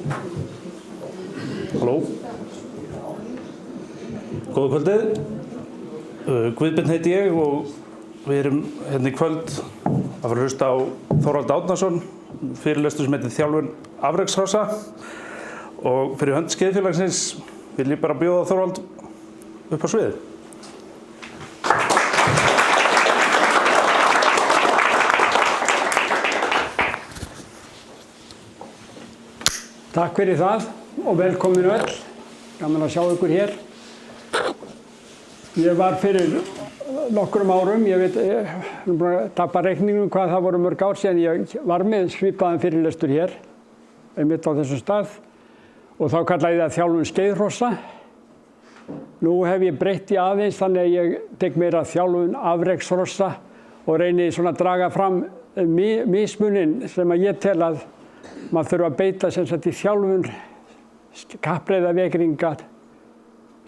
Halló. Góða kvöldið. Guðbjörn heiti ég og við erum hérna í kvöld að fara að hlusta á Þorvald Árnason, fyrirlestur sem heitir Þjálfun afrekshrossa, og fyrir hönd skeiðfélagsins vil ég bara bjóða Þorvald upp á sviðið. Takk fyrir það og velkomin öll. Gaman að sjá ykkur hér. Ég var fyrir nokkrum árum, ég tappa reikningum hvað það voru mörg ár síðan ég var með svipaðan fyrirlestur hér, einmitt á þessum stað, og þá kallaði ég það Þjálfun skeiðhrossa. Nú hef ég breytt í aðeins, þannig að ég tek meira Þjálfun afrekshrossa og reyni svona að draga fram mismuninn sem að ég tel að maður þurfa að beita sem sagt í þjálfun kappreiðavegringa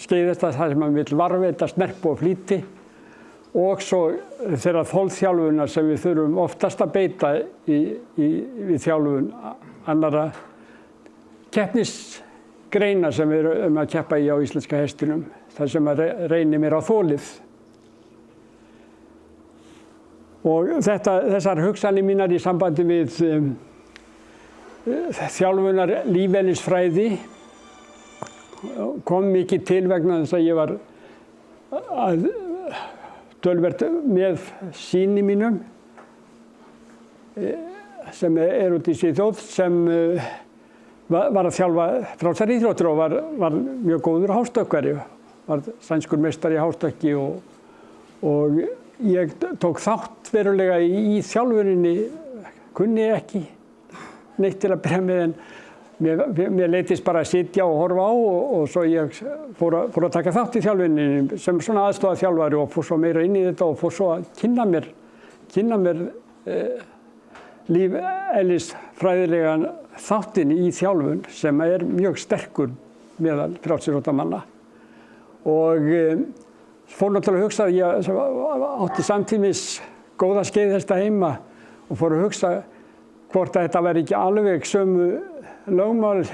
skeiðhesta, þar sem maður vill varðveita snerpu og flýti, og svo þeirra þolþjálfunar sem við þurfum oftast að beita við þjálfun annarra keppnisgreina sem við erum að keppa í á íslenska hestinum, þar sem að reynir mér á þolið. Og þessar hugsanir mínar í sambandi við þjálfunar lífeðlisfræði kom mikið til vegna þess að ég var töluvert með syni mínum sem út í Svíþjóð, sem var að þjálfa frjálsar íþróttir og var mjög góður hástökkvari, var sænskur meistari í hástökki, og ég tók þátt verulega í þjálfuninni, kunni ekki neitt til að byrja með, en mér leittist bara að sitja og horfa á, og svo ég fór að taka þátt í þjálfuninni sem svona aðstoðarþjálfari og fór svo meira inn í þetta og fór svo að kynna mér lífeðlisfræðilegan þáttinn í þjálfun sem er mjög sterkur meðal frjálsíþróttamanna. Og fór náttúrulega að hugsa að ég átti samtímis góða skeiðhesta heima og fór að hugsa hvort að þetta væri ekki alveg sömu lögmál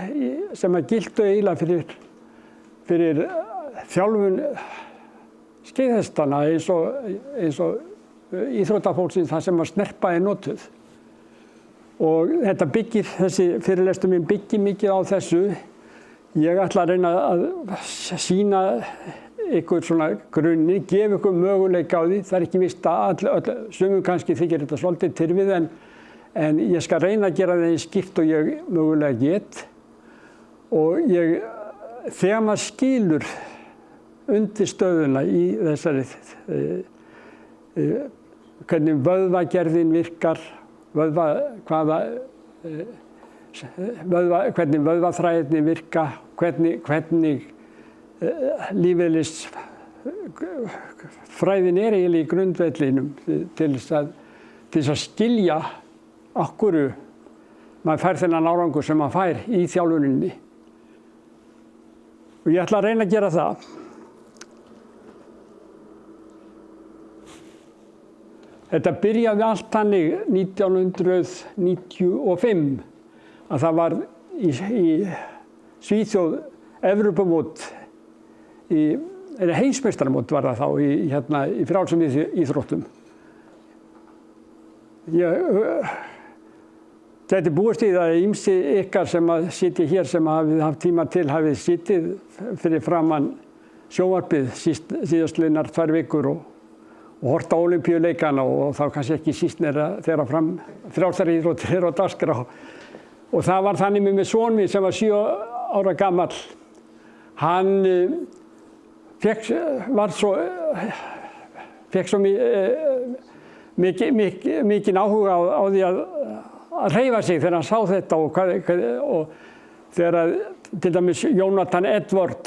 sem að giltu eiginlega fyrir þjálfun skeiðhestana eins og íþróttafólksins, þar sem að snerpa er notuð. Og þessi fyrirlestur mín byggir mikið á þessu. Ég ætla að reyna að sýna ykkur svona grunni, gefa ykkur möguleika á því. Það er ekki víst að sumum kannski þykir þetta svolítið tyrfið, en ég skal reyna að gera það eins skýrt og ég mögulega get. Og þegar maður skilur undirstöðuna í þessari, hvernig vöðvagerðin virkar, hvernig vöðvaþræðirnir virka, hvernig lífeðlisfræðin er eiginlega í grundvellinum til þess að skilja af hverju maður fær þennan árangur sem maður fær í þjálfuninni. Og ég ætla að reyna að gera það. Þetta byrjaði allt þannig 1995 að það var í Svíþjóð Evrópumót, heimsmeistaramót var það þá í frjálsum íþróttum. Ég gæti búist í það að ýmsir ykkar sem að sitja hér sem hafið haft tíma til hafið sitið fyrir framan sjónvarpið síðastliðnar 2 vikur og hort á Ólympíuleikana, og þá kannski ekki síst þegar fram frjálsar íþróttir eru á dagskrá. Og það var þannig með son minn sem var 7 ára gamall. Hann fékk svo mikinn áhuga á því að hreyfa sig þegar hann sá þetta, og þegar til dæmis Jónatan Edward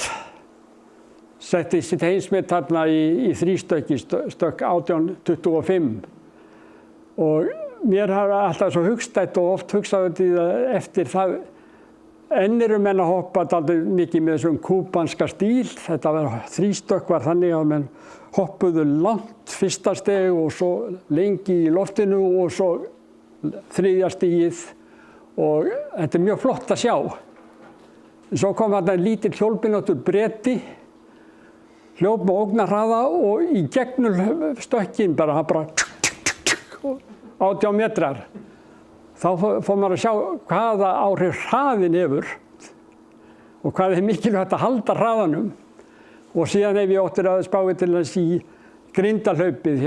setti sitt heimsmet þarna í þrístökki, stökk 18:25. Og mér hafa alltaf svo hugstætt og oft hugsað eftir það. Enn eru menn að hoppa dálítið mikið með þessum kúbanska stíl. Þetta þrístökk var þannig að menn hoppuðu langt fyrsta steg og svo lengi í loftinu og svo þriðja stigið. Og þetta er mjög flott að sjá. Svo kom þarna lítill hjólbínóttur Breti, hljóp með ógnarhraða og í gegnum stökkin bara 18 metrar. Þá fór maður að sjá hvaða áhrif hraðinn hefur og hvað mikilvægt að halda hraðanum. Og síðan hef ég óttir að spá til þess í grindahlaupið.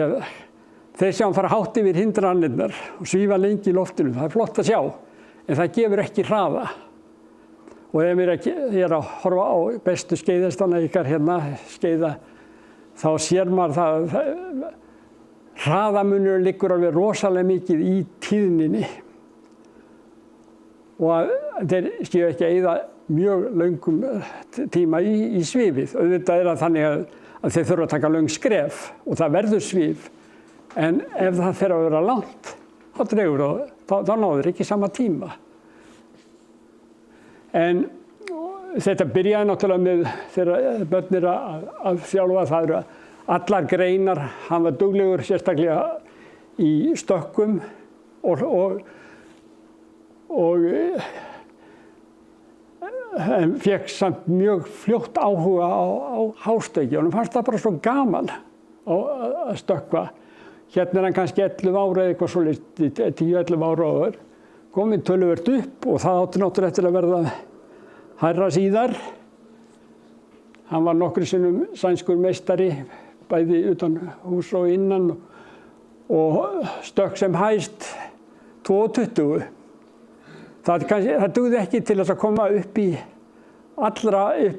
Þeir sjá fara hátt yfir hindranirnar og svífa lengi í loftinu. Það er flott að sjá, en það gefur ekki hraða. Og ef ég er að horfa á bestu skeiðhestana ykkar hérna, skeiða, þá sér maður það hraðamunur liggur alveg rosalega mikið í tíðninni. Og þeir séu ekki að eyða mjög löngum tíma í svifið. Auðvitað er það þannig að þeir þurfa að taka löng skref og það verður svif. En ef það fer að vera langt, þá dregur þá náður ekki sama tíma. En þetta byrjaði náttúrulega með þegar börn eru að þjálfa. Það eru allar greinar. Hann var duglegur sérstaklega í stökkum og fékk samt mjög fljótt áhuga á hástökki. Honum fannst það bara svo gaman að stökkva. Hérna er hann kannski 11 ára eða eitthvað svolítið, 10-11 ára áður. Kominn töluvert upp og það átti náttúrulega eftir að verða hærra síðar. Hann var nokkrum sinnum sænskur meistari, bæði utan hús og innan og stökk sem hæst 22. Það dugði ekki til þess að koma upp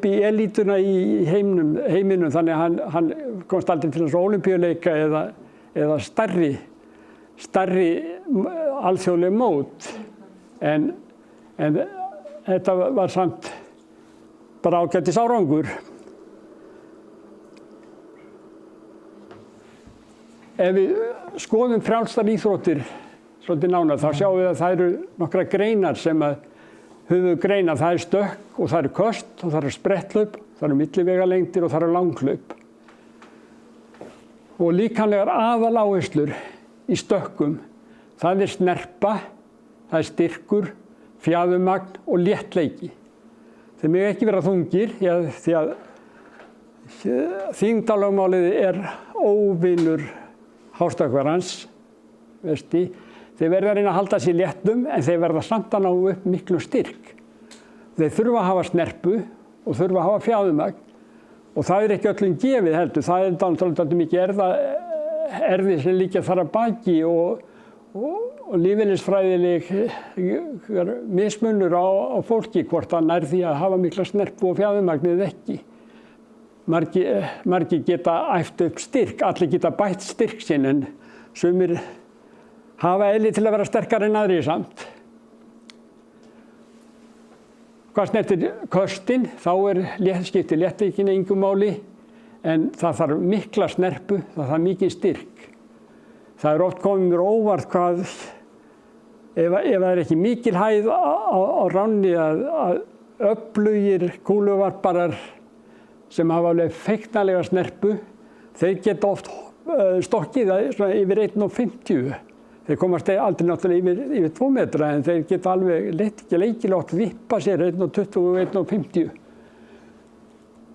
í elítuna í heiminum, þannig að hann komst aldrei til þess ólympíuleika eða stærri alþjóðleg mót. En þetta var samt bara ágætis árangur. Ef við skoðum frjálsar íþróttir svolítið nánar, þá sjáum við að það eru nokkra greinar sem höfuðgreinar. Það er stökk og það eru köst og það eru spretthlaup, það eru millivegalengdir og það eru langhlaup. Og líkamlegar aðaláherslur í stökkum, það er snerpa, það er styrkur, fjæðurmagn og léttleiki. Þeir mega ekki vera þungir því að þyngdarlögmálið er óvinur hástökkvarans. Þeir verða að reyna að halda sér léttum en þeir verða samt að ná upp miklu styrk. Þeir þurfa að hafa snerpu og þurfa að hafa fjæðurmagn. Og það er ekki öllum gefið heldur, það er náttúrulega mikið erði sem líka þar að baki og lífeðlisfræðileg mismunur á fólki hvort það nær því að hafa mikla snerpu og fjæðurmagn eða ekki. Margir geta æft upp styrk, allir geta bætt styrk sinn en sumir hafa eðli til að vera sterkari en aðrir samt. Hvað snertir köstin, þá skiptir léttleikin engu máli, en það þarf mikla snerpu, það þarf mikinn styrk. Það er oft komið mér óvart hvað, ef það er ekki mikil hæð á ránni að öflugir kúluvarparar sem hafa alveg feiknarlega snerpu, þeir geta oft stokkið yfir 1,50. Þeir komast aldrei náttúrulega yfir 2 metra en þeir geta alveg leikilátt vippa sér 1,20 og 1,50.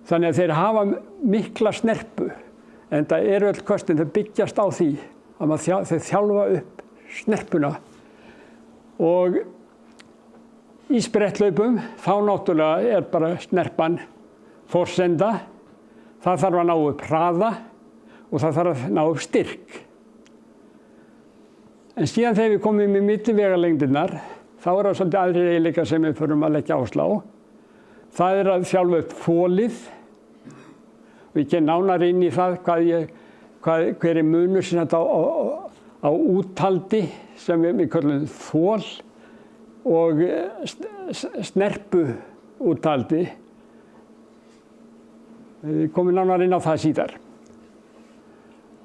Þannig að þeir hafa mikla snerpu en það eru öll köstin, þeir byggjast á því að þeir þjálfa upp snerpuna. Og í spretthlaupum þá náttúrulega er bara snerpan forsenda, það þarf að ná upp hraða og það þarf að ná upp styrk. En síðan þegar við komum í millivegalengdirnar, þá er það svolítið aðrir eiginleikar sem við förum að leggja áherslu á. Það er að þjálfa upp þolið. Og ég kem nánar inn í það hver er munur sem þetta á úthaldi sem við köllum þol og snerpu úthaldi. Við komum nánar inn á það síðar.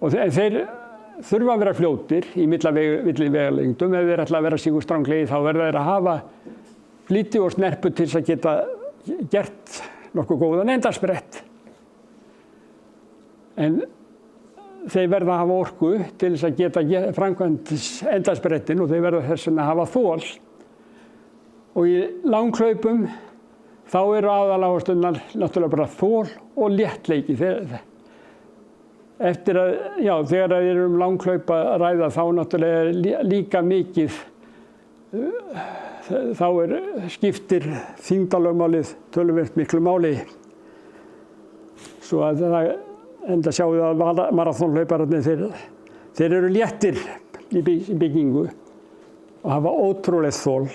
Og þeir þurfa að vera fljótir í millivegalengdum. Ef þeir ætla að vera sigurstranglegir þá verða þeir að hafa flýti og snerpu til þess að geta gert nokkuð góðan endasprett. En þeir verða að hafa orku til þess að geta framkvæmt endasprettin og þeir verða þess að hafa þol. Og í langhlaupum þá eru aðaláherslurnar náttúrulega bara þol og léttleiki. Eftir að, já, þegar það er langhlaup að ræða þá náttúrulega er líka mikið, þá skiptir þyngdarlögmálið töluvert miklu máli. Svo að það, enda sjáum við að maraþonhlaupararnir, þeir eru léttir í byggingu og hafa ótrúlegt þol.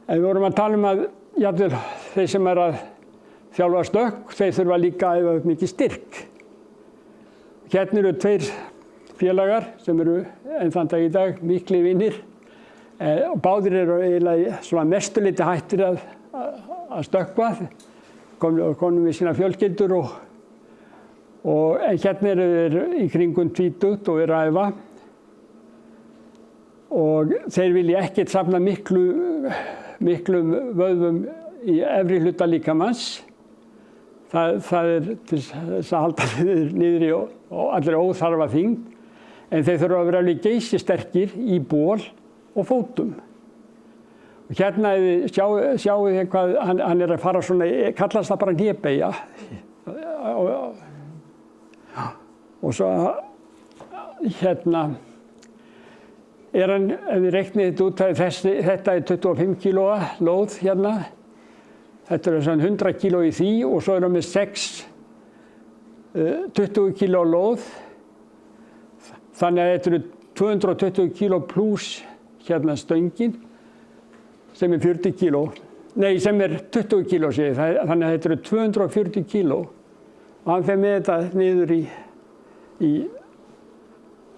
En við vorum að tala að jafnvel þeir sem að þjálfa stökk, þeir þurfa líka að æfa upp mikið styrk. Hérna eru 2 félagar sem eru enn þann dag í dag miklir vinir. Og báðir eru eiginlega svona mestuliti hættir að stökkva. Komum við sína fjölskyldur og hérna eru þeir í kringum 20 og eru að æfa. Og þeir vilja ekkert safna miklum vöðvum í efri hluta líkamans. Það er til þess að halda niður í og allir óþarfa þyngd. En þeir þurfa að vera alveg geysisterkir í ból og fótum. Og hérna sjáu þið hvað hann er að fara svona, kallast það bara hnébeygja. Og svo hérna er hann, ef við reiknum þetta út, þetta er 25 kílóa lóð hérna. Þetta er svona 100 kíló í því og svo er hann með 20 kíló lóð. Þannig að þetta eru 220 kíló pluss hérna stöngin sem er 40 kíló. Nei, sem er 20 kíló segi ég. Þannig að þetta eru 240 kíló. Og hann fer með þetta niður í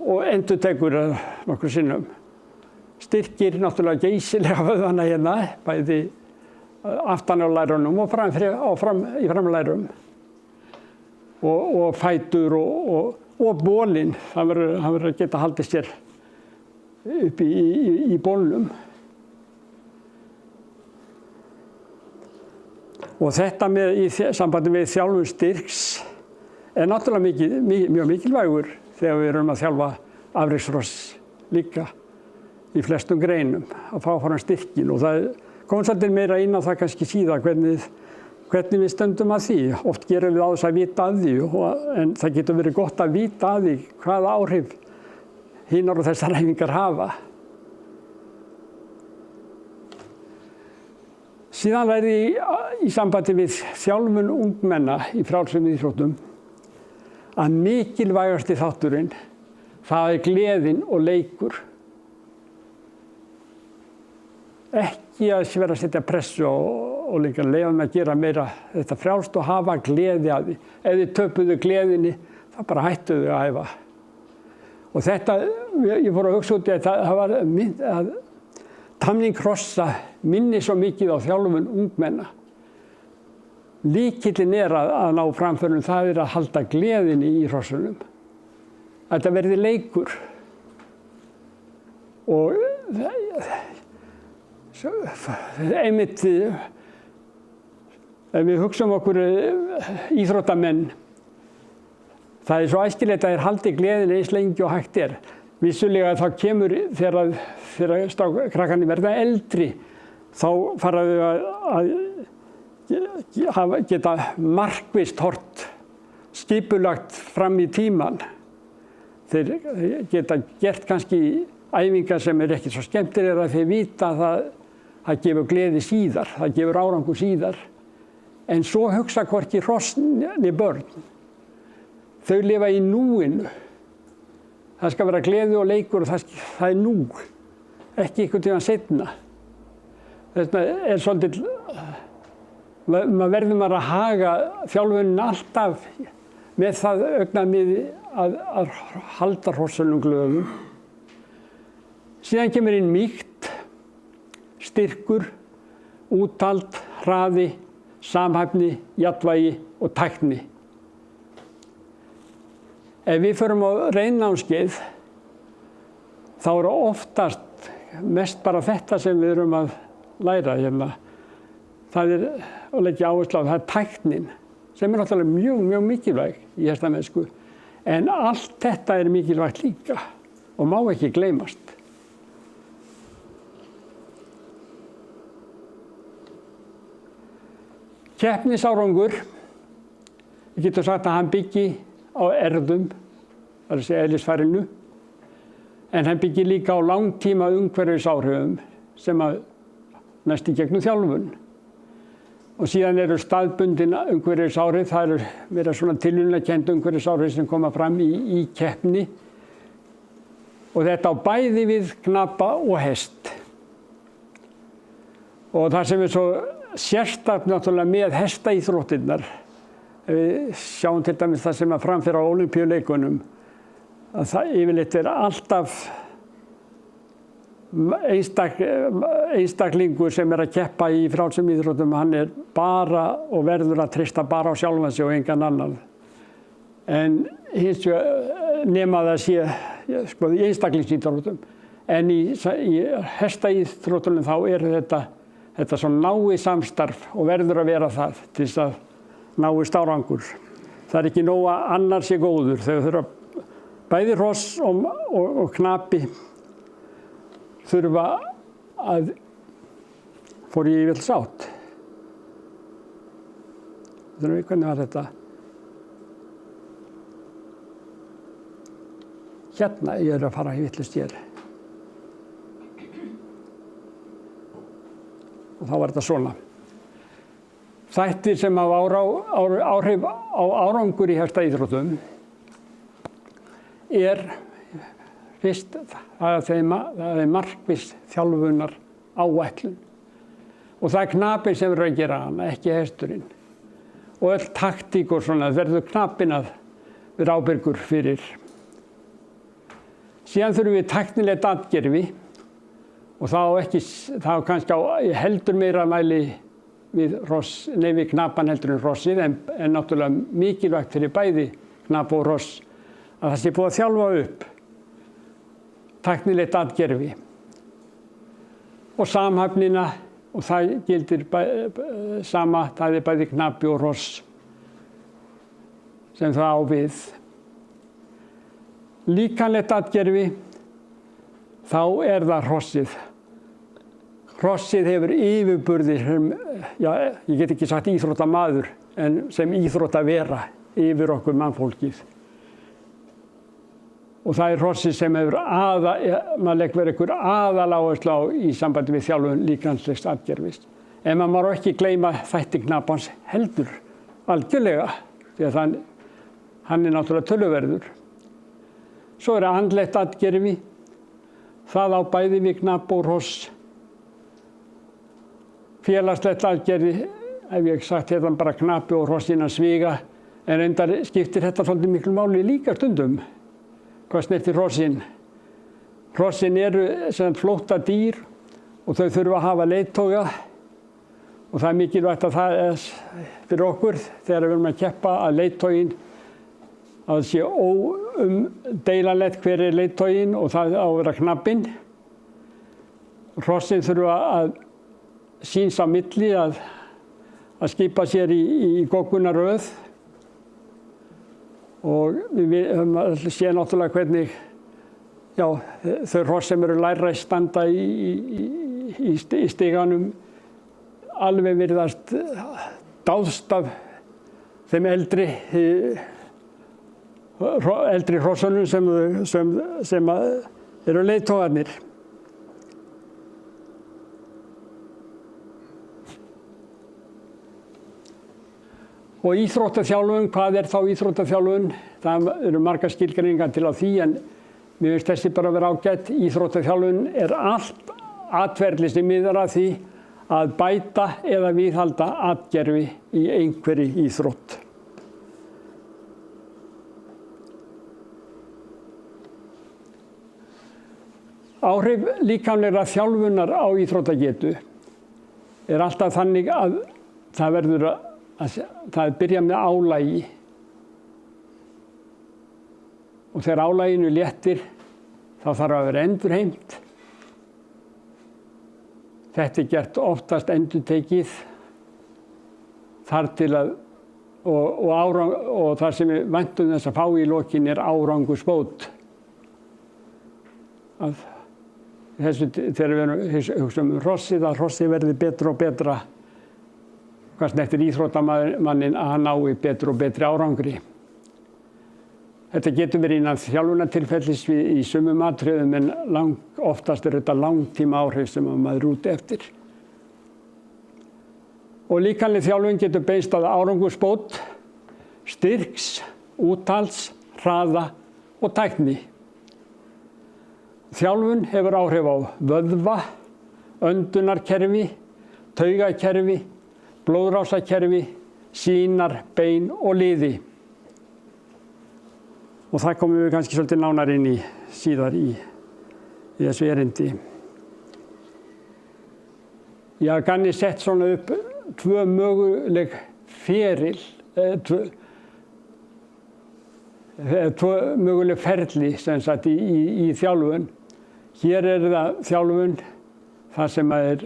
og endurtekur nokkrum sinnum. Styrkir náttúrulega geysilega vöðvana hérna, bæði aftan á lærunum og fram í framlærum. Og fætur og bólinn, hann verður að geta haldið sér upp í bólnum. Og þetta í sambandi með þjálfun styrks er náttúrulega mjög mikilvægur þegar við erum að þjálfa afreksross líka í flestum greinum að fá fram styrkin. Og það kom svolítið meira inn á það kannski síðan hvernig við stöndum að því. Oft gerum við á þess að vita að því, en það getur verið gott að vita að því hvaða áhrif hinar og þessar æfingar hafa. Síðan væri í sambandi við þjálfun ungmenna í frjálsum íþróttum að mikilvægasti þátturinn, það er gleðin og leikur. Ekki að vera að setja pressu og líka leyfa þeim að gera meira þetta frjálst og hafa gleði að því. Ef þið töpuðu gleðinni, þá bara hættuðu að æfa. Og þetta, ég fór að hugsa út í að það var að Tamning Krossa minni svo mikið á þjálfun ungmenna. Lykillinn er að ná framförum, það er að halda gleðinni í hrossunum. Þetta verði leikur. Og einmitt, ef við hugsaum okkur íþróttamenn, það er svo æskilegt að þeir haldi gleðinni eins lengi og hægt er. Vissulega þá kemur þegar krakkarnir verða eldri, þá fara þau að geta markvisst hort skipulagt fram í tíman. Þeir geta gert kannski æfingar sem er ekki svo skemmtilegar að þeir vita að það gefur gleði síðar, það gefur árangur síðar. En svo hugsa hvorki hross né börn. Þau lifa í núinu. Það skal vera gleði og leikur og það er nú, ekki einhvern tímann seinna. Þetta er svolítið, maður verður að haga þjálfunin alltaf með það augnamiði að halda hrossunum glöðum. Síðan kemur inn mýkt, styrkur, úthald, hraði, samhæfni, jafnvægi og tækni. Ef við förum á reynámskeið, þá er oftast mest bara þetta sem við erum að læra hérna. Það er að leggja áherslu á, það er tæknin, sem er náttúrulega mjög mikilvæg í hestamennsku. En allt þetta er mikilvægt líka og má ekki gleymast. Keppnisárangur, við getum sagt að hann byggi á erfðum, það er að segja eðlisfærinu, en hann byggir líka á langtíma umhverfisáhrifum sem að næst í gegnum þjálfun. Og síðan eru staðbundin umhverfisáhrif, það eru verið svona tilviljunarkennd umhverfisáhrif sem koma fram í keppni. Og þetta á bæði við knapa og hest. Og það sem er svo sérstakt náttúrulega með hestaíþróttirnar, við sjáum til dæmis það sem að framfyrir á Ólympíuleikunum, að það yfirleitt er alltaf einstaklingur sem er að keppa í frjálsum íþróttum, hann er bara og verður að treysta bara á sjálfan sig og engan annan. En hins vegar nema það sé sko, í einstaklingsíþróttum. En í hestaíþróttunum þá er þetta svo náið samstarf og verður að vera það til þess að náist árangur. Það er ekki nóg að annar sé góður. Þau þurfa bæði hross og knapi þurfa að fór ég í vill sátt. Hvernig var þetta? Hérna ég er að fara í villust hér. Og þá var þetta svona. Þættir sem hafa áhrif á árangur í hestaíþróttum er fyrst það er markviss þjálfunar áætlun. Og það er knapinn sem verður að gera hana, ekki hesturinn. Og öll taktík og svona verður knapinn að vera ábyrgur fyrir. Síðan þurfum við tæknilegt atgervi og það á kannski heldur meira mæli við knapan heldur en hrossið, en náttúrulega mikilvægt fyrir bæði knap og hross að það sé búið að þjálfa upp tæknilegt atgervi og samhæfnina, og það gildir sama, það er bæði knapi og hross sem það á við. Líkamlegt atgervi, þá er það hrossið. Hrossið hefur yfirburði sem, ég get ekki sagt íþróttamaður, en sem íþróttavera yfir okkur mannfólkið. Og það er hrossið sem hefur maður leggur einhver aðaláherslu á í sambandi við þjálfun líkamlegs atgerfis. En maður má ekki gleyma þætti knapans heldur, algjörlega, því að hann er náttúrulega töluverður. Svo er andlegt atgerfi, það á bæði við knap og hross. Félagslegt atgerfi, hef ég sagt hérna bara knapi og hross innan sviga, en reyndar skiptir þetta svolítið miklu máli líka stundum. Hvað snertir hrossin? Hrossin eru sem flótta dýr og þau þurfa að hafa leiðtoga og það er mikilvægt að það er fyrir okkur þegar við erum að keppa að leiðtoginn að það sé óumdeilanlegt hver er leiðtoginn og það á að vera knappinn. Hrossin þurfa að síns á milli að skipa sér í goggunarröð. Og við höfum að sé náttúrulega hvernig þau hross sem eru læra að standa í stiganum alveg virðast dáðst af þeim eldri hrossunum sem eru leiðtogarnir. Og íþróttaþjálfun, hvað er þá íþróttaþjálfun? Það eru margar skilgreiningar til á því, en mér finnst þessi bara að vera ágætt. Íþróttaþjálfun er allt atferli sem miðar að því að bæta eða viðhalda atgervi í einhverri íþrótt. Áhrif líkamlegra þjálfunar á íþróttagetu er alltaf þannig að það byrja með álagi og þegar álaginu léttir þá þarf að vera endurheimt. Þetta er gert oftast endurtekið þar til að og það sem við væntum þess að fá í lokin er árangursbót. Þegar við hugsaum hrossið, að hrossið verði betra og betra hvað snertir íþróttamannin að hann nái betri og betri árangri. Þetta getur verið innan þjálfunartilfellis í sumum atriðum en oftast þetta langtíma áhrif sem maður er út eftir. Og líkamleg þjálfun getur beinst að árangursbót, styrks, úthalds, hraða og tækni. Þjálfun hefur áhrif á vöðva, öndunarkerfi, taugakerfi, blóðrásarkerfi, sýnar, bein og liði. Og það komum við kannski svolítið nánar inn í síðar í þessu erindi. Ég haf ganni sett svona upp tvö möguleg feril, tvö möguleg ferli sem sagt í þjálfun. Hér það þjálfun það sem er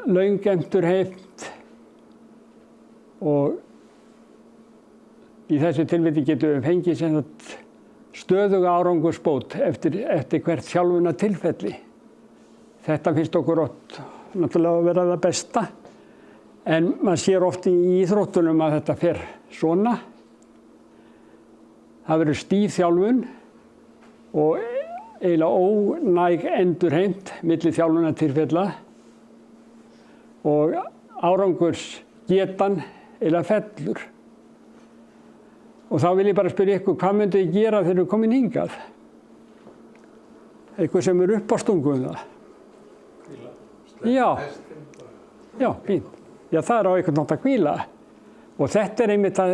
löng endurheimt og í þessu tilfelli getum við fengið sem sagt stöðuga árangursbót eftir hvert þjálfunartilfelli. Þetta finnst okkur náttúrulega að vera það besta en maður sér oft í íþróttunum að þetta fer svona. Það verður stíf þjálfun og eiginlega ónæg endurheimt milli þjálfunartilfella og árangursgetan eiginlega fellur. Og þá vil ég bara spyrja ykkur, hvað myndið þið gera þegar þið komin hingað? Eitthvað sem er uppástungu það? Já, fínt. Já, það á einhvern nátt að hvíla. Og þetta er einmitt að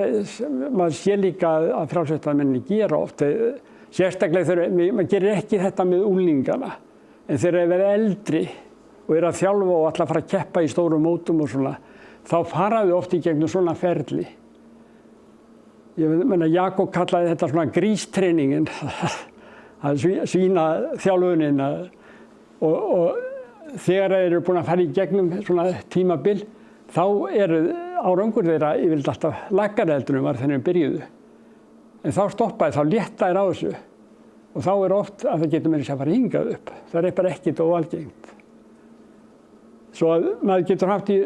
maður sé líka að frjálsrættarmenn gera oft. Sérstaklega þegar maður gerir ekki þetta með úlingana. En þegar þeir verða eldri og eru að þjálfa og ætla að fara að keppa í stórum mótum og svona, þá fara þau oft í gegnum svona ferli. Ég meina, Jakob kallaði þetta svona grístreiningin, að sýna þjálfunin og þegar þeir eru búin að fara í gegnum svona tímabil, þá eru árangur þeirra yfirleitt alltaf lakari heldur en var þegar þeir byrjuðu. En þá stoppaði, þá létta þeir á þessu og þá er oft að það getur meira að fara hingað upp. Það er bara ekkert óalgengt. Svo að maður getur haft í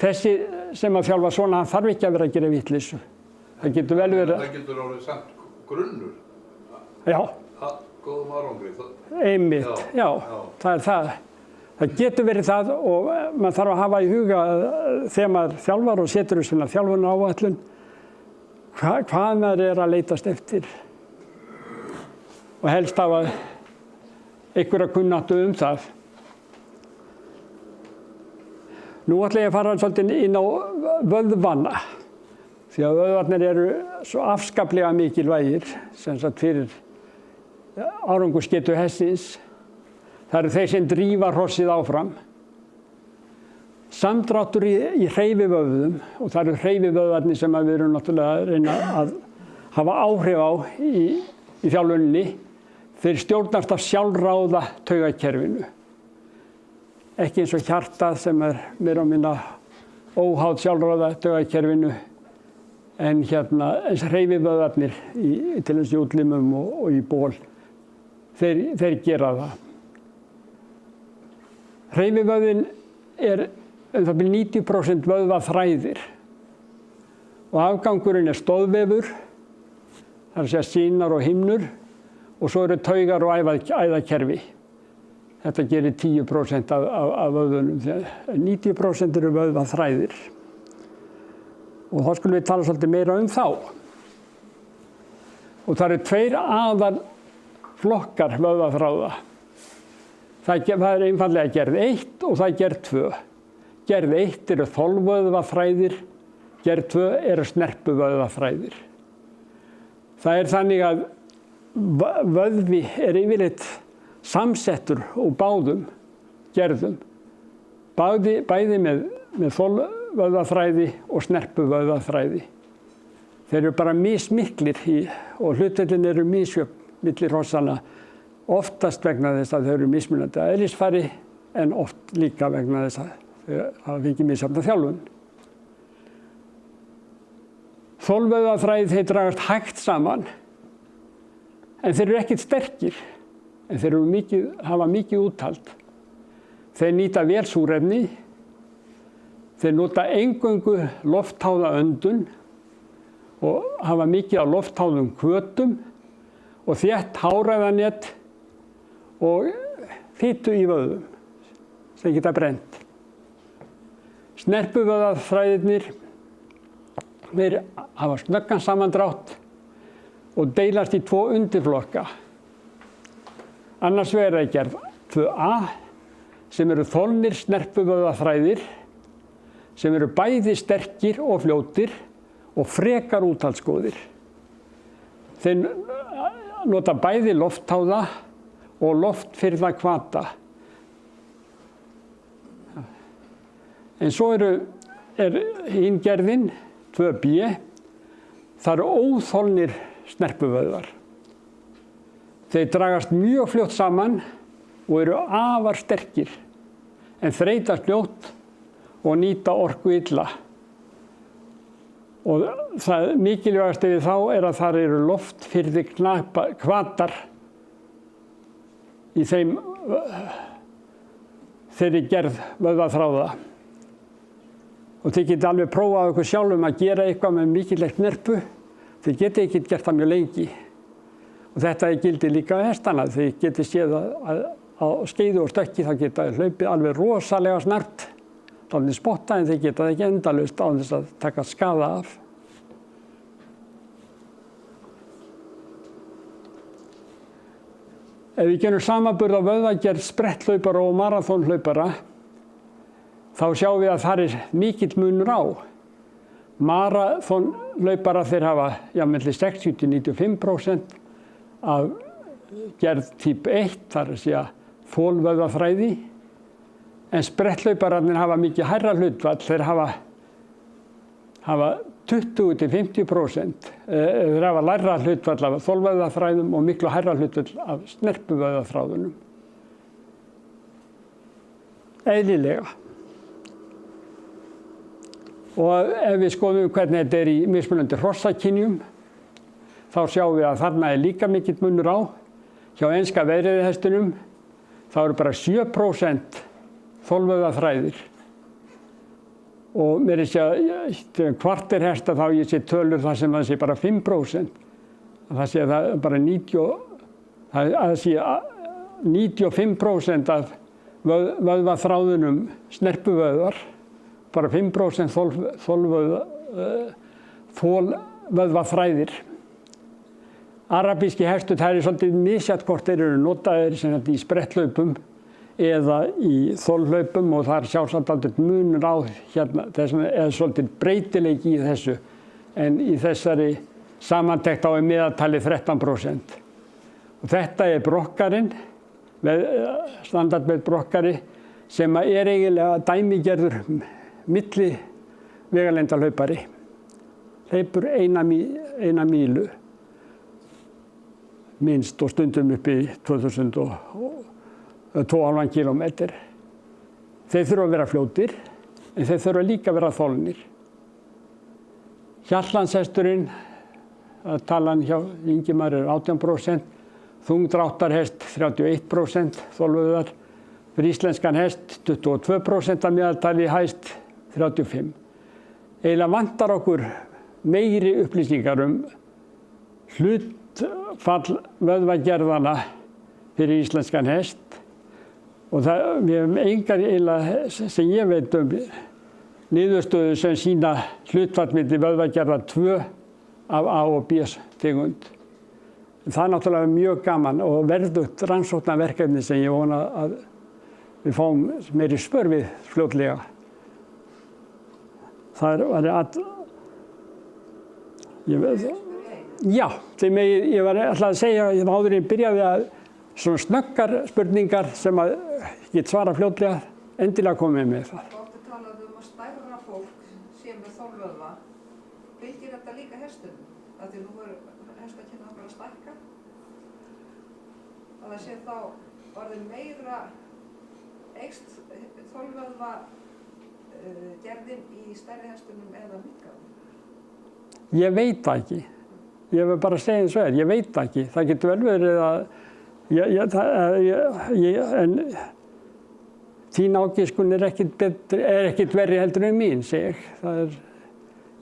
þessi sem að þjálfa svona, hann þarf ekki að vera að gera vitleysu. Það getur vel verið. Það getur orðið samt grunnur. Já. Góðum árangri. Einmitt, já, það er það. Það getur verið það og maður þarf að hafa í huga þegar maður þjálfar og setur svona þjálfunaráætlun hvað maður er að leitast eftir. Og helst hafa einhverja kunnáttu það. Nú ætla ég að fara svolítið inn á vöðvana. Því að vöðvarnir eru svo afskaplega mikilvægir sem sagt fyrir árangursgetu hestsins. Það eru þeir sem drífa hrossið áfram. Samdráttur í hreyfivöðvum og það eru hreyfivöðvarnir sem við erum náttúrulega að reyna að hafa áhrif á í þjálfuninni. Þeir stjórnast af sjálfráða taugakerfinu. Ekki eins og hjartað sem er meira og minna óháð sjálfráða taugakerfinu en eins hreyfivöðvarnir til þess í útlimum og í ból. Þeir gera það. Hreyfivöðvinn er það bil 90% vöðvaþræðir og afgangurinn er stoðvefur, það er að segja sýnar og himnur og svo eru taugar og æðakerfi. Þetta gerir 10% af vöðvunum, 90% eru vöðvaþræðir. Og þá skulum við tala svolítið meira þá. Og það eru tveir aðalflokkar vöðvaþráða. Það er einfaldlega gerð 1 og það er gerð 2. Gerð 1 eru þolvöðvaþræðir, gerð 2 eru snerpuvöðvaþræðir. Það er þannig að vöðvi er yfirleitt samsettur úr báðum gerðum. Bæði með þolvöðvaþræði og snerpuvöðvaþræði. Þeir eru bara mismiklir og hlutföllin eru misjöfn milli hrossanna. Oftast vegna þess að þau eru mismunandi að eðlisfari en oft líka vegna þess að þau hafa fengið misjafna þjálfun. Þolvöðvaþræði þeir dragast hægt saman en þeir eru ekkert sterkir en þeir hafa mikið úthald. Þeir nýta vel súrefni, Þeir nota eingöngu loftháða öndun og hafa mikið af loftháðum hvötum og þétt háræðanet og fitu í vöðvum sem geta brennt. Snerpuvöðvaþræðirnir, þeir hafa snöggan samandrátt og deilast í 2 undirflokka. Annars vegar er gerð 2A sem eru þolnir snerpuvöðvaþræðir sem eru bæði sterkir og fljótir og frekar úthaldsgóðir. Þeir nota bæði loftháða og loftfirrða hvata. En svo er hinn gerðin 2B, það eru óþolnir snerpuvöðvar. Þeir dragast mjög fljótt saman og eru afar sterkir, en þreytast fljótt og nýta orku illa. Og það mikilvægast við þá er að þar eru loftfirrðir hvatar í þeirri gerð vöðvaþráða. Og þið getið alveg prófað okkur sjálfum að gera eitthvað með mikilvægt snerpu. Þið getið ekki gert það mjög lengi. Og þetta gildir líka hestana. Þið getið séð að á skeiðu og stökki þá geta hlaupið alveg rosalega snart. Dálítið spotta en þið geta ekki endalaust án þess að taka skaða af. Ef við gerum samanburð á vöðvagerð spretthlaupara og maraþonhlaupara, þá sjáum við að þar er mikill munur á. Maraþonhlaupara þeir hafa milli 60–95% af gerð típ 1, þar er að segja þolvöðvaþræði, en spretthlaupararnir hafa mikið hærra hlutfall, þeir hafa 20–50%. Þeir hafa lægra hlutfall af þolvöðvaþræðum og miklu hærra hlutfall af snerpuvöðvaþráðunum. Eðlilega. Og ef við skoðum hvernig þetta er í mismunandi hrossakynjum, þá sjáum við að þarna er líka mikill munur á. Hjá enska veiðihestunum þá eru bara 7% þolvöðvaþræðir. Og mér er kvartirhesta þá ég sé tölur þar sem það sé bara 5%. Það sé það bara 95% af vöðvaþráðunum snerpuvöðvar, bara 5% þolvöðvaþræðir. Arabíski hestur, það er svolítið misjafnt hvort þeir eru notaðir í spretthlaupum eða í þolhlaupum og það er sjálfsagt aldrei munur á hérna, eða svolítið breytileiki í þessu. En í þessari samantekt á meðaltali 13%. Og þetta er brokkarinn, standardbeit brokkari, sem er eiginlega dæmigerður milli vegalengdarhlaupari. Hleypur eina mílu minnst og stundum upp í 2,5 kilometer. Þeir þurfa að vera fljótir, en þeir þurfa líka að vera þolnir. Hjallandshesturinn, talan hjá Ingimar er 18%, þungdráttarhest 31% þolvöðvar, fyrir íslenskan hest 22% að meðaltali, hæst 35%. Eiginlega vantar okkur meiri upplýsingar hlutfall vöðvagerðanna fyrir íslenskan hest og við hefum engar eiginlega sem ég veit niðurstöðu sem sýna hlutfall milli vöðvagerða 2 af A og B tegund. Það er náttúrulega mjög gaman og verðugt rannsóknarverkefni sem ég vona að við fáum meiri svör við fljótlega. Það var já, sem ég var alltaf að segja áður en byrjaði að svona snöggar spurningar sem að get svara fljótlega, endilega komið með það. Þú átti talað að stærra fólk sé með þolvöðva. Fylgir þetta líka hestunum? Því nú hestakynna okkar að stækka. Að það sé þá orðið meira eykst þolvöðva gerðin í stærri hestunum eða minnkað? Ég veit það ekki. Ég vil bara segja eins og ég veit það ekki. Það getur vel verið að en þín ágiskun er ekkert verri heldur en mín, segi ég.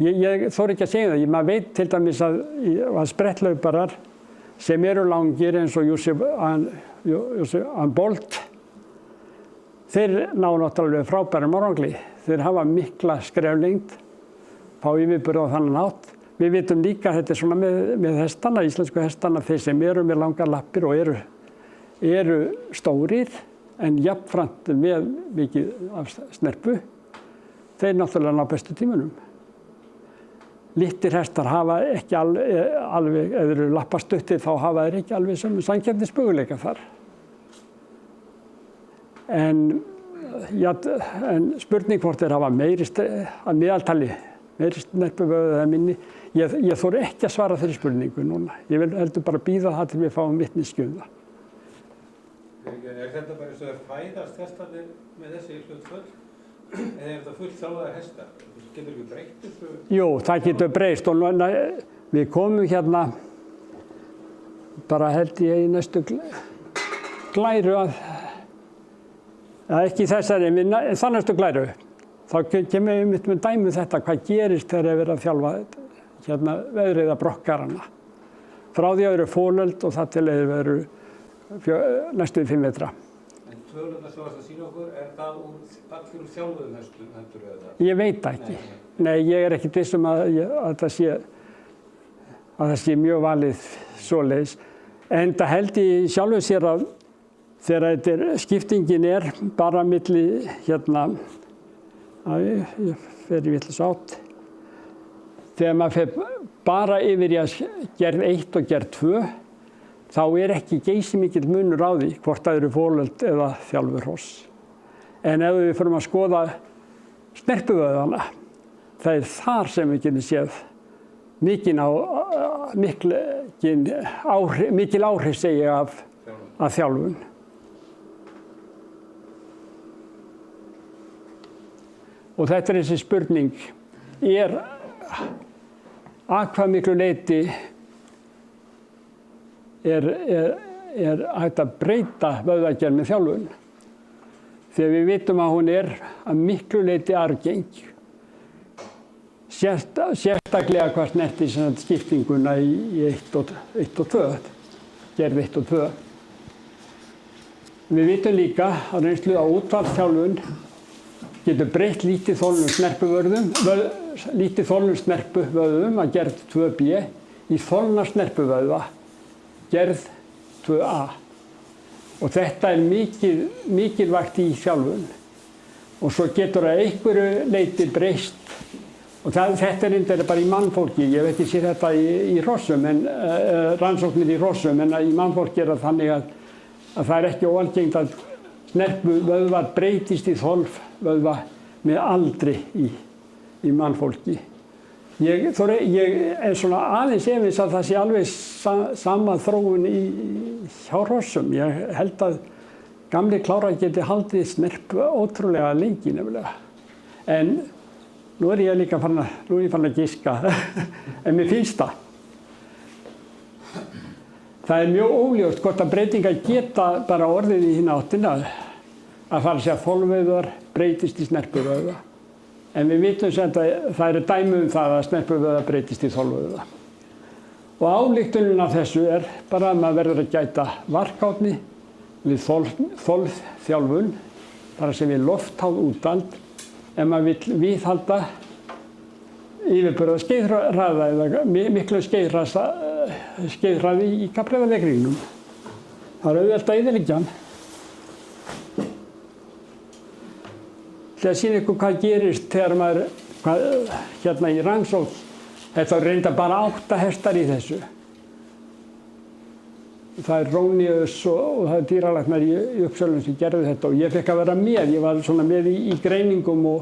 Ég þori ekki að segja það. Maður veit til dæmis að spretthlauparar sem eru langir eins og Usain Bolt, þeir ná náttúrulega frábærum árangri. Þeir hafa mikla skreflengd, fá yfirburð á þannig hátt. Við vitum líka að þetta er svona með hestana, íslensku hestana, þeir sem eru með langar lappir og eru stórir en jafnframt með mikið af snerpu, þeir náttúrulega ná bestu tímunum. Litlir hestar hafa ekki alveg, ef þeir eru lappastuttir þá hafa þeir ekki alveg sem samkeppnismöguleika þar. En spurning hvort þeir hafa meiri að meðaltali, meiri snerpuvöðu eða minni, ég þori ekki að svara þeirri spurningu núna. Ég heldur bara bíða það til við fáum vitneskju um það. Er þetta bara eins og þeir fæðast hestarnir með þessi hlutföll? Eða er þetta fullt þjálfaðir hestar? Getur ekki breytt þessu? Jú, það getur breyst og við komum hérna bara held ég í næstu glæru ekki þessari, það næstu glæru. Þá kemur við með dæmi þetta hvað gerist þegar við erum að þjálfa hérna veðriða brokkarana. Frá því að vera fólöld og það til að við erum næstu 5 metra. Tölurnar sem varst að sýna okkur, er það allir úr þjálfuðum hestur eða? Ég veit ekki. Nei, ég er ekkert viss um að það sé mjög valið svoleiðis. En það held ég sjálfu sér að þegar skiptingin er bara milli hérna, ég fer í vitlaus átt, þegar maður fer bara yfir í að gerð 1 og gerð 2, þá er ekki geysimikill munur á því hvort það eru fólöld eða þjálfurhross. En ef við förum að skoða snerpuvöðvana, það er þar sem við getum séð mikil áhrif segi ég af þjálfun. Og þetta er þessi spurning, að hvað miklu leyti er hægt að breyta vöðvagerð með þjálfun. Þegar við vitum að hún er að miklu leyti arfgeng. Sérstaklega hvað snertir skiptinguna í 1 og 2, gerð 1 og 2. Við vitum líka að reynslu á útvarpsþjálfun getur breytt lítið þolnum snerpuvöðvum að gerð 2B í þolna snerpuvöðva gerð 2A. Og þetta er mikilvægt í þjálfun. Og svo getur það einhverju leyti breyst. Og þetta er bara í mannfólki. Ég veit ekki sé þetta í hrossum, rannsóknir í hrossum, en í mannfólki er það þannig að það er ekki óalgengt að snerpuvöðvar breytist í þolvöðva með aldri í mannfólki. Ég er svona aðeins efins að það sé alveg sama þróun hjá hrossum. Ég held að gamli klárar geti haldið snerpu ótrúlega lengi nefnilega. En nú er ég líka farin að giska, en mér finnst það. Það er mjög óljóst hvort að breytingar geta bara orðið í hina áttina að fara að segja þolvöðvar breytist í snerpuvöðva. En við vitum sem það eru dæmi það að snerpuvöðva breytist í þolvöðva. Og ályktunin af þessu er bara að maður verður að gæta varkárni við þolþjálfun, þar sem við loftháð úthald, ef maður vill viðhalda yfirburða skeiðhraða eða miklu skeiðhraði í kappreiðarleikringnum. Það er auðvelt að eyðileggja hann. Til að sýna ykkur hvað gerist þegar maður, hérna í rannsókn, þetta reynda bara 8 hestar í þessu. Það er Rónius og það er dýralæknar í Uppsölum sem gerðu þetta og ég fekk að vera með. Ég var svona með í greiningum og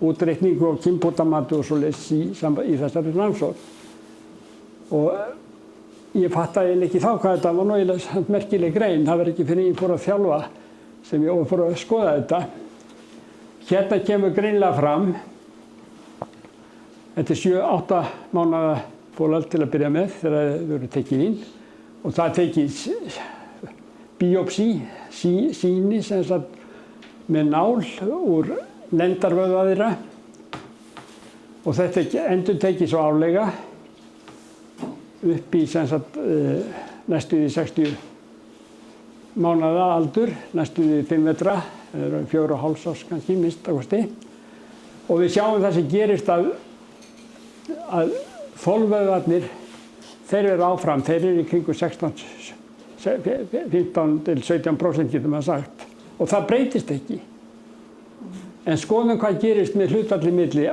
útreikningu og kynbótamati og svoleiðis í þessari rannsókn. Og ég fattaði ekki þá hvað þetta var náttúrulega merkileg grein. Það var ekki fyrir ég fór að þjálfa sem ég fór að skoða þetta. Hérna kemur greinilega fram, þetta er 7-8 mánaða fólöld til að byrja með þegar þau eru tekið inn og það tekið biopsí, sýni sem sagt með nál úr lendarvöðva þeirra og þetta endurtekið svo árlega upp í sem sagt næstu því 60 mánaða aldur, næstu því 5 vetra, 4,5 árs kannski minnsta kosti. Og við sjáum það sem gerist að þolvöðvarnir, þeir eru áfram, þeir eru í kringu 15 til 17% getur maður sagt. Og það breytist ekki. En skoðum hvað gerist með hlutfalli milli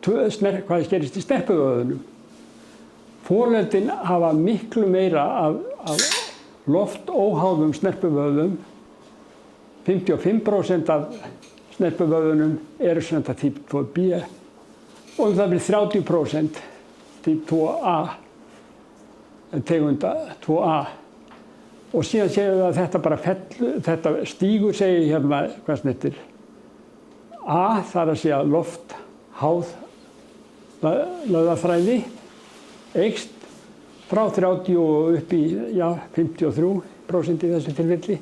hvað gerist í snerpuvöðvunum. Foreldrin hafa miklu meira af loftóháðum snerpuvöðvum. 55% af snerpuvöðvunum eru sem þetta typ 2B og það blir 30% typ 2A, tegunda 2A. Og síðan séum við að þetta stígur segir hérna, hvað snettir, A, það að segja loftháð lögðafræði, eykst frá 30 og upp í 53% í þessu tilfelli,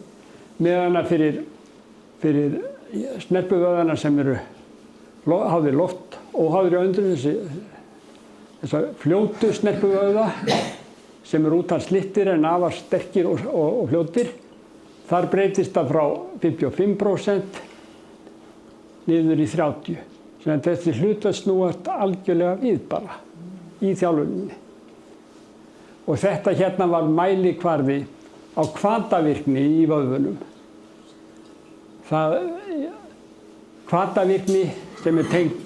meðan að fyrir snerpuvöðvana sem eru háðir loft og háðir í öndun, þessa fljótu snerpuvöðva sem eru út af slittir en afar sterkir og fljótir, þar breytist það frá 55% niður í 30%. Sem þessi hlutföll snúast algjörlega við bara í þjálfuninni. Og þetta hérna var mælikvarði á hvatavirkni í vöðvunum. Hvatavirkni sem tengt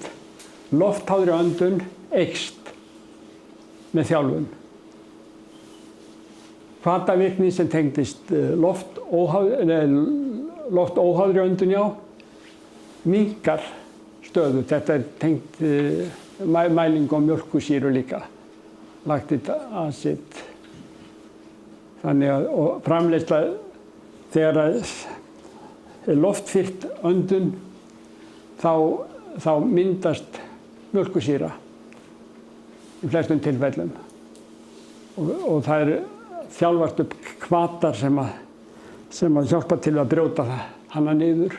loftháðri öndun eykst með þjálfun. Hvatavirkni sem tengdist loftóháðri öndun minnkar stöðu. Þetta tengt mæling á mjólkursýru líka, lactic acid. Þannig að framleiðsla þegar er loftfyllt öndun þá myndast mjólkursýra í flestum tilfellum og það er þjálfast upp hvatar sem að hjálpa til að brjóta hana niður.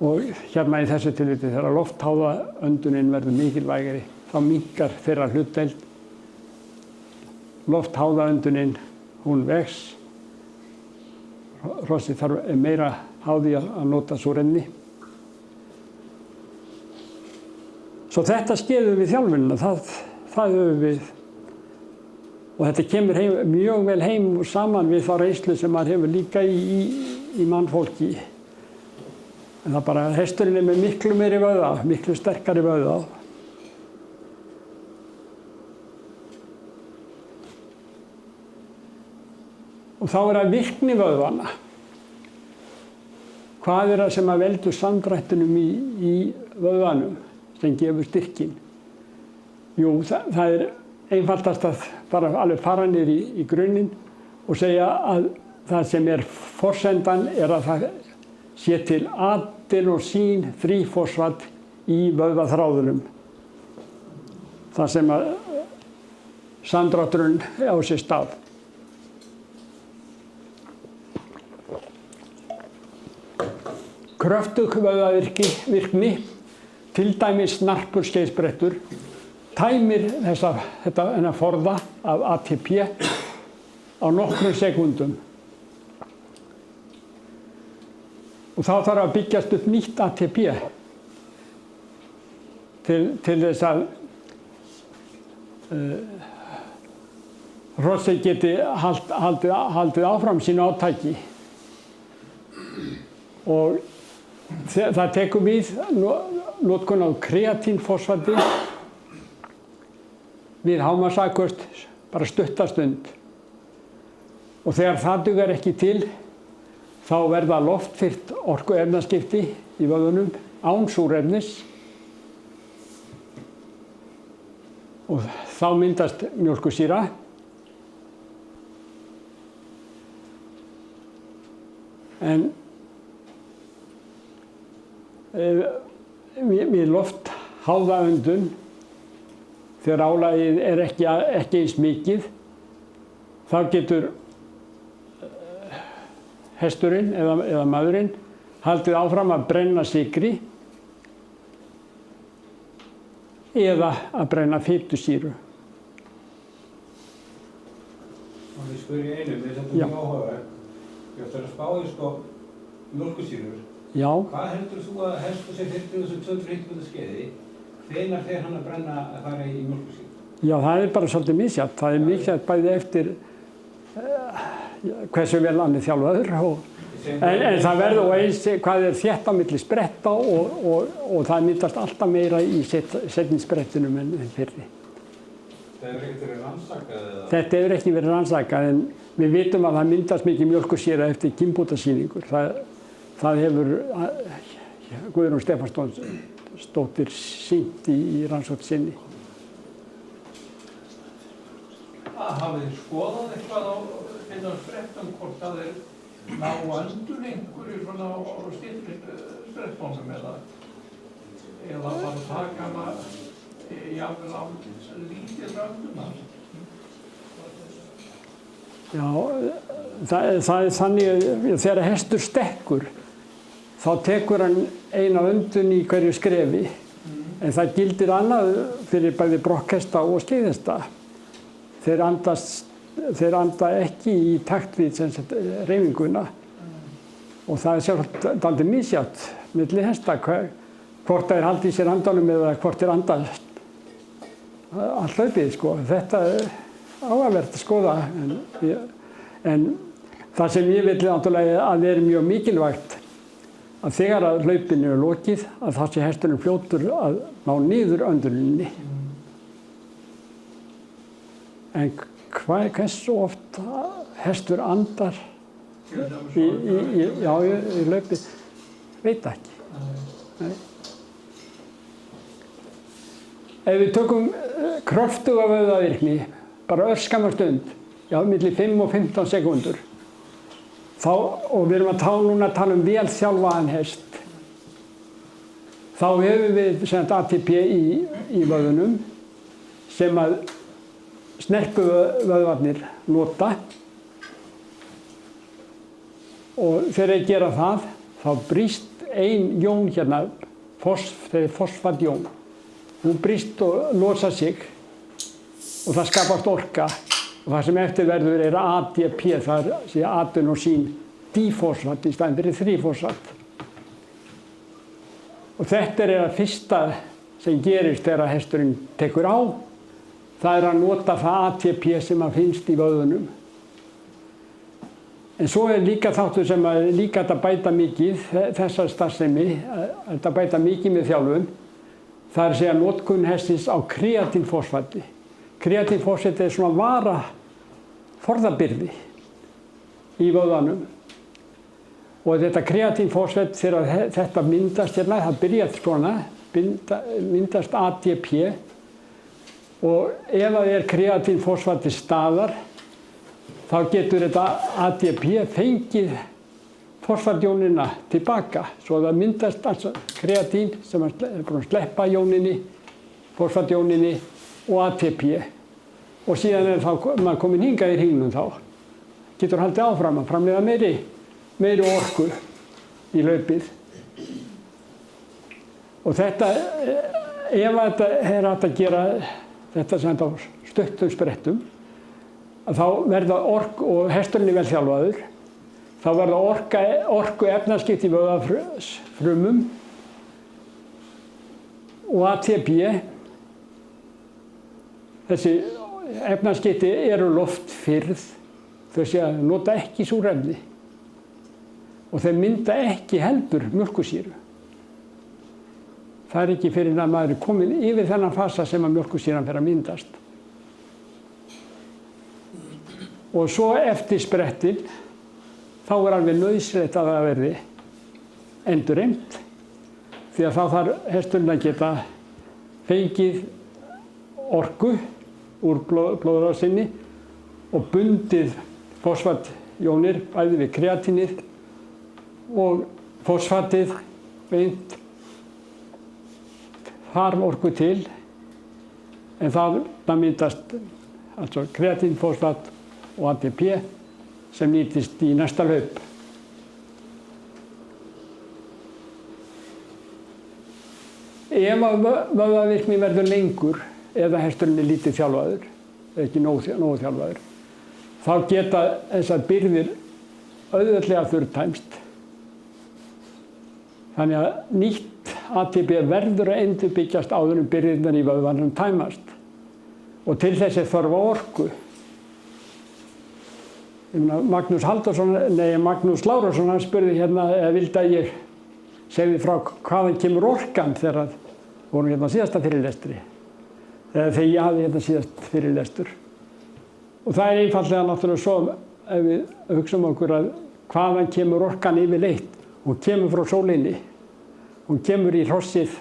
Og hérna í þessu tilviti þegar loftháða öndunin verður mikilvægari, þá minnkar þeirra hlutdeild. Loftháða öndunin, hún vex. Hrossið þarf meira háði að nota súrefni. Svo þetta skeður við þjálfunina, það höfum við. Og þetta kemur mjög vel heim og saman við þá reynslu sem maður hefur líka í mannfólki. En það bara, hesturinn með miklu meiri vöðva, miklu sterkari vöðva. Og þá það virkni vöðvana. Hvað það sem að veldur samdrættinum í vöðvanum sem gefur styrkin? Jú, það einfaldast að bara alveg fara niður í grunninn og segja að það sem forsendan að það sé til adenosín 3-fosfat í vöðvaþráðunum. Það sem að samdrátturinn á sér stað. Kröftug vöðvavirkni, til dæmis snarpur skeiðsbrettur, tæmir þennan forða af ATP á nokkrum sekúndum. Og þá þarf að byggjast upp nýtt ATP til þess að hrossið geti haldið áfram sínu átaki. Og það tekur við notkun á kreatínfosfati við hámarksafköst bara stutta stund. Og þegar það dugar ekki til, þá verða loftfyllt orkuefnaskipti í vöðvunum án súrefnis og þá myndast mjólkursýra. En við loftháða öndun þegar álagið er ekki eins mikið, þá getur hesturinn eða maðurinn haldið áfram að brenna sykri eða að brenna fitusýru. Og við spurjum einu, við setjum mjög áhugavert. Ég ætla að spá í mjólkursýrur. Já. Hvað heldur þú að hestur sem fyrir þessu 250 skeiði, hvenær fer hann að brenna að fara í mjólkursýru? Já, það er bara svolítið misjafnt. Það er misjafnt bæði eftir hversu vel hann er þjálfaður. En það verður og eins hvað er þétt á milli spretta og það myndast alltaf meira í seinni sprettinum en fyrri. Það hefur ekkert verið rannsakað eða? Þetta hefur ekki verið rannsakað en við vitum að það myndast mikið mjólkursýra eftir kynbótasýningur. Það hefur Guðrún Stefánsdóttir sýnt í rannsókn sinni. Hafið þið skoðað eitthvað á sprettum hvort það ná öndur einhverju svona á styttri sprettbónum eða bara taka hana jafnvel á lítið önduna? Já, það er þannig að þegar hestur stekkur þá tekur hann eina öndun í hverju skrefi en það gildir annað fyrir bæði brokkhesta og skeiðhesta. Þeir anda ekki í takt við hreyfinguna og það er sjálft dálítið misjafnt milli hesta hvort þeir haldi í sér andanum eða hvort þeir andast allt hlaupið sko. Þetta er áhugavert að skoða en það sem ég vil náttúrulega að er mjög mikilvægt að þegar að hlaupinu er lokið að það sé hesturinn fljótur að ná niður önduninni. En hversu oft hestur andar í hlaupi, veit ekki. Nei. Ef við tökum kröftuga vöðvavirkni, bara örskamma stund, milli 5 og 15 sekúndur, og við erum núna að tala vel þjálfaðan hest, þá hefur við ATP í vöðunum sem að snerpuvöðvarnir nota og þegar þeir gera það, þá brýst ein jón hérna, fosfatjón. Hún brýst og losar sig og það skapast orka og það sem eftir verður er ADP, það er adenosín dífosfat í staðinn fyrir þrífosfat. Og þetta er það fyrsta sem gerist þegar hesturinn tekur á. Það er að nota það ATP sem að finnst í vöðunum. En svo er líka þáttur sem að líka að bæta mikið, þessar starfsemi, að bæta mikið með þjálfun. Það er að segja notkun hestsins á kreatínfosfati. Kreatínfosfati er svona vara forðabyrði í vöðvanum. Og þetta kreatínfosfat, þegar þetta myndast hérna, það byrjar svona, myndast ATP. Og ef það er kreatínfosfat til staðar, þá getur þetta ATP fengið fosfatjónina tilbaka. Svo það myndast kreatín sem er búin að sleppa jóninni, fosfatjóninni og ATP. Og síðan er maður komin hingað í hringnum þá. Getur haldið áfram að framleiða meiri orku í hlaupið. Og þetta, ef þetta er hægt að gera þetta sem þetta á stuttum sprettum, að þá verða og hesturinn er vel þjálfaður, þá verða orku efnaskipti í vöðvafrumum og ATP. Þessi efnaskipti eru loftfirrð, þau nota ekki súrefni og þeir mynda ekki heldur mjólkursýru. Það er ekki fyrir að maður er komin yfir þennan fasa sem að mjólkursýran fer að myndast. Og svo eftir sprettin, þá er alveg nauðsynlegt að það verði endurheimt, því að þá þarf hesturinn að geta fengið orku úr blóðrásinni og bundið fosfatjónir bæði við kreatínið og fosfatið beint þarf orku til en það myndast altså kreatínfosfat og ATP sem nýtist í næsta hlaup. Ef að vöðvavirkni verður lengur eða hesturinn er lítið þjálfaður, ekki nógu þjálfaður, þá geta þessar byrðir auðveldlega þurrtæmst. Þannig að nýtt ATP verður að endurbyggjast áður en byrðirnar í vöðvanum tæmast. Og til þess er þörf á orku. Magnús Lárusson, hann spurði hérna, eða vildi að ég segði frá hvaðan kemur orkan þegar vorum hérna síðasta fyrirlestri. Þegar ég hafði hérna síðast fyrirlestur. Og það er einfaldlega náttúrulega svo, ef við hugsaum okkur að hvaðan kemur orkan yfirleitt. Hún kemur frá sólinni. Hún kemur í hrossið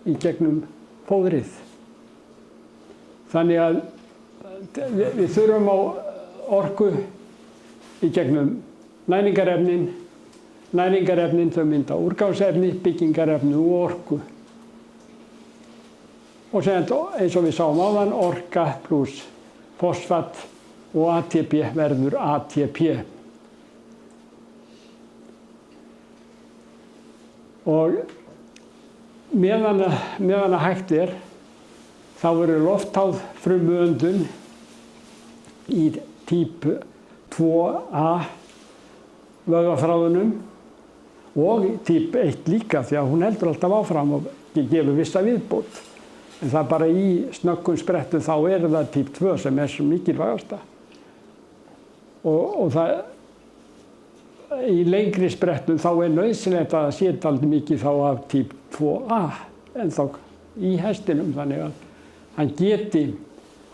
í gegnum fóðrið. Þannig að við þurfum á orku í gegnum næringarefnin. Næringarefnin þau mynda úrgangsefni, byggingarefni og orku. Og sem eins og við sáum áðan, orka pluss fosfat og ATP verður ATP. Og meðan að hægt er, þá verður loftháð frumuöndun í típu 2A vöðvaþráðunum og típu 1 líka, því að hún heldur alltaf áfram og gefur vissa viðbót. En það bara í snöggum sprettum þá er það típ 2 sem er svo mikilvægasta. Og það í lengri sprettum þá er nauðsynlegt að það sé dálítið mikið þá af típ 2A en þá í hestinum, þannig að hann geti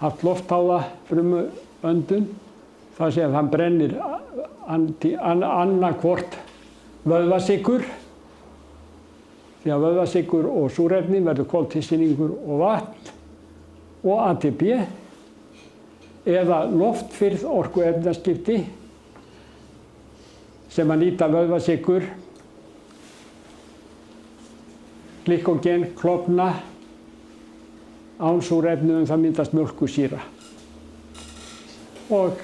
haft loftháða frumuöndun, það sé að hann brennir annað hvort vöðvasykur, því að vöðvasykur og súrefni verður koltvísýringur og vatn og ATP eða loftfirrð orkuefnaskipti sem að nýta vöðvasykur, glykógen, klofna, án súrefni það myndast mjólkursýra og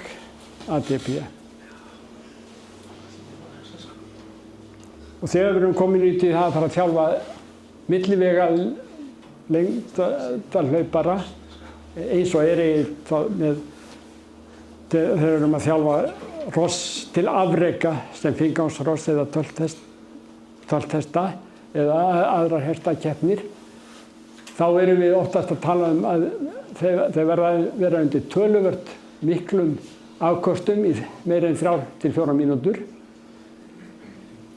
ATP. Og þegar við erum komin út í það að fara að þjálfa millivega lengdarhlaupara eins og er með þegar við erum að þjálfa hross til afreka sem fingangsross eða tölthesta eða aðrar hestakeppnir, þá erum við oftast að tala að þeir verða undir töluvert miklum afköstum í meira en 3 til 4 mínútur.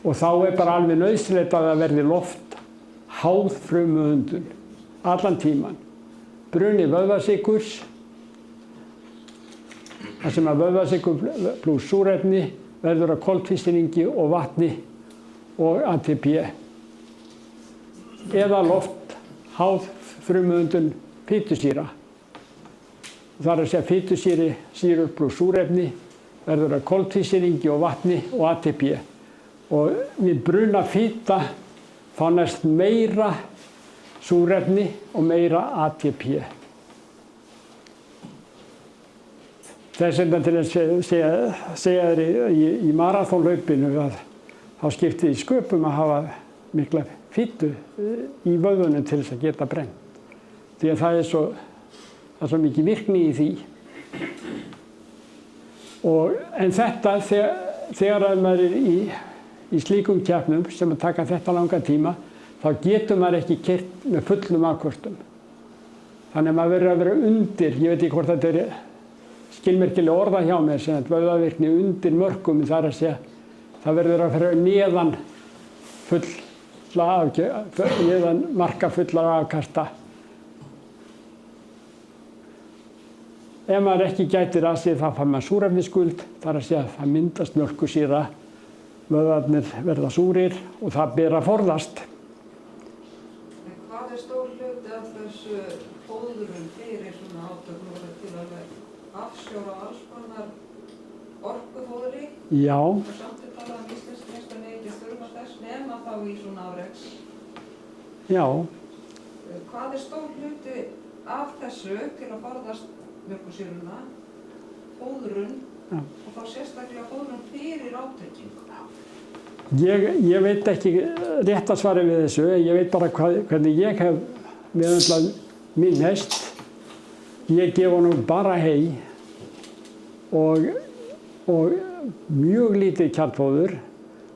Og þá er bara alveg nauðsynlegt að það verði loft háð frumuöndun allan tíman. Bruni vöðvasykurs, þar sem að vöðvasykur pluss súrefni verður að koltvísýringi og vatni og ATP. Eða loft háð frumuöndun fitusýra. Það er að segja fitusýrur pluss súrefni verður að koltvísýringi og vatni og ATP. Og við bruna fita þá næst meira súrefni og meira ATP. Þess vegna til að segja þér í maraþonhlaupinu að þá skiptir í sköpum að hafa mikla fitu í vöðvunum til þess að geta brennt. Því að það er svo mikið virkni í því. En þetta, þegar maður er í slíkum keppnum sem að taka þetta langa tíma, þá getur maður ekki keyrt með fullum afköstum. Þannig að maður verður að vera undir, ég veit ekki hvort þetta er skilmerkileg orða hjá mér, sem að vöðvavirkni undir mörkum, það er að segja, það verður að vera neðan marka fulla afkasta. Ef maður ekki gætir að sig, þá fær maður súrefnisskuld, það er að segja, það myndast mjólkursýra, vöðvarnir verða súrir og það ber að forðast. En hvað er stór hluti af þessu fóðrun fyrir svona átök til að afstjóra alls konar orkufóðri? Já. Og samt er talað um íslensk meistarinn ekki þurfa þess nema þá í svona afreks. Já. Hvað er stór hluti af þessu til að forðast mjólkursýruna, fóðrun og þá sérstaklega fóðrun fyrir átökin. Ég veit ekki rétt að svara við þessu, ég veit bara hvernig ég hef meðhöndlað minn hest. Ég gef honum bara hey og mjög lítið kjarnfóður.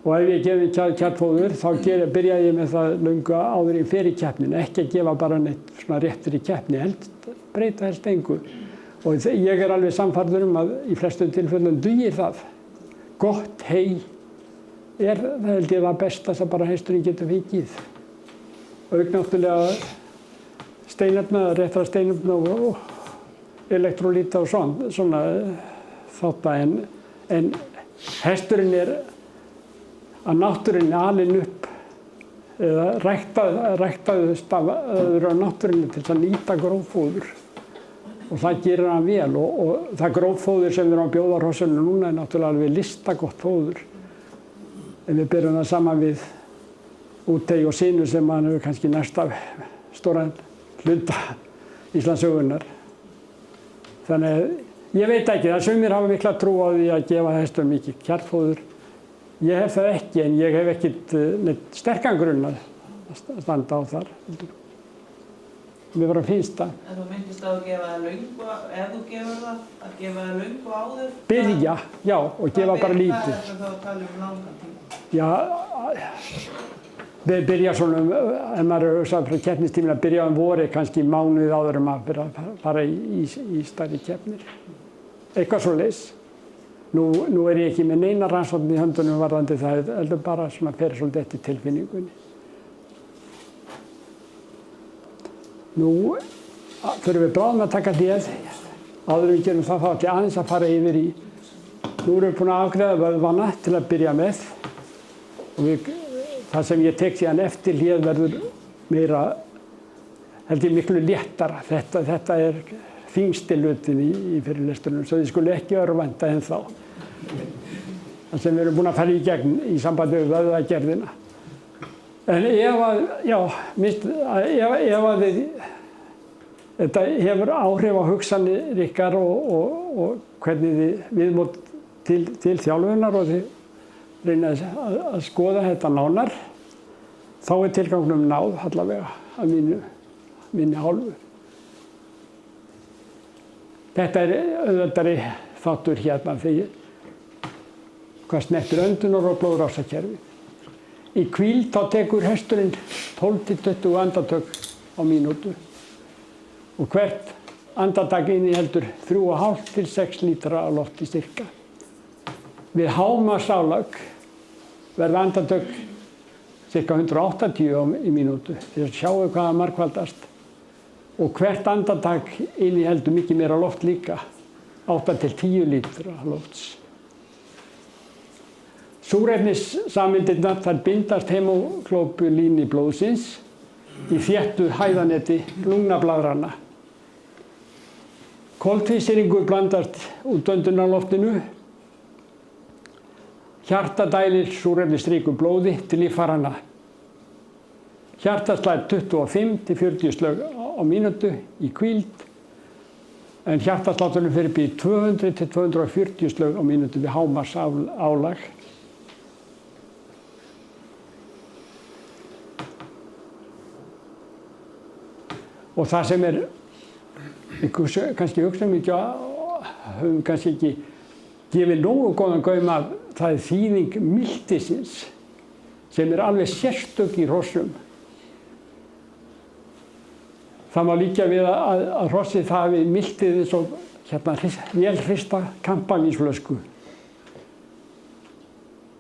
Og ef ég gefi kjarnfóður þá byrja ég með það löngu áður í fyrir keppninu, ekki að gefa bara neitt svona réttur í keppni, breyta helst engu. Og ég alveg sannfærður að í flestum tilfellum dugir það. Gott hey það held ég það besta sem bara hesturinn getur fengið. Auk náttúrulega steinefna, réttra steinefna og elektrolíta og svona þátta en hesturinn að náttúrunni alinn upp eða ræktaðust af öðru á náttúrunni til að nýta gróffóður og það gerir hann vel og það gróffóður sem við erum að bjóða hrossunum núna er náttúrulega alveg listagott fóður ef við byrjum það saman við Útey og Sinu sem hann hefur kannski næsta stóran hluta Íslandssögunnar. Þannig ég veit ekki, það sumir hafa mikla trú á því að gefa hestum mikið kjarnfóður. Ég hef það ekki, en ég hef ekkert neitt sterkan grunn að standa á þar. Mér bara finnst það. En þú myndist á að gefa það löngu, ef þú gefur það, að gefa það löngu áður? Byrja, já, og gefa bara lítið. Hvað er þetta þá að tala langan tíma? Já, við byrja svona, ef maður er hugsað frá keppnistíminn að byrja vori kannski mánuð áður að fara í stærri keppnir. Eitthvað svoleiðis. Nú er ég ekki með neina rannsókn í höndunum varðandi það, heldur bara svona fer svolítið eftir tilfinningunni. Nú þurfum við bráðum að taka hlið, áður við gerum það þá ætla ég aðeins að fara yfir í. Nú erum við búin að afgreiða vöðvana til að byrja með og það sem ég tek síðan eftir hlið verður meira, held ég miklu léttara. Þetta er þyngsti hlutin í fyrirlesturunum, svo þið skulle ekki örvænta ennþá. Það sem við erum búin að fara í gegn í sambandi við vöðvagerðina. En þetta hefur áhrif á hugsanir ykkar og hvernig þið viðmót til þjálfunar og þið reyna að skoða þetta nánar, þá er tilgangnum náð allavega að minni hálfu. Þetta er auðveldari þáttur hérna þegar hvað snertir öndunar og blóðrásarkerfi. Í hvíld þá tekur hesturinn 12-20 andartök á mínútu og hvert andartak inniheldur 3,5-6 lítra af lofti styrka. Við hámarksálag verða andartök ca. 180 í mínútu. Þið sjáu hvaða margfaldast. Og hvert andartak inniheldur mikið meira loft líka, 8-10 lítra lofts. Súrefnissameindirnar þær bindast hemóglóbulíni blóðsins í þéttu hæðanetti lungnablaðranna. Koltvísýringur blandast út öndunarloftinu. Hjarta dælir súrefnisríku blóði til líffæranna. Hjarta slær 25-40 slög á mínútu í hvíld, en hjartaslátturinn fer upp í 200-240 slög á mínútu við hámarksálag. Og það sem kannski hugsa mikið höfum kannski ekki gefið nógu góðan gaum að það er þýðing miltisins sem alveg sérstök í hrossum. Það má líka við að hrossið það hafi miltið eins og vélhrista kampavínsflösku.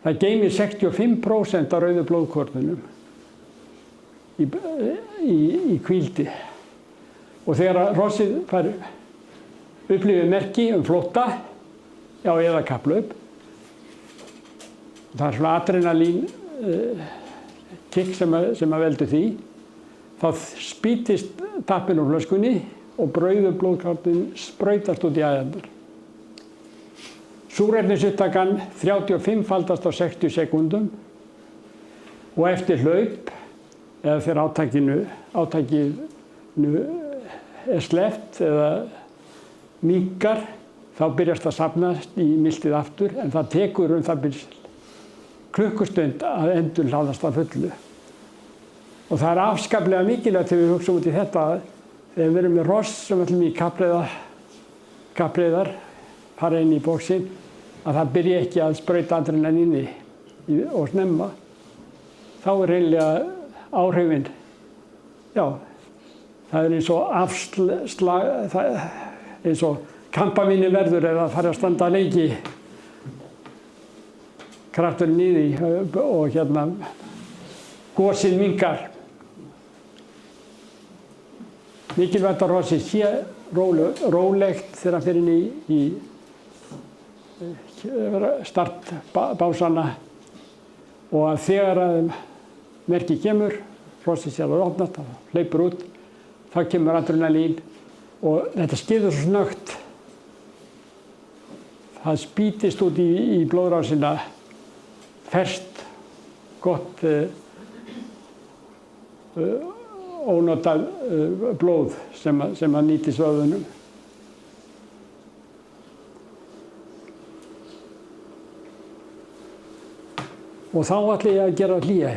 Það geymir 65% af rauðu blóðkornunum í hvíldi. Og þegar hrossið fær upplifið merki flótta, eða kapphlaup, það er svona adrenalín kikk sem að veldur því, þá spýtist tappinn úr flöskunni og rauðu blóðkornin sprautast út í æðarnar. Súrefnisupptakan 35-faldast á 60 sekúndum og eftir hlaup, eða þegar átakinu er sleppt eða minnkar, þá byrjast að safnast í miltið aftur, en það tekur það byrjast klukkustund að endur hlaðast að fullu. Og það er afskaplega mikilvægt þegar við hugsaum út í þetta, þegar við erum með hross sem ætlum í kappreiðar, fara inn í bóksinn, að það byrji ekki að sprauta adrenalíni og snemma. Þá er eiginlega áhrifin, já, það er eins og eins og kampavíni verður eða fara að standa lengi krafturinn í því og gosið minnkar. Mikilvægt að hrossið sé rólegt þegar það fer inn í startbásana og að þegar merkið kemur, hrossið sér að opnast, það hleypur út, þá kemur adrenalín og þetta skeiður svo snöggt. Það spýtist út í blóðrásina ferskt, gott ónotað blóð sem að nýtist vöðvunum. Og þá ætla ég að gera hlé.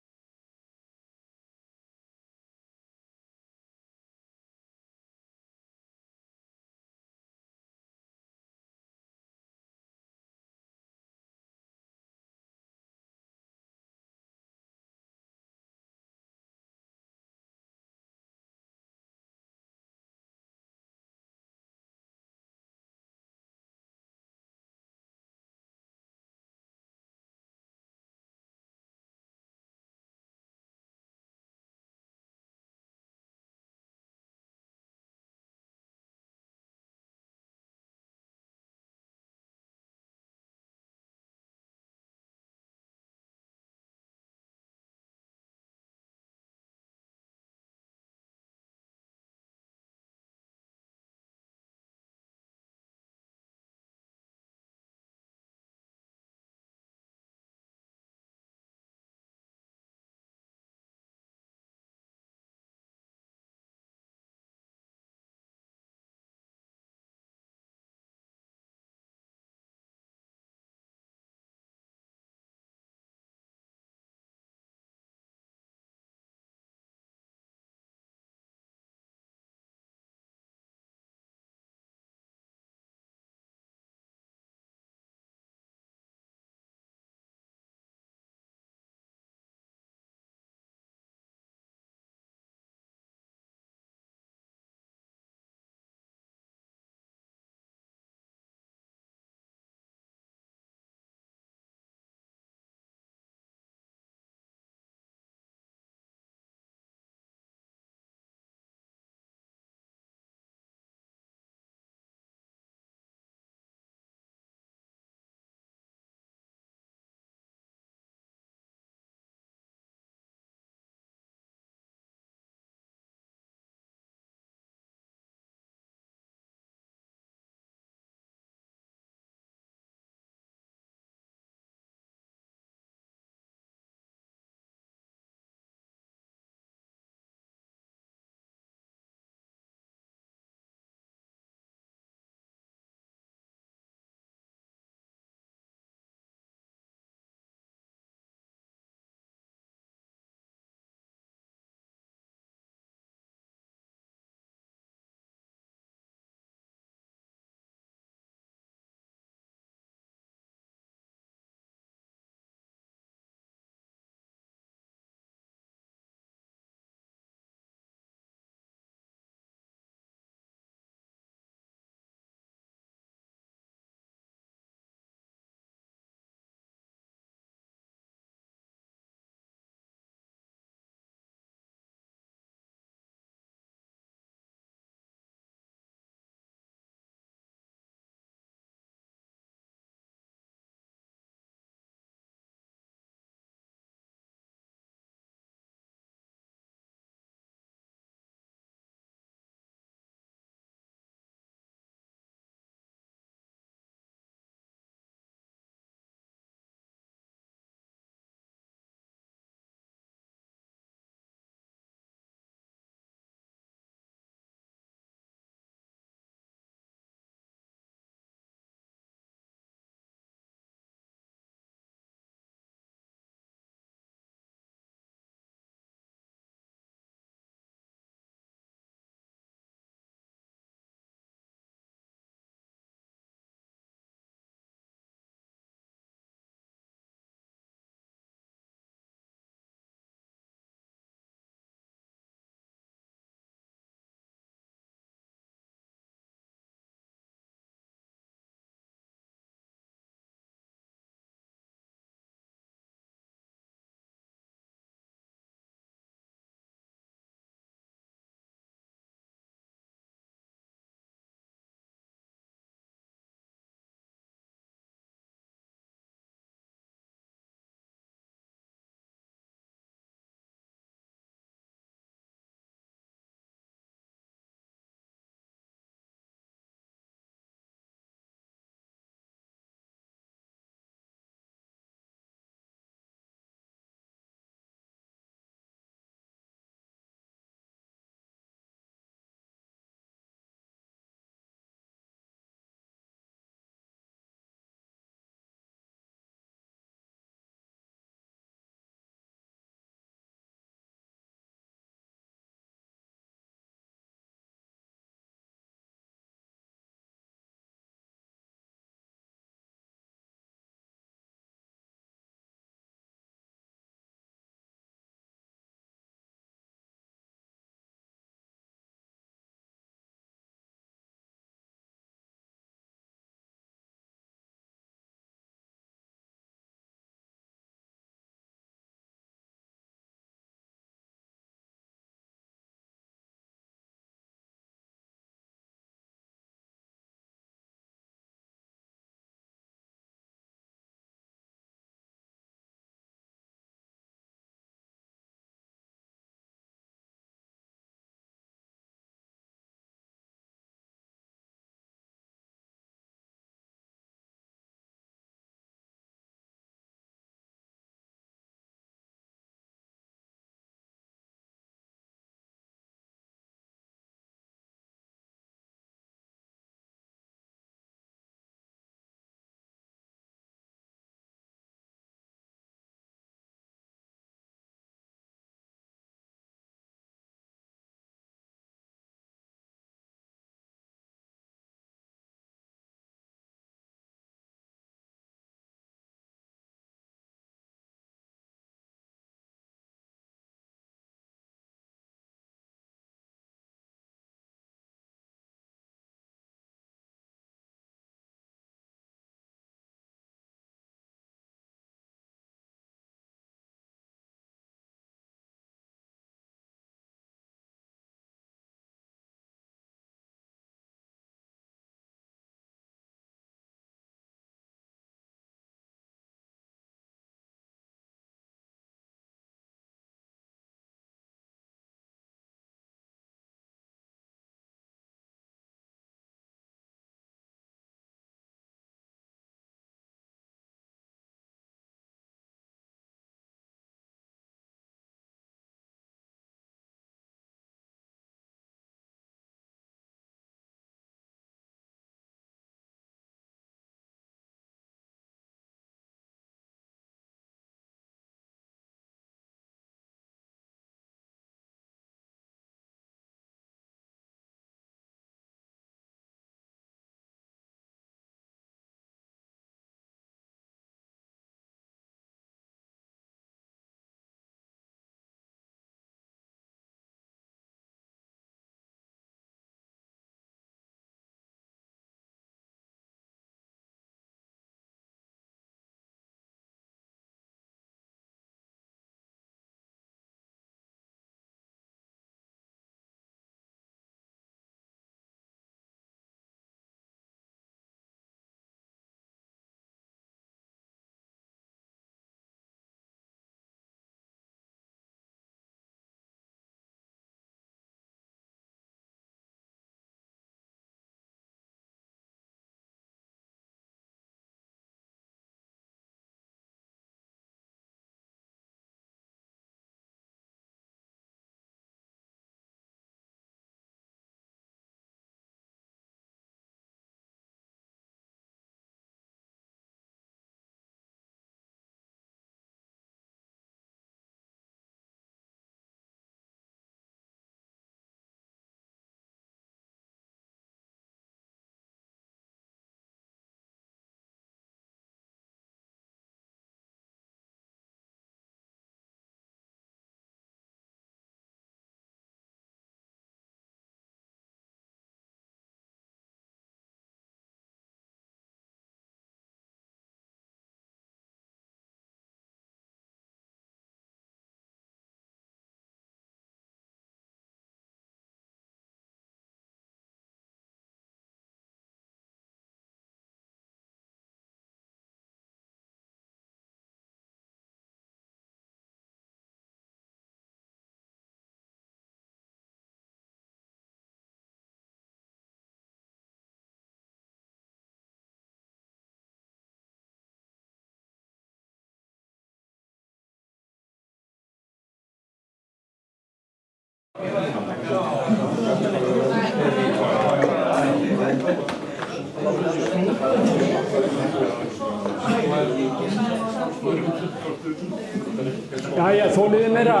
Jæja, þoliði meira.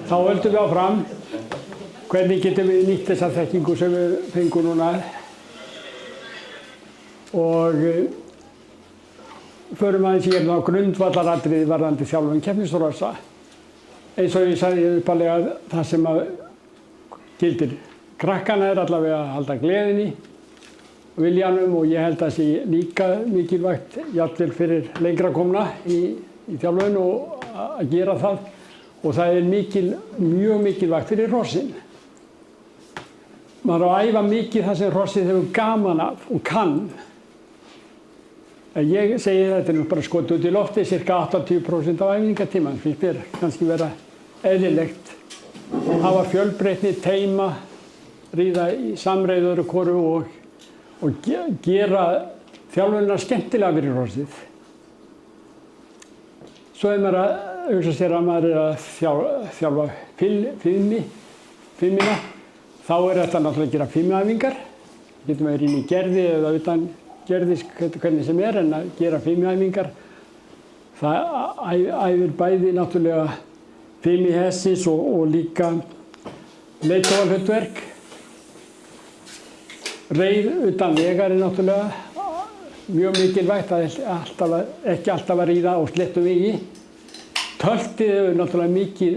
Þá höldum við áfram. Hvernig getum við nýtt þessa þekkingu sem við fengum núna og förum aðeins í á grundvallaratriði varðandi þjálfun keppnisrossa. Eins og ég sagði upphaflega það sem að gildir krakkana allavega að halda gleðinni og viljanum og ég held að það sé líka mikilvægt jafnvel fyrir lengra komna í þjálfun og að gera það og það er mjög mikilvægt fyrir hrossin. Maður á að æfa mikið það sem hrossið hefur gaman af og kann. Ég segi þetta nú bara skotið út í lofti, cirka 80% af æfingatíman, finnst mér kannski vera eðlilegt. Hafa fjölbreytni, teyma, ríða í samreiður og hvoru og gera þjálfunina skemmtilega fyrir hrossið. Svo er maður að hugsa sér að maður er að þjálfa fimmina. Þá er þetta náttúrulega að gera fimmuæfingar. Getum við inn í gerði eða utan gerði, hvernig sem er, en að gera fimmuæfingar. Það æfir bæði náttúrulega fimmi hestis og líka leiðtogahlutverk. Reið utan vegar er náttúrulega mjög mikilvægt að ekki alltaf að ríða á sléttu vegi. Töltið hefur náttúrulega mikið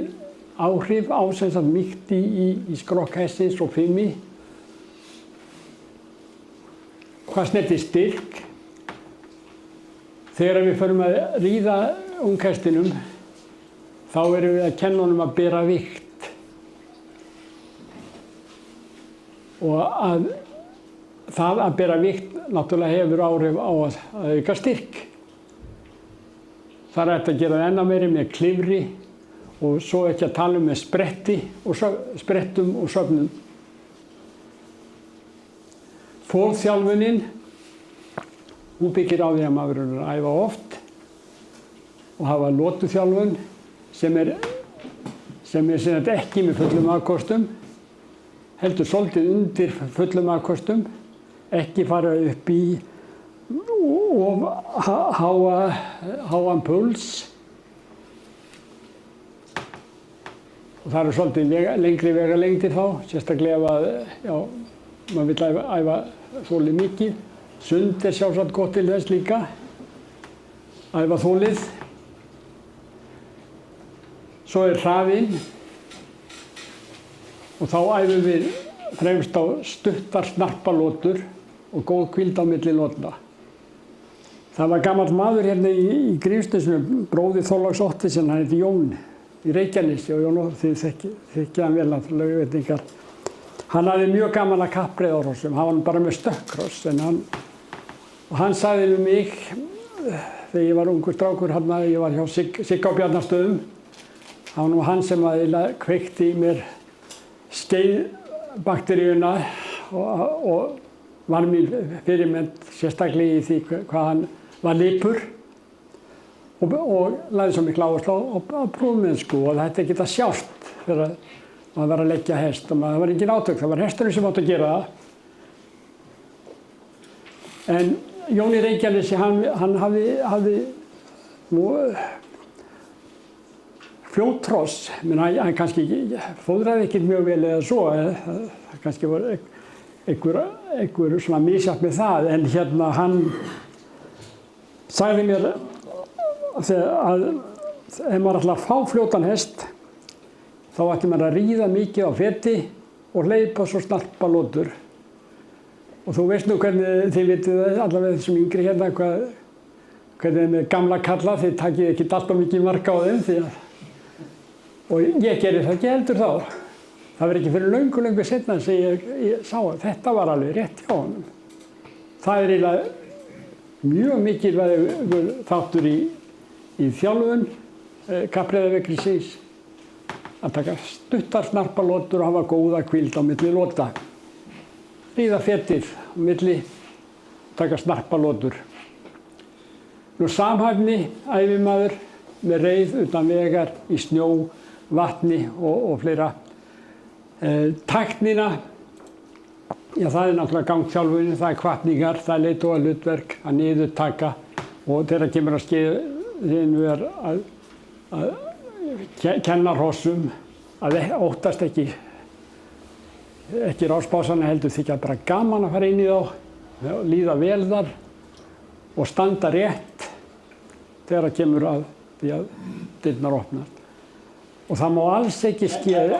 áhrif á sem sagt mýkti í skrokk hestsins og fimmi. Hvað snertir styrk? Þegar við förum að ríða unghestinum, þá erum við að kenna honum að bera vigt. Og það að bera vigt náttúrulega hefur áhrif á að auka styrk. Það er hægt að gera enn meiri með klifri og svo ekki að tala með sprettum og söfnum. Þolþjálfunin, hún byggir á því að maður verður að æfa oft og hafa lotuþjálfun sem er ekki með fullum afköstum, heldur svolítið undir fullum afköstum, ekki fara upp í of háan puls. Og það eru svolítið lengri vegalengdir þá, sérstaklega ef maður vill æfa þolið mikið. Sund er sjálfsagt gott til þess líka, æfa þolið. Svo er hraðinn og þá æfum við fremst á stuttar snarpalótur og góð hvíld á milli lótna. Það var gamall maður hérna í Grímsnesi, bróðir Þorláks Ottesen, hann heiti Jón í Reykjanesi og Jón, þið þekkið hann vel náttúrulega, ég veit ekki. Hann hafði mjög gaman að kappreiða á hrossum, hann var bara með stökkross, og hann sagði við mig, þegar ég var ungur strákur, ég var hjá Sigga á Bjarnastöðum, það var nú hann sem kveikti í mér skeiðbakteríuna og var mér fyrirmynd sérstaklega í því hvað hann var lipur og lagði svo mikla áherslu á prófmennsku og þetta geta sjást þegar maður var að leggja hest og það var engin átök, það var hesturinn sem átti að gera það. En Jón í Reykjanesi, hann hafði fljóthross, hann kannski fóðraði ekki mjög vel eða svo, það kannski var einhver svona misjafnt með það, en hérna hann sagði mér að ef maður ætlar að fá fljótan hest, þá ætti maður að ríða mikið á feti og hleypa svo snarpa lótur. Og þú veist nú hvernig þið vitið allavega þessum yngri hérna hvernig þið með gamla kalla, þið takið ekki alltaf mikið mark á þeim og ég gerði það ekki heldur þá. Það var ekki fyrir löngu seinna sem ég sá að þetta var alveg rétt hjá honum. Það er eiginlega mjög mikilvægur þáttur í þjálfun kappreiðarvegriðsins að taka stuttar snarpa lótur og hafa góða hvíld á milli lóta. Ríða fetið á milli, taka snarpa lótur. Nú samhæfni æfir maður með reið utan vegar í snjó vatni og fleira. Tæknina, já, það náttúrulega gangþjálfunin, það hvatningar, það leiðtogahlutverk, að niðurtaka og þegar kemur að skeiðinu að kenna hrossum að óttast ekki ráðsbásana heldur þykja bara gaman að fara inn í þá, líða vel þar og standa rétt þegar kemur að því að dyrnar opnast. Og það má alls ekki skeið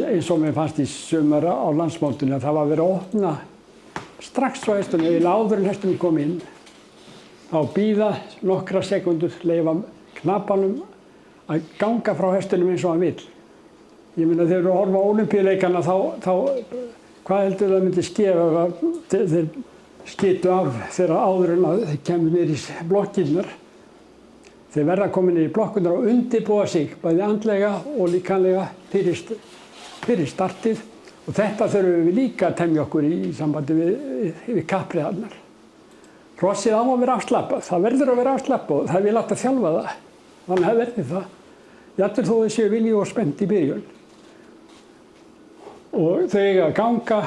eins og mér fannst í sumar á landsmótinu að það var verið að opna strax á hestunum, eða áður en hestunum kom inn. Þá bíða nokkra sekundur, leyfa knappanum að ganga frá hestunum eins og hann vill. Ég meina þegar við horfum á Ólympíuleikana þá hvað heldur það myndi skeið ef þeir skitu af þegar áður en að þeir kemur niður í blokkirnar. Þeir verða komin í blokkunar og undirbúa sig, bæði andlega og líkamlega fyrir startið. Og þetta þurfum við líka að temja okkur í sambandi við kappriðarnar. Hrossið á að vera afslappað, það verður að vera afslappað og það er vel hægt að þjálfa það. Þannig að það verði það. Jafnvel þó þau séu viljug og spennt í byrjun. Og þau eiga að ganga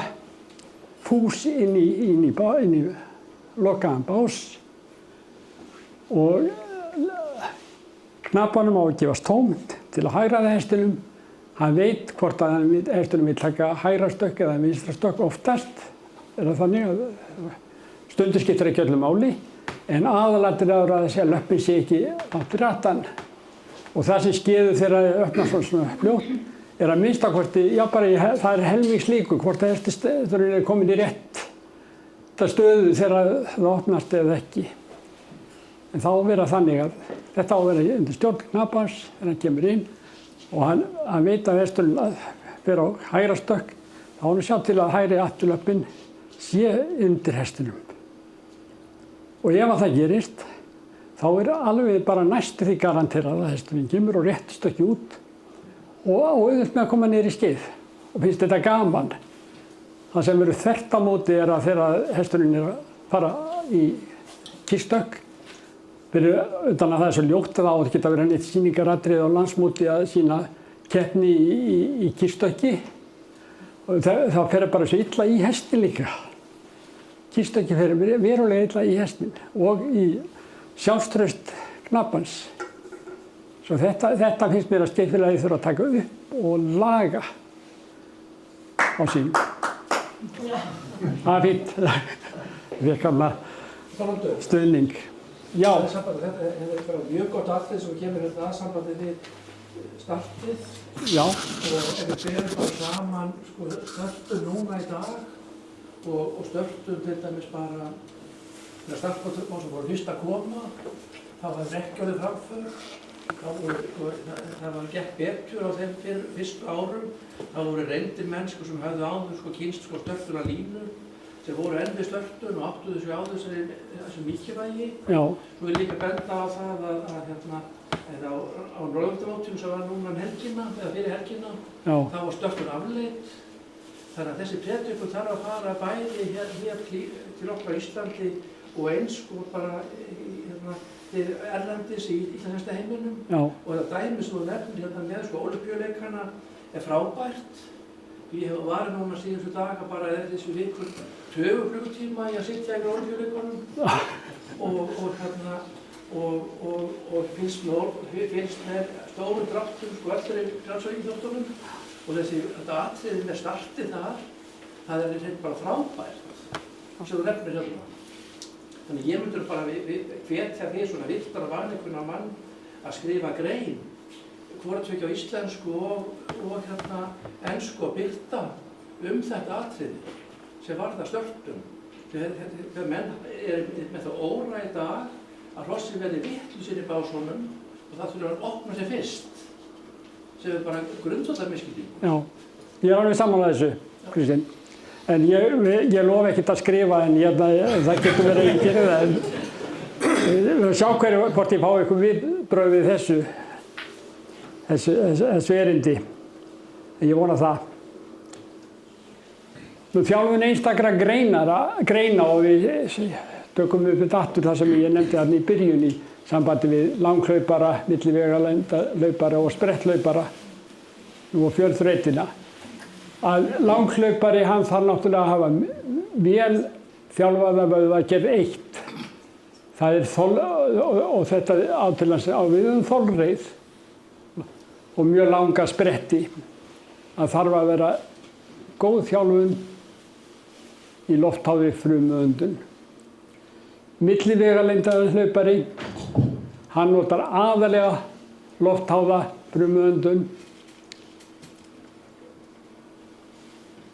fús inn í lokaðan bás og knappanum á að gefast tómt til að hægraða hestinum. Hann veit hvort að hestinum vil taka hægra stökk eða vinstra stökk. Oftast er það þannig að stundur skiptir ekki öllu máli, en aðalatriðið er að þessi löppin sé ekki átt í rattan. Og það sem skeður þegar það opnast svona fljótt er að minnstakosti, já bara það er helmingslíkur hvort að hesturinn er komin í rétt stöðu þegar það opnast eða ekki. En þá vera þannig að þetta á að vera undir stjórn knappans þegar hann kemur inn og hann veit að hesturinn að vera á hægra stökk, þá hann sjá til að hægri afturlöppin sé undir hestinum. Og ef að það gerist, þá er alveg bara næstu því garanterað að hesturinn kemur og rétt stökki út og auðvitað með að koma niður í skeið og finnst þetta gaman. Það sem verður þvert á móti er að þegar hesturinn er að fara í kiststökk, fyrir utan að það er svo ljótt að það á að geta verið neitt sýningaratriði á landsmóti að sýna keppni í kiststökki og það fer bara svo illa í hestin líka. Kiststökki fer verulega illa í hestin og í sjálfstraust knappans. Svo þetta finnst mér að skeiðfélagið þurfa að taka upp og laga á sínum. Það er fínt. Við gamla stuðning. Já. Þetta er bara mjög gott atrið sem kemur hérna að sambandi við startið. Já. Og ef við berum bara saman startum núna í dag og startum til dæmis bara þegar startbátum sem voru fyrst að koma, þá var ekki orðið framför. Það var gert betur á þeim fyrstu árum. Það voru reyndir menn sem höfðu áður kynst störtuna línu sem voru enn við störtun og áttuðu sig á þessu mikilvægi. Já. Svo vil líka benda á það að á Norðurlandamótinu sem var núna helgina, eða fyrir helgina, þá var störtun afleidd. Þannig að þessi predikun þarf að fara bæði hér til okkar Íslandi og eins bara til erlendis í Íslandska heiminum. Já. Og það dæmi sem þú nefnir hérna með Ólympíuleikana er frábært. Ég var núna síðustu daga bara þessu vikur 20 klukkutíma í að sitja í Ólympíuleikunum og finnst með stórum dráttum allri frjálsíþróttunum og þetta atriði með startið þar, það er bara frábært sem þú nefnir hérna. Þannig ég myndur bara hvetja því svona virtara vanleikuna mann að skrifa grein, hvortveggja á íslensku og ensku og birta þetta atriði sem varðar störtun. Þegar menn með það óra í dag að hrossin verði vitlausir í básónum og það þurfa að opna sig fyrst, sem er bara grundvallarmisskilning. Já, ég er alveg sammála þessu, Kristinn. En ég lofa ekkert að skrifa en það getur verið að ég gera það. Við sjá hvort ég fá eitthvað viðbrögð við þessu erindi. Ég vona það. Nú þjálfum einstakra greina og við tökum upp þetta aftur það sem ég nefndi þarna í byrjun í sambandi við langhlaupara, millivegalaupa og spretthlaupara. og fjölþrautina, að langhlaupari hann þarf náttúrulega að hafa vel þjálfaða vöðvagerð 1. Það og þetta átilans á við þolreið og mjög langa spretti. Það þarf að vera góð þjálfun í loftháði frumöndun. Millivegalengdarhlaupari, hann notar aðalega loftháða frumöndun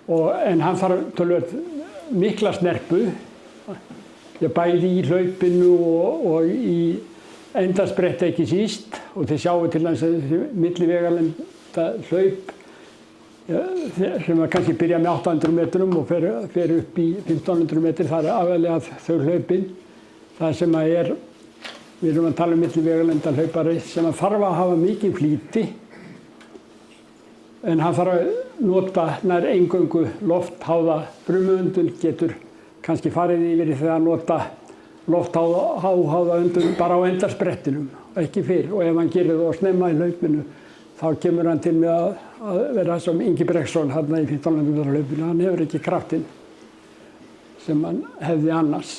en hann þarf töluvert mikla snerpu, bæði í hlaupinu og í endaspretti ekki síst, og þið sjáu til dæmis að millivegalengdarhlaup sem kannski byrja með 800 metrum og fer upp í 1500 metri, það aðalega þau hlaupin. Það sem við erum að tala um millivegalengdarhlaupari sem þarf að hafa mikinn flýti, en hann þarf að nota nær eingöngu loftháða frumöndun, getur kannski farið yfir í þegar að nota loftháða öndun bara á endarsprettinum, ekki fyrr. Og ef hann gerir það snemma í hlaupinu, þá kemur hann til með að vera sem Ingi Brekksson hérna í 1500 metra hlaupinu. Hann hefur ekki kraftinn sem hann hefði annars.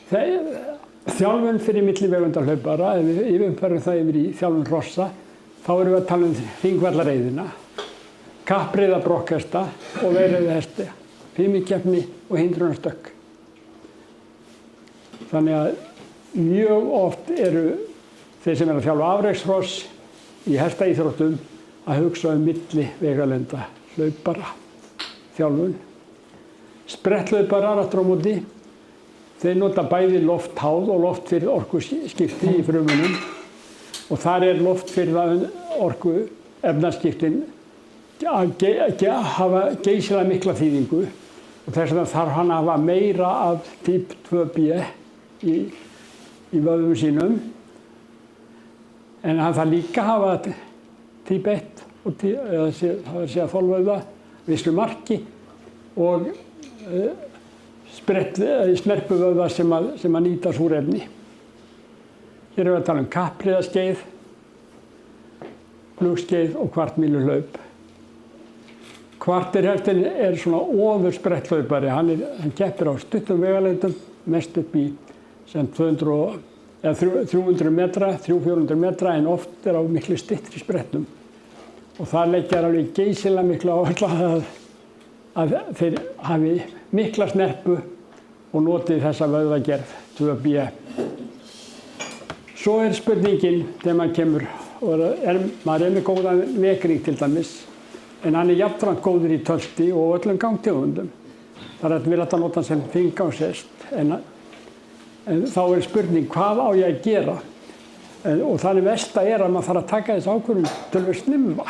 Þjálfun fyrir millivegalengdarhlaupara, ef við yfirfærum það yfir í þjálfun hrossa, þá erum við að tala um hringvallareiðina, kappreiða brokkhesta og veiðihesta, fimikeppni og hindrunarstökk. Þannig að mjög oft eru þeir sem eru að þjálfa afrekshross í hestaíþróttum að hugsa um millivegalengdarhlaupara þjálfun. Spretthlauparar aftur á móti, þeir nota bæði loftháð og loftfirrð orkuskipti í frumunum, og þar loftfirrða orku efnaskiptin að hafa geysilega mikla þýðingu, og þess vegna þarf hann að hafa meira af typ 2B í vöðvum sínum, en hann þarf líka að hafa typ 1 eða þolvöðva vissu marki og snerpuvöðva sem að nýta súrefni. Hér erum við að tala um kappreiðaskeið, flugskeið og kvartmíluhlaup. Kvartirhestin svona ofurspretthlaupari. Hann keppir á stuttum vegalengdum, mest upp í 300 metra, 300-400 metra, en oft á miklu styttri sprettum. Og það leggja alveg geysilega mikla áherslu að þeir hafi mikla snerpu og notið þessa vöðvagerð 2B. Svo spurningin þegar maður kemur, og maður með góðan vegring til dæmis, en hann jafnframt góður í tölti og öllum gangtegundum. Það að við láta nota hann sem þingangshest, en þá spurning hvað á ég að gera. Og þannig versta að maður þarf að taka þessi ákvörðun töluvert snemma.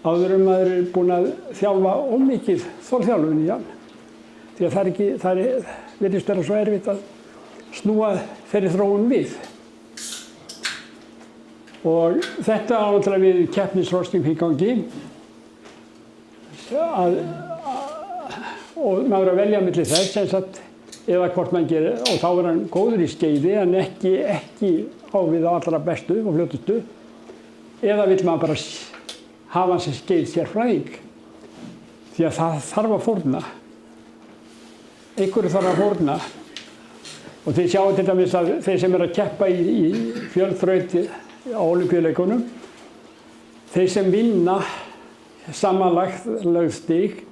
Áður maður búinn að þjálfa ómikið þolþjálfun í hann. Því að það virðist vera svo erfitt að snúa þeirri þróun við. Og þetta náttúrulega við keppnisrosting í gangi. Og maður að velja milli þess, eða hvort maður gerir, og þá hann góður í skeiði, en ekki á við á allra bestu og fljótustu. Eða vill maður bara hafa hans skeið sérfræðing. Því að það þarf að fórna. Einhverju þarf að fórna. Og þið sjáu til dæmis að þeir sem eru að keppa í fjölþraut á Ólympíuleikunum, þeir sem vinna samanlagt lögstig,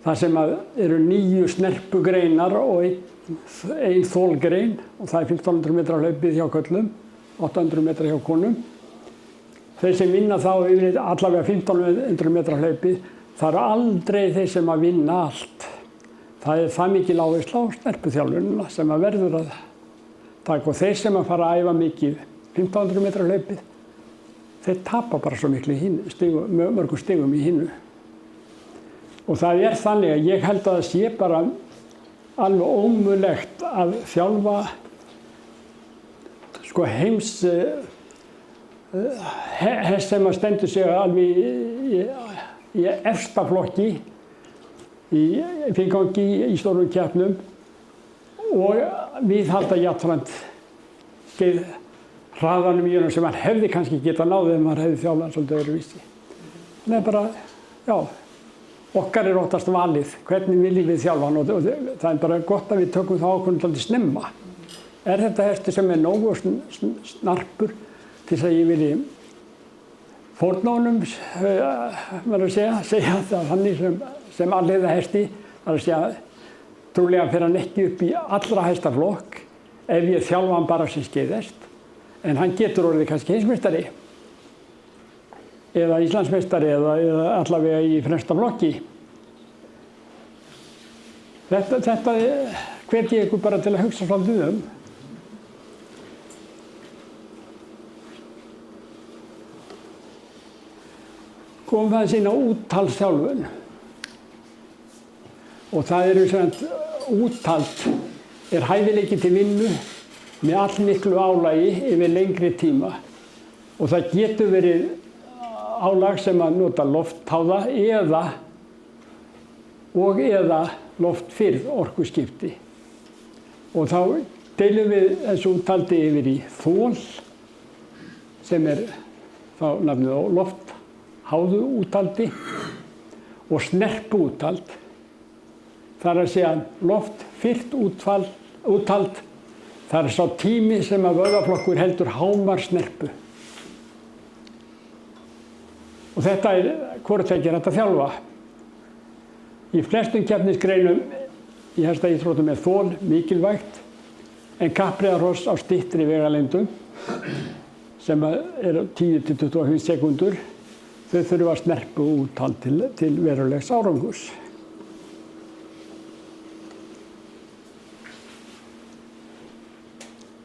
þar sem eru 9 snerpugreinar og ein þolgrein, og það 1500 metra hlaupið hjá körlum, 800 metra hjá konum. Þeir sem vinna þá yfir allavega 1500 metra hlaupið, það eru aldrei þeir sem að vinna allt. Það það mikil áhersla á snerpuþjálfunina sem að verður að taka, og þeir sem að fara að æfa mikið 1500 metra hlaupið, þeir tapa bara svo miklu mörgum stigum í hinnu. Og það þannig að ég held að það sé bara alveg ómögulegt að þjálfa heims hest sem að stendur sig alveg í efsta flokki í fyrrgangi í stórum keppnum og viðhalda jafnframt hraðanum í honum sem hann hefði kannski getað náð ef maður hefði þjálfað hann svolítið öðruvísi. Þannig bara, já, okkar oftast valið, hvernig viljum við þjálfa hann og það bara gott að við tökum það ákvörðun svolítið snemma. Þetta hestur sem nógu snarpur til þess að ég vilji fórna honum, segja það þannig sem alliða hesti, það að segja trúlega fer hann ekki upp í allra hestaflokk ef ég þjálfa hann bara sem skeiðhest, en hann getur orðið kannski heimsmeistari eða Íslandsmeistari eða allavega í fremsta flokki. Þetta hvet ég ykkur bara til að hugsa svolítið Komum það sína úttalsþjálfun. Og það svona úttalt hæfileiki til vinnu með allmiklu álagi yfir lengri tíma. Og það getur verið álag sem að nota loftháða eða loftfirrð orkuskipti. Og þá deilum við þessu úttaldi yfir í þol sem þá nafnið á loftháðu úttaldi og snerpu úttald. Það að segja loftfirrt úttald, það sá tími sem að vöðvaflokkur heldur hámarksnerpu. Og þetta hvort tveggja hægt að þjálfa. Í flestum keppnisgreinum í hestaíþróttum þol mikilvægt, en kappreiðarhross á styttri vegalengdum sem 10–25 sekúndur, þau þurfa snerpu úttald til verulegs árangurs.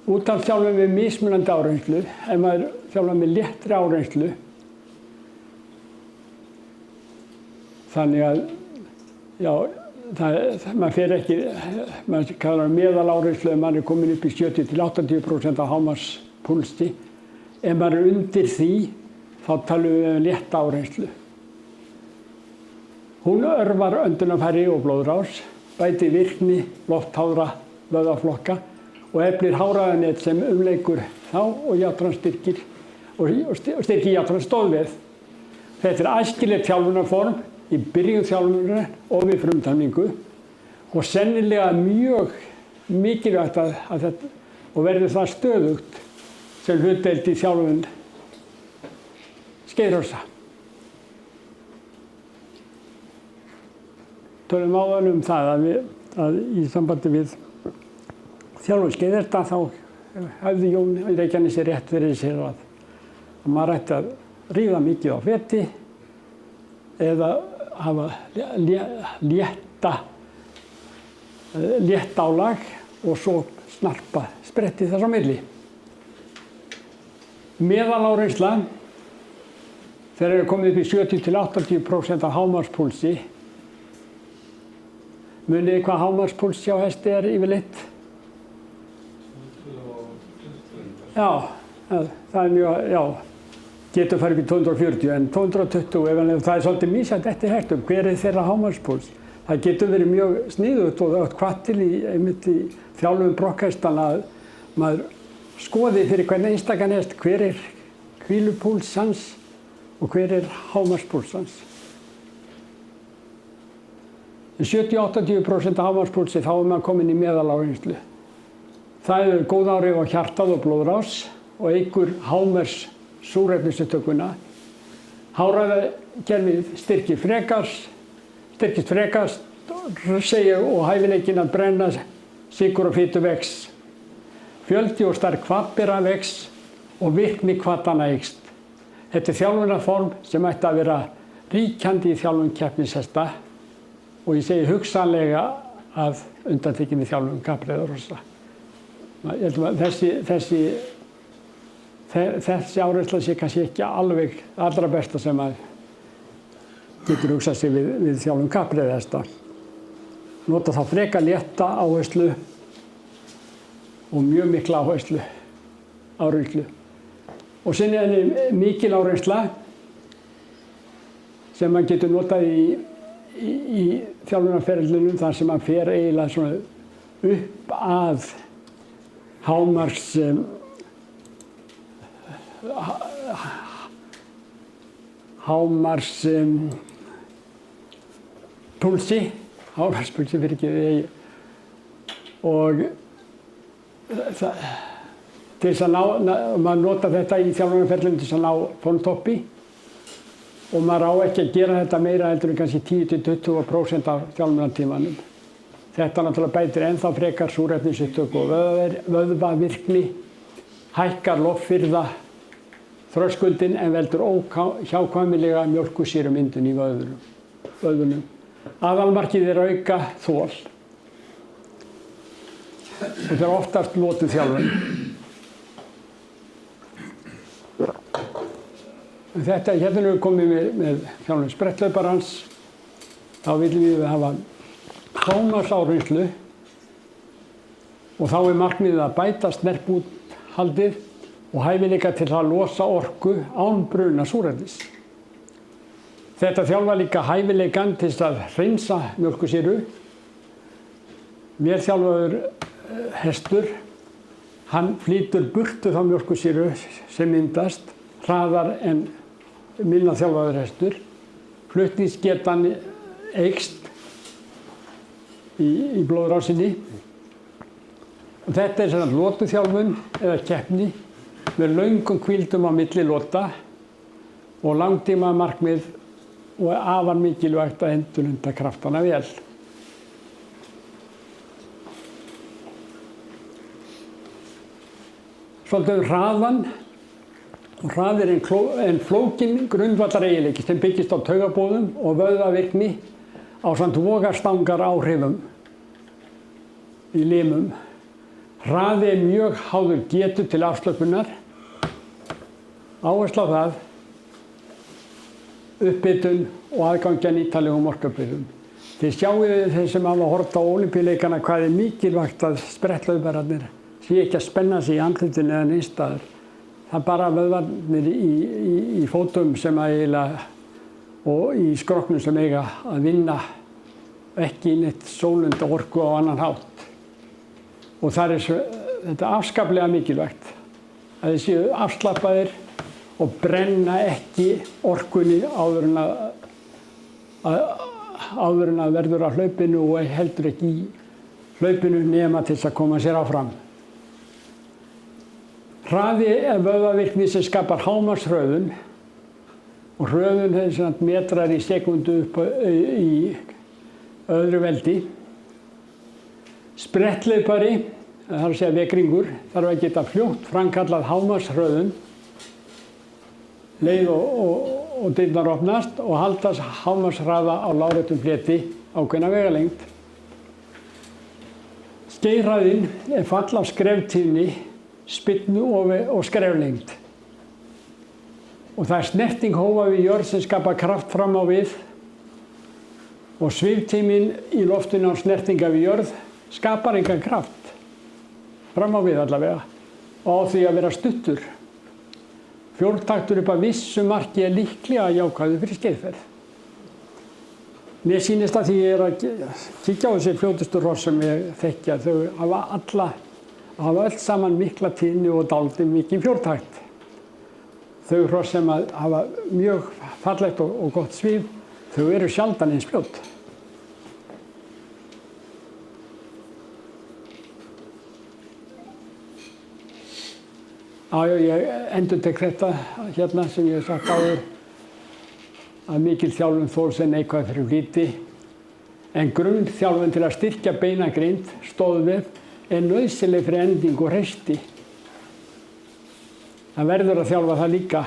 Úttald þjálfum við mismunandi áreynslu, ef maður þjálfar með léttri áreynslu. Þannig að, já, maður fer ekki, maður kallar meðaláreynslu ef maður komin upp í 70–80% af hámarkspúlsi. Ef maður undir því, þá talum við létta áreynslu. Hún örvar öndunarfæri og blóðrás, bæti virkni loftháðra vöðvaflokka og eflir háræðanet sem umleikur þá og jafnframt styrkir jafnframt stoðvið. Þetta æskilegt þjálfunarform í byrjun þjálfunar og við frumtalningu og sennilega mjög mikilvægt að þetta og verður það stöðugt sem hlutdeild í þjálfun skeiðhrossa. Tölum áðan það að í sambandi við þjálfun skeiðhesta þá hafði Jón í Reykjanesi rétt fyrir sér að maður ætti að ríða mikið á feti eða hafa létt álag og svo snarpa spretti þess á milli. Meðaláreynsla þegar eru komið upp í 70–80% af hámarkspúlsi. Munið hvað hámarkspúls hjá hesti yfirleitt? Já, það mjög, já, getur farið upp í 240 en 220 ef það svolítið misjafnt eftir hestum, hver þeirra hámarkspúls. Það getur verið mjög sniðugt og hvatt til einmitt í þjálfun brokkhestana að maður skoði fyrir hvern einstakan hest hver hvílupúls hans og hver hámarkspúls hans. 70–80% hámarkspúlsi þá maður komin í meðaláreynslu. Það góð áhrif á hjartað og blóðrás og eykur hámarkssúrefnisupptökuna. Háræðakerfið styrkist frekast og hæfileikinn að brenna sykur og fitu vex. Fjöldi og stærð hvatbera vex og virkni hvatanna eykst. Þetta þjálfunarform sem ætti að vera ríkjandi í þjálfun keppnishesta og ég segi hugsanlega að undantekinni þjálfun kappreiðarhrossa. Ég held að þessi áreynsla sé kannski ekki alveg allra besta sem að getur hugsað sig við þjálfun kappreiðahesta. Nota þá frekar létta áherslu og mjög mikla áreynslu. Og sinni mikil áreynsla sem maður getur notað í þjálfunarferðlunum þar sem maður fer eiginlega svona upp að hámarks hámarspúlsi fyrir ekki og til þess að maður nota þetta í þjálfunarferlinu til þess að ná formtoppi og maður á ekki að gera þetta meira heldur en kannski 10–20% af þjálfunartímanum. Þetta náttúrulega bætir ennþá frekar súrefnisupptöku og vöðvavirkni, hækkar loftfirrða þröskuldinn en veldur óhjákvæmilega mjólkursýrumyndun í vöðvunum. Aðalmarkið er að auka þol. Þetta er oftast notuð þjálfun. Þetta, hérna erum við komið með þjálfun spretthlauparans. Þá viljum við hafa hámarksáreynslu og þá er markmiðið að bæta snerpúthaldið og hæfileika til að losa orku án bruna súrefnis. Þetta þjálfar líka hæfileikann til að hreinsa mjólkursýru. Vel þjálfaður hestur, hann flýtur burtu þá mjólkursýru sem myndast hraðar en minna þjálfaður hestur. Flutningsgetan eykst í blóðrásinni. Og þetta er svona lotuþjálfun eða keppni með löngum hvíldum á milli lota og langtíma markmið og afar mikilvægt að endurheimta kraftana vel. Svolítið hraðan. Hraði er en flókin grundvallareiginleiki sem byggist á taugabóðum og vöðvavirkni ásamt vogarstangar áhrifum í limum. Hraði er mjög háður getu til afslöpunar. Áhersla á það, upphitun og aðgangi að nýtanlegum orkubyrðum. Þið sjáið þeir sem hafa horft á Ólympíuleikana hvað er mikilvægt að spretthlaupararnir sé ekki að spenna sig í andlitinu eða neins staðar. Það er bara vöðvarnir í fótum sem eiginlega og í skrokknum sem eiga að vinna ekki neitt sólunda orku á annan hátt. Og það er þetta afskaplega mikilvægt að þið séu afslappaðir og brenna ekki orkunni áður en að verður að hlaupinu og heldur ekki í hlaupinu nema til þess að koma sér áfram. Hraði er vöðvavirkni sem skapar hámarkshröðun og hröðun er metrar í sekundu upp í öðru veldi. Spretthlaupari, það er að segja vekringur, þarf að geta fljótt framkallað hámarkshröðun leið og dyrnar opnast og halda hámarkshraða á láréttum fleti ákveðna vegalengd. Skeiðhraðinn er fall af skreftíðni, spyrnu og skreflengd. Og það er snerting hófa við jörð sem skapar kraft fram á við og sviftíminn í loftinu á snertinga við jörð skapar engan kraft fram á við allavega og á því að vera stuttur. Fjórtaktur upp að vissu marki er líklega jákvæður fyrir skeiðferð. Mér sýnist að því ég er að kíkja á þessi fljótustu hross sem ég þekkja. Þau hafa öll saman mikla tíðni og dálítið mikinn fjórtakt. Þau hross sem hafa mjög fallegt og gott svif, þau eru sjaldan eins fljót. Ég endurtek þetta hérna sem ég hef sagt áður að mikil þjálfun þols er neikvæð fyrir flýti en grunnþjálfun til að styrkja beinagrind, stoðvef, er nauðsynleg fyrir endingu og hreysti. Það verður að þjálfa það líka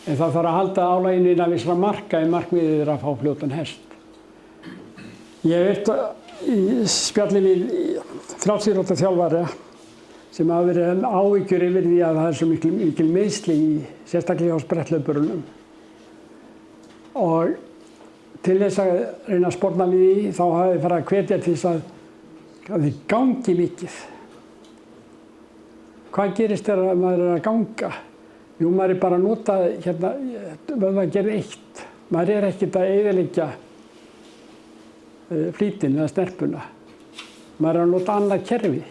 en það þarf að halda álaginu innan vissra marka en markmiðið er að fá fljótan hest. Ég hef í spjalli við 38 þjálfara sem hafa verið áhyggjur yfir því að það er svo mikil meiðsli sérstaklega á spretthlaupurunum. Og til þess að reyna að sporna við því þá hafa þið farið að hvetja til þess að þið gangi mikið. Hvað gerist þegar maður er að ganga? Jú, maður er bara að nota vöðvagerð eitt. Maður er ekkert að eyðileggja flýtinn eða snerpuna. Maður er að nota annað kerfi.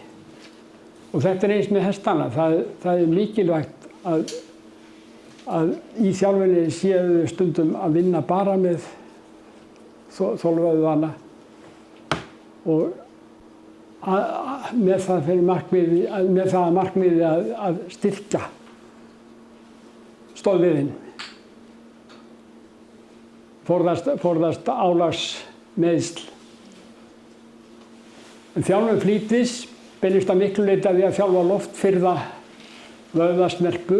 Og þetta er eins með hestana. Það er mikilvægt að að í þjálfunni séu þau stundum að vinna bara með þolvöðvana og með það fyrir markmiði að styrkja stoðvefinn, forðast álagsmeiðsl. En þjálfun flýtis beinist að miklu leyti að því að þjálfa loftfirrða vöðvasnerpu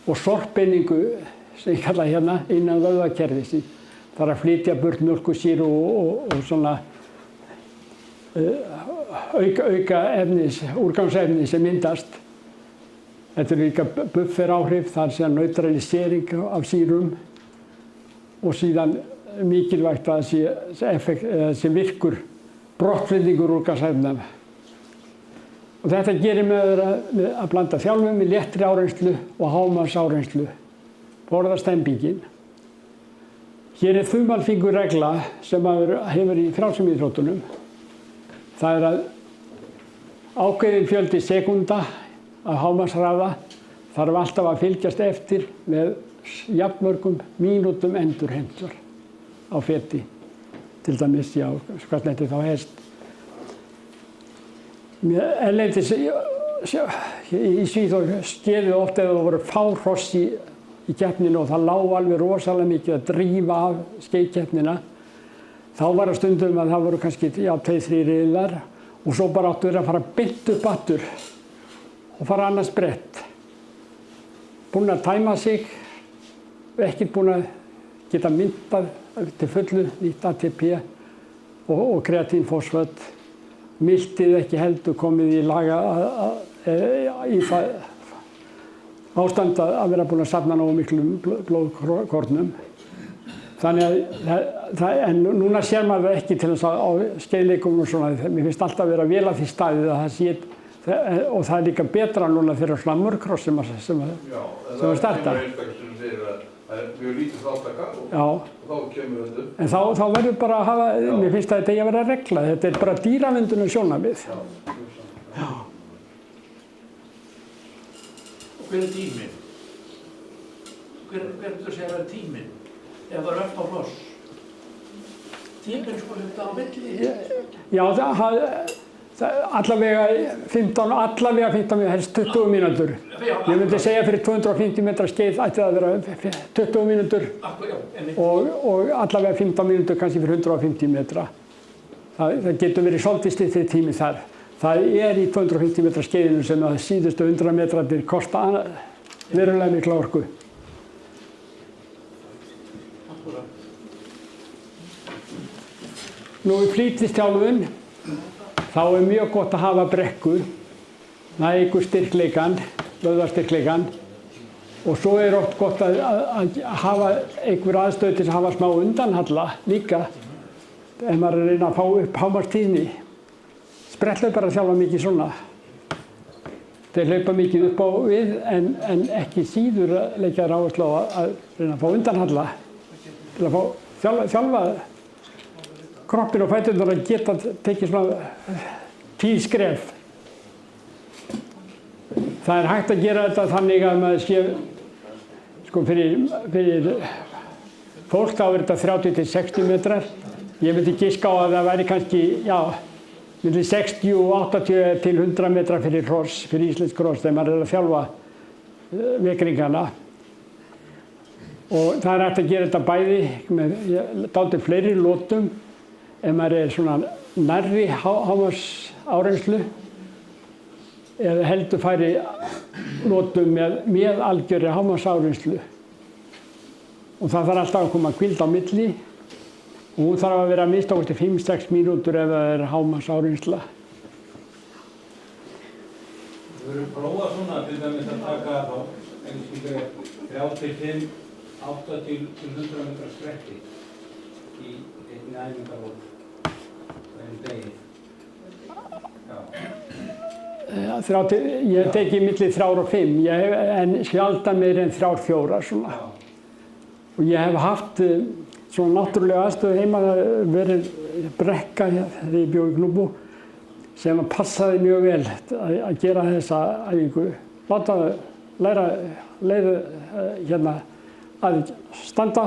og sorpbeiningu sem ég kalla hérna innan vöðvakerfis. Það er að flytja burt mjólkursýru og svona auka úrgangsefni sem myndast. Þetta er líka bufferáhrif, það er síðan neutralisering af sýrum og síðan mikilvægt að sé virkur brottflutningur úrgangsefna. Og þetta gerir með að blanda þjálfun með léttri áreynslu og hámarksáreynslu, forða stemmingin. Hér er þumalfingurregla sem hefur í frjálsum íþróttunum. Það er að ákveðin fjöldi sekúnda af hámarkshraða þarf alltaf að fylgjast eftir með jafnmörgum mínútum endurheimtur á feti. Til dæmis, já, hvað þetta þá hest. Erlendis í Svíþjóð skeði oft ef það voru fá hross í keppninu og það lá alveg rosalega mikið að drífa af skeiðkeppnina. Þá var það stundum að það voru kannski 2-3 riðlar og svo bara áttu þeir að fara beint upp aftur og fara annars brett. Búin að tæma sig, ekki búin að geta myndað til fullu nýtt ATP og kreatínfosfat. Miltið ekki heldur komið í laga í það ástand að vera búin að safna nógu miklum blóðkornum. Þannig að en núna sér maður það ekki til þess að á skeiðleikum og svona. Mér finnst alltaf að vera vel að því staðið að það sé og það er líka betra núna fyrir svona mörgkross sem að starta. Það er mjög lítið þáttaka og þá kemur þetta. En þá verður bara að hafa, mér finnst að þetta eigi að vera regla. Þetta er bara dýravendunum sjónarmið. Já. Og hver er tíminn? Hver þú segir að vera tíminn? Ef það er öll á hross? Tíminn sko þetta á milli? Já, allavega 15, helst 20 mínútur. Ég myndi segja fyrir 250 metra skeið ætti það að vera 20 mínútur og allavega 15 mínútur kannski fyrir 150 metra. Það getur verið svolítið styttri tími þar. Það er í 250 metra skeiðinu sem að síðustu 100 metrarnir kosta verulega mikla orku. Nú í flýtisþjálfun þá er mjög gott að hafa brekku, það eykur styrkleikann, vöðvastyrkleikann og svo er oft gott að hafa einhver aðstöð til að hafa smá undanhalla líka ef maður er að reyna að fá upp hámarkstíðni. Spretthlauparar þjálfa mikið svona. Þeir hlaupa mikið upp á við en ekki síður að leggja áherslu á að reyna að fá undanhalla til að fá þjálfa kroppin og fæturnar að geta tekið svona 10 skref. Það er hægt að gera þetta þannig að maður sé, sko fyrir fólk þá er þetta 30-60 metrar. Ég myndi giska á að það væri kannski, já, milli 60 og 80 til 100 metrar fyrir hross, fyrir íslensk hross þegar maður er að þjálfa vekringana. Og það er hægt að gera þetta bæði með dálítið fleiri lotum ef maður er svona nærri hámarksáreynslu eða heldur færi lotum með algjörri hámarksáreynslu. Og það þarf alltaf að koma hvíld á milli og hún þarf að vera að minnsta kosti 5-6 mínútur ef það er hámarksáreynsla. Við höfum prófað svona til dæmis að taka þá 35, 8 til 100 metra spretti í einni æfingarlót. Ég hef tekið milli 3 og 5, en sjaldan meir en 3-4 svona. Og ég hef haft svona náttúrulega aðstöðu heima, það verið brekka þegar ég bjó í Gnúbu sem passaði mjög vel að gera þessa æfingu. Láta læra hérna að standa,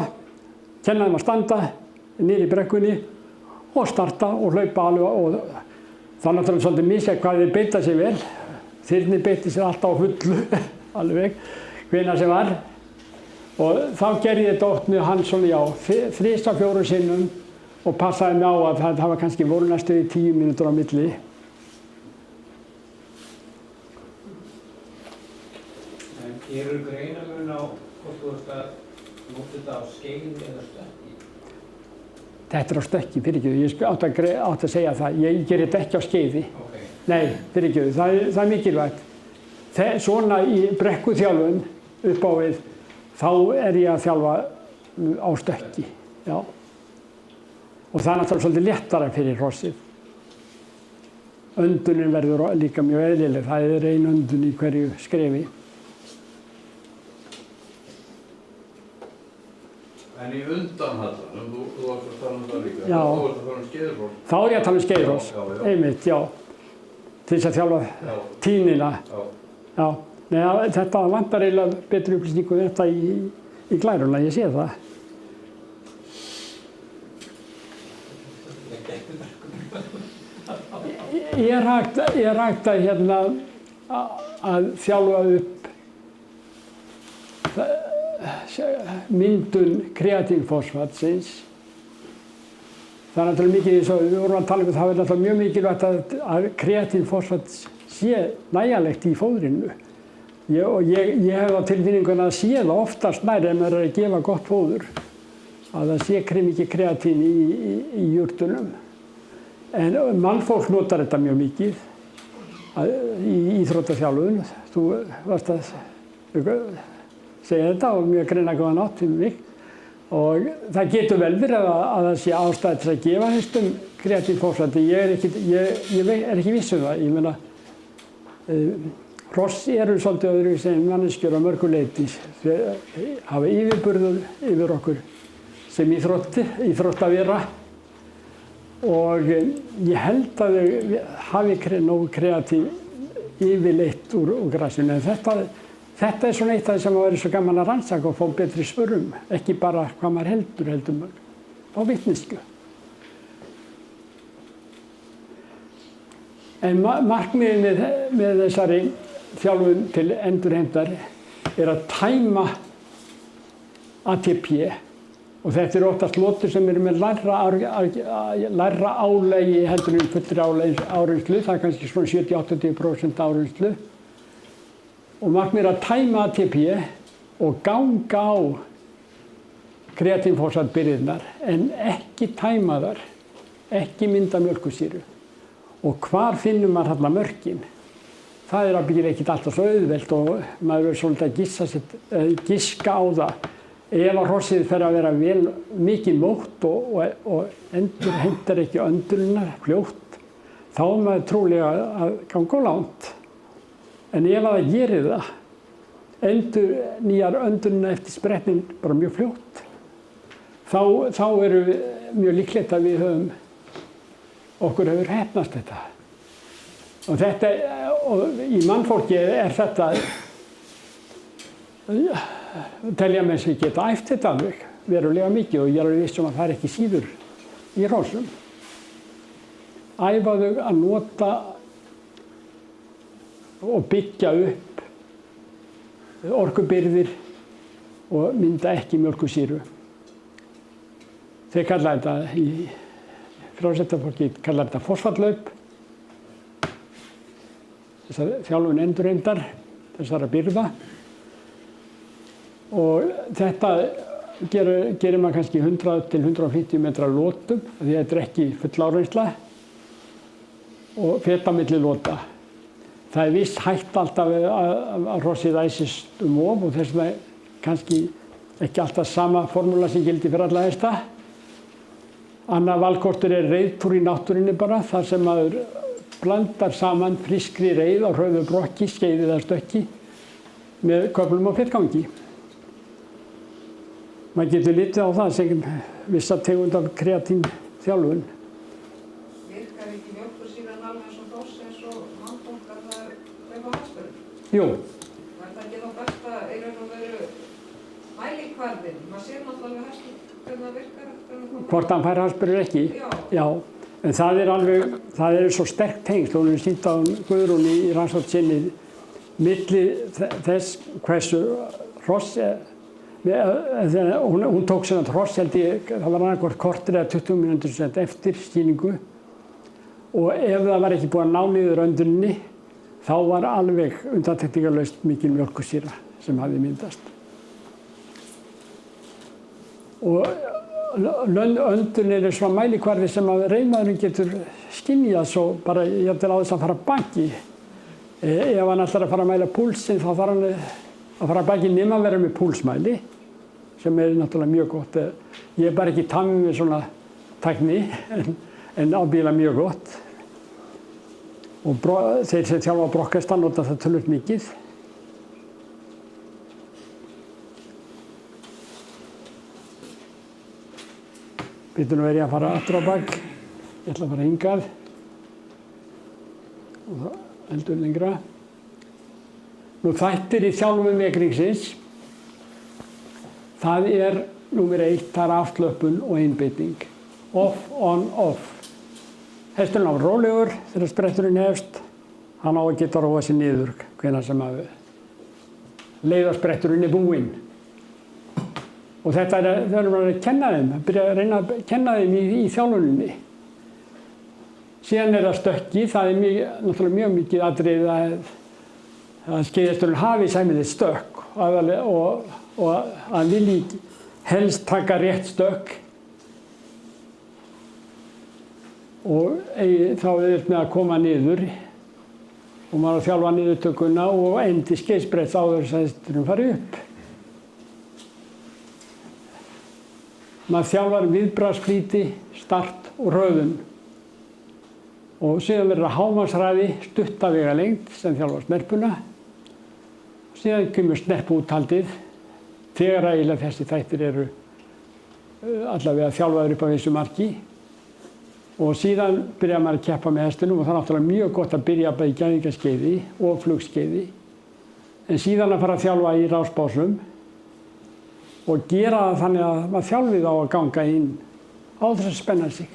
kenna þeim að standa niður í brekkunni og starta og hlaupa alveg og það er náttúrulega svolítið misjafnt hvað þeir beita sig vel. Þyrnir beitti sér alltaf á fullu, alveg, hvenær sem var. Og þá gerði ég þetta oft með hann svona, já, 3-4 sinnum og passaði mig á að það var kannski voru næstu 10 mínútur á milli. En gerur greinamun á hvort þú ert að nota þetta á skeiði eða stökki? Þetta er á stökki, fyrirgefðu, ég átti að segja það. Ég gerir þetta ekki á skeiði. Okay. Nei, fyrirgefðu, það er mikilvægt. Svona í brekkuþjálfun upp á við, þá er ég að þjálfa á stökki, já. Og það er náttúrulega svolítið léttara fyrir hrossið. Öndunin verður líka mjög eðlileg, það er ein öndun í hverju skrefi. En í undanhallanum, þú varst að tala það líka, Já. þú varst að tala skeiðhross. Þá er ég að tala skeiðhross, einmitt, já. Til þess að þjálfa tínina. Já. Nei, þetta vantar eiginlega betri upplýsingu þetta í glæruna, ég sé það. Ég er hægt að hérna að þjálfa upp myndun kreatínfosfatsins. Það er náttúrulega mikið, eins og við vorum að tala um, það er náttúrulega mjög mikilvægt að kreatínfosfats sé nægjanlegt í fóðrinu. Ég hef á tilfinningunni að sé það oftast nær ef maður er að gefa gott fóður, að það sé mikið kreatín í jurtunum. En mannfólk notar þetta mjög mikið í íþróttaþjálfun. Þú varst að segja þetta og mjög greina góðan átt um mig. Og það getur vel verið að það sé ástæði til að gefa hestum kreatínfosfati. Ég er ekki viss um það. Ég meina, hross eru svolítið öðruvísi en manneskjur á mörgu leyti. Þau hafa yfirburður yfir okkur sem íþróttavera. Og ég held að þau hafi nógu kreatín yfirleitt úr grasinu. En þetta er svona eitt af því sem að vera svo gaman að rannsaka og fá betri svörum. Ekki bara hvað maður heldur maður. Fá vitneskju. En markmiðið með þessari þjálfun til endurheimtar er að tæma ATP. Og þetta eru oftast lotur sem eru með lægra álagi heldur en fullri áreynslu. Það er kannski svona 70-80% áreynslu. Og markmiðið er að tæma ATP og ganga á kreatínfosfatbyrðirnar en ekki tæma þar, ekki mynda mjólkursýru. Og hvar finnur maður þarna mörkin? Það er að byrja ekkert alltaf svo auðvelt og maður er svolítið að giska á það. Ef að hrossið fer að vera vel mikið mótt og endurheimtar ekki öndunina fljótt, þá er maður trúlega að ganga langt. En ef að það gerir það, nýjar öndunina eftir sprettin bara mjög fljótt, þá eru við mjög líklegt að okkur hefur heppnast þetta. Og í mannfólki er þetta, telja menn sem geta æft þetta alveg verulega mikið og ég er alveg viss um að það er ekki síður í hrossum. Æfa þau að nota og byggja upp orkubirgðir og mynda ekki mjólkursýru. Þeir kalla þetta í frásættafólki þetta fosfatlaup. Þessar þjálfun endurheimtar, þessara birgða. Og þetta gerir maður kannski 100 til 150 metra lótum, því þetta er ekki full áreynsla og feta milli lóta. Það er viss hægt alltaf að hrossið æsist of og þess vegna kannski ekki alltaf sama formúla sem gildi fyrir alla hesta. Annað valkostur er reiðtúr í náttúrunni bara, þar sem maður blandar saman frískri reið á hröðu brokki, skeiði eða stökki með köflum og fyrrgangi. Maður getur litið á það sem vissa tegund af kreatínþjálfun. Virkar ekki mjólkursýran alveg eins og hross eins og mannfólk að það er hlaupa á hestbörum? Jú. Er það ekki þá best að maður sér náttúrulega hestur hvernig það virkar eftir að koma. Hvort hann fær harðsperrur ekki? Já. En það er svo sterkt tengsl, hún er sýnt á Guðrúnu í rannsókn sinni milli þess hversu hross, hún tók sem að hross held ég, það var annarkvort korter eða 20 mínútur sent eftir sýningu og ef það var ekki búið að ná niður önduninni þá var alveg undantekningarlaust mikil mjólkursýra sem hafði myndast. Og öndunin er svona mælikvarði sem að reiðmaðurinn getur skynjað svo bara jafnvel á þess að fara baki. Ef hann ætlar að fara að mæla púlsinn þá þarf hann að fara baki nema að vera með púlsmæli sem er náttúrulega mjög gott. Ég er bara ekki tamið með svona tækni en ábyggilega mjög gott. Og þeir sem þjálfa brokkhesta nota það töluvert mikið. Býtum verið að fara aftur á bak. Ég ætla að fara hingað. Og það heldur lengra. Nú þættir í þjálfun vekringsins. Það er númer 1, það er afslöppun og einbeiting. Off, on, off. Hesturinn á rólegur þegar spretturinn hefst. Hann á að geta róa sér niður hvenær sem að leið að spretturinn er búinn. Og þetta er að kenna þeim, að reyna að kenna þeim í þjálfuninni. Síðan er það stökki, það er náttúrulega mjög mikið atriði að skeiðhesturinn hafi sæmilegt stökk og að hann vilji helst taka rétt stökk og þá er með að koma niður og maður að þjálfa niðurtökuna og endi skeiðsbreyts áður þess að hesturinn fari upp. Maður þjálfar viðbragðsflýti, start og röðun. Og síðan verður hámarkshraði, stutta vegalengd sem þjálfar snerpuna. Síðan kemur snerpúthaldið þegar eiginlega þessi þættir eru allavega þjálfaður upp á vissu marki. Og síðan byrjar maður að keppa með hestinum og það er náttúrulega mjög gott að byrja bæði í gæðingaskeiði og flugskeiði. En síðan að fara að þjálfa í rásbásum og gera það þannig að maður þjálfi þá að ganga inn á þess að spenna sig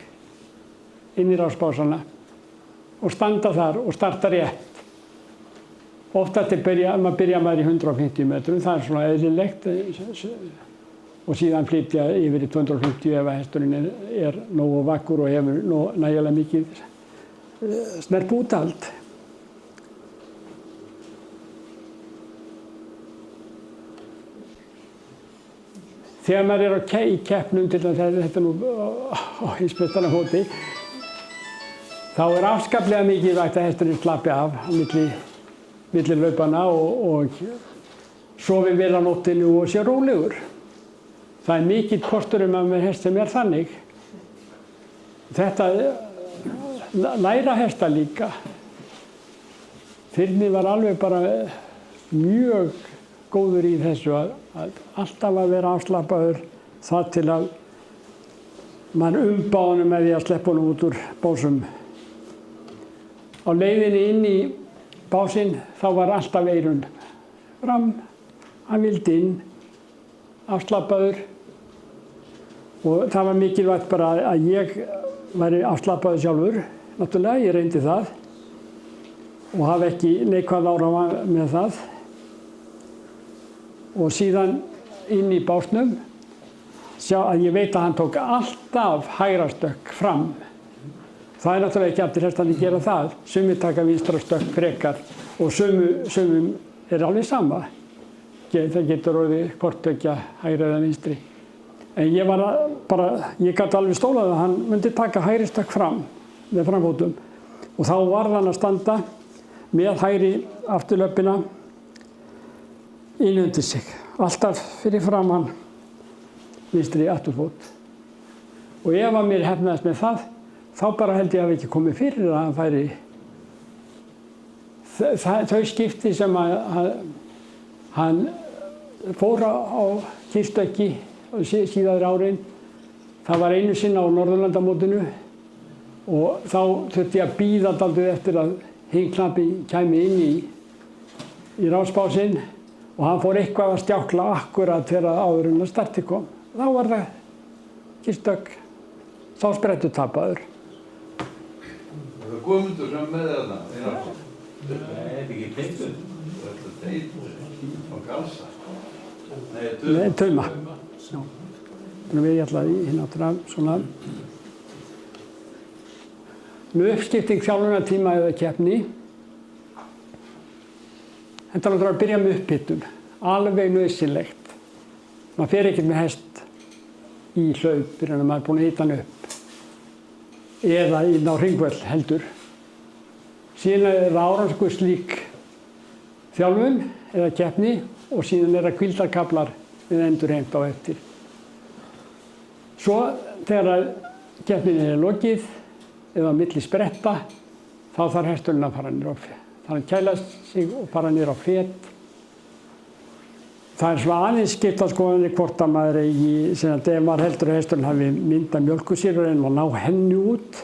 inn í rásbásana og standa þar og starta rétt. Oftast maður byrja í 150 metrum, það er svona eðlilegt og síðan flytja yfir í 250 ef hesturinn er nógu vakkur og hefur nægilega mikið snerpúthald. Þegar maður er í keppnum, til dæmis þetta nú á heimsmeistaramóti, þá er afskaplega mikilvægt að hesturinn slappi af milli laupana og sofi vel á nóttinu og sé rólegur. Það er mikill kostur með hest sem er þannig. Þetta læra hesta líka. Þyrnir var alveg bara mjög góður í þessu að alltaf að vera afslappaður þar til að mann umbá honum með því að sleppa honum út úr básum. Á leiðinni inn í básinn þá var alltaf eyrun fram, hann vildi inn, afslappaður og það var mikilvægt bara að ég væri afslappaður sjálfur, náttúrulega, ég reyndi það og hafi ekki neikvæð áhrifa með það. Og síðan inn í básnum, sjá að ég veit að hann tók alltaf hægra stökk fram. Það er náttúrulega ekki allir hestarnir gera það. Sumir taka vinstra stökk frekar og sumum er alveg sama. Það getur orðið hvort tveggja hægri eða vinstri. En ég gat alveg stólað að hann myndi taka hægri stökk fram með framfótum. Og þá varð hann að standa með hægri afturlöppina inn undir sig, alltaf fyrir framan vinstri afturfót. Og ef að mér hefnaðist með það, þá bara held ég að ekki komið fyrir að hann færi þau skipti sem að hann fór á Kýrstökki síðaður árin. Það var einu sinni á Norðurlandamótinu og þá þurfti ég að bíða dálítið eftir að hinn knappi kæmi inn í rásbásinn og hann fór eitthvað að stjákla akkurat þegar áður en að starti kom. Þá var það kistök, þá sprettu tapaður. Það er Guðmundur sem með þarna. Nei, þetta er ekki Pindur. Þetta er Teitur á Galsa. Nei, Tauma. Já. Þannig við ætlaði í náttúrulega svona með uppskipting þjálfunartíma eða keppni. Þetta er náttúrulega að byrja með upphitun. Alveg nauðsynlegt. Maður fer ekkert með hest í hlaup fyrir að maður er búinn að hita hann upp. Eða inn á hringvöll heldur. Síðan er það árannsku slík þjálfun eða keppni og síðan er það hvíldarkaflar við endurheimt á eftir. Svo þegar keppnin er lokið eða á milli spretta þá þarf hesturinn að fara niður á fet. Það er að kæla sig og fara niður á fet. Það er svona aðeins skipta skoðanir hvort að maður eigi, sem að ef maður heldur að hesturinn hafi myndað mjólkursýru en að ná henni út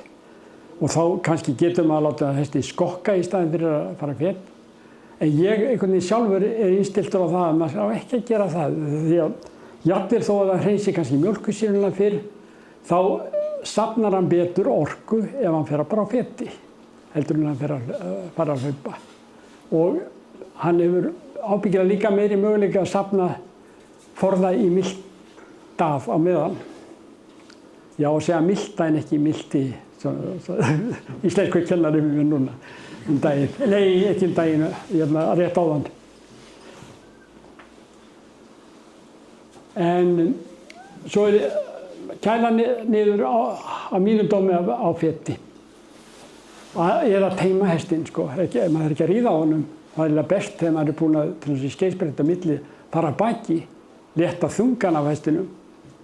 og þá kannski getur maður að láta hestinn skokka í staðinn fyrir að fara fet. En ég einhvern veginn sjálfur er innstiltur á það að maður á ekki að gera það því að jafnvel þó að það hreinsi kannski mjólkursýruna fyrr þá safnar hann betur orku ef hann fer að bara á feti heldur en hann fer að fara að hlaupa. Og hann hefur ábyggilega líka meiri möguleika að safna forða í miltað á meðan. Já, að segja milta en ekki milti, íslensku kennari við núna daginn. Nei, ekki daginn, rétt áðan. En svo er kæla niður á mínum dómi á feti. Eða teima hestinn, sko. Ef maður er ekki að ríða á honum, það er best þegar maður er búinn að til þess að skeiðspretta milli fara baki, létta þungan af hestinum,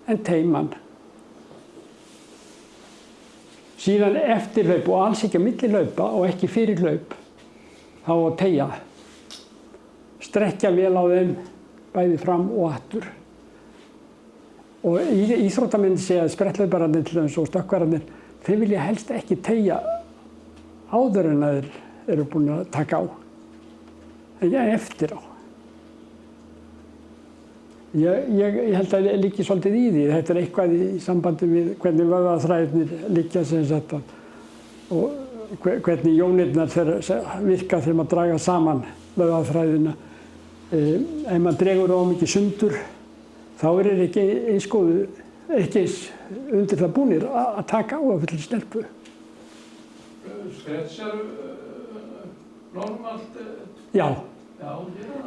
en teima hann. Síðan eftir hlaup og alls ekki að milli hlaupa og ekki fyrir hlaup, þá að teygja. Strekkja vel á þeim, bæði fram og aftur. Og íþróttamenn segja að spretthlaupararnir til þess og stökkvararnir, þeir vilja helst ekki teygja áður en að þeir eru búin að taka á. En eftir á. Ég held að það liggi svolítið í því. Þetta er eitthvað í sambandi við hvernig vöðvaþræðirnir liggja sem sagt og hvernig jónirnar virka þegar maður draga saman vöðvaþræðina. Ef maður dregur of mikið sundur, þá er þeir ekki eins góðu, ekki eins undir það búnir að taka á að fullri stelpu. Stressar normalt? Já.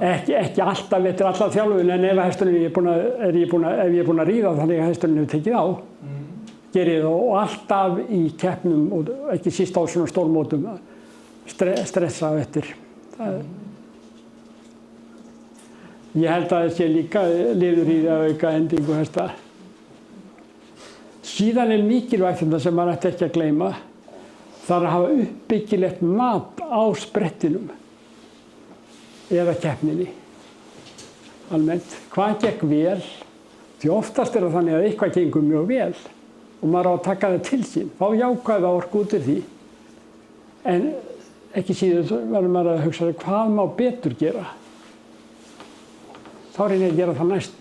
Ekki alltaf eftir alla þjálfun, en ef hesturinn ef ég er búinn að ríða þannig að hesturinn hefur tekið á, geri ég það og alltaf í keppnum og ekki síst á svona stórmótum stressa á eftir. Ég held að það sé líka liður í að auka endingu hesta. Síðan er mikilvægt þetta sem maður ætti ekki að gleyma, það er að hafa uppbyggilegt mat á sprettinum. Eða keppninni, almennt. Hvað gekk vel? Því oftast er það þannig að eitthvað gengur mjög vel og maður á að taka það til sín, fá jákvæða orku út úr því. En ekki síður verður maður að hugsa hvað má betur gera. Þá reyni ég að gera það næst.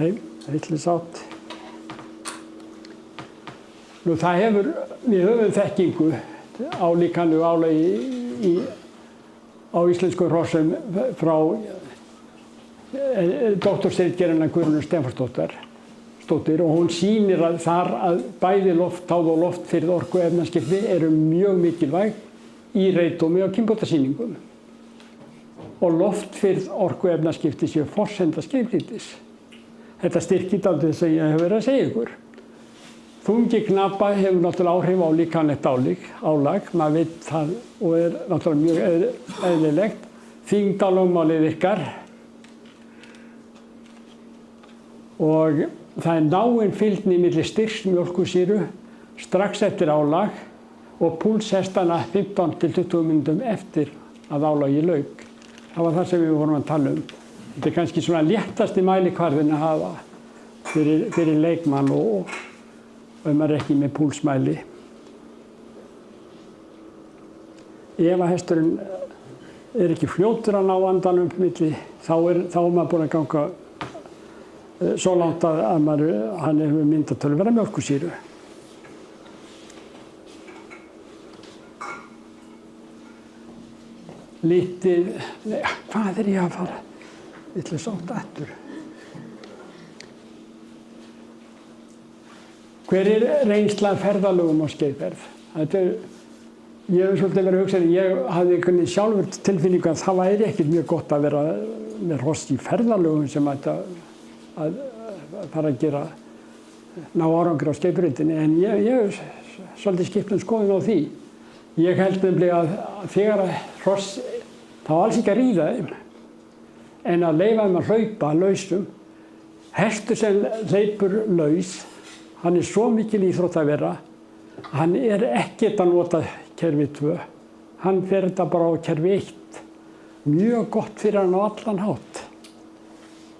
Nei, eitthvað sátt. Nú við höfum þekkingu á líkanlegu álagi á íslenskum hrossum frá doktorsritgerðina Guðrúnu Stefánsdóttur og hún sýnir að þar að bæði loftháð og loftfirrð orkuefnaskipti eru mjög mikilvæg í reitdómi og kynbótasýningum. Og loftfirrð orkuefnaskipti séu forsenda skiprítis. Þetta styrkir dálítið þess að ég hef verið að segja ykkur. Þungi knapa hefur náttúrulega áhrif á líkamlegt álag, maður veit það og er náttúrulega mjög eðlilegt. Þyngdarlögmálið virkar og það er náin fylgni milli styrks mjólkursýru strax eftir álag og púls hestanna 15 til 20 mínútum eftir að álagi lauk. Það var það sem við vorum að tala um. Þetta er kannski svona léttasti mælikvarðin að hafa fyrir leikmann og maður er ekki með púlsmæli. ef að hesturinn er ekki fljótur að ná andanum milli, þá er maður búinn að ganga svo langt að hann hefur myndað töluverða mjólkursýru. Lítið, nei, hvað er ég að fara? Litlu sátt aftur. Hver er reynsla ferðalögum á skeiðferð? Ég hef svolítið verið að hugsa, ég hafði einhvern veginn sjálfur tilfinningu að það væri ekkert mjög gott að vera með hross í ferðalögum sem ætti að fara að ná árangri á skeiðbrautinni, en ég hef svolítið skipt skoðun á því. Ég held nefnilega að þegar að hross, þá alls ekki að ríða þeim, en að leyfa þeim að hlaupa lausum. Hestur sem hleypur laus, hann er svo mikil íþróttavera, hann er ekkert að nota kerfi 2. Hann fer þetta bara á kerfi 1. Mjög gott fyrir hann á allan hátt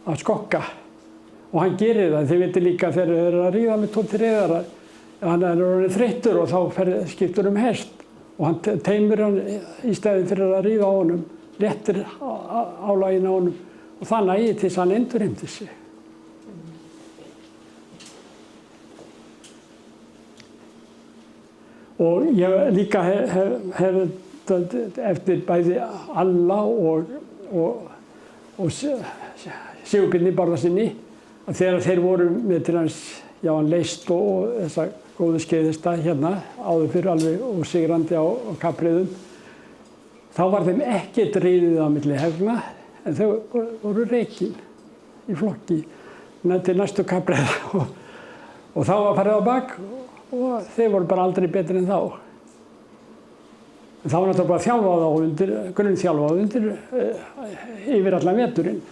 að skokka. Og hann gerir það. Þið veitir líka þegar þeir eru að ríða með 2 riðara, hann er orðinn þreyttur og þá skiptur hest. Og hann teymir hann í stæðin fyrir að ríða á honum, léttir álaginn á honum og það nægir til þess að hann endurheimtir sig. Og ég líka hef eftir bæði Alla og Sigurbirni Bárðarsyni að þegar þeir voru með til hans, já, hann Leist og þessa góðu skeiðhesta hérna áður fyrir alveg og sigrandi á kappreiðum, þá var þeim ekkert riðið á milli hefna, en þau voru reikin í flokki til næstu kappreiða og þá var farið á bak og þeir voru bara aldrei betri en þá. En þá var náttúrulega bara þjálfað á undir, grunnþjálfað undir yfir allan veturinn.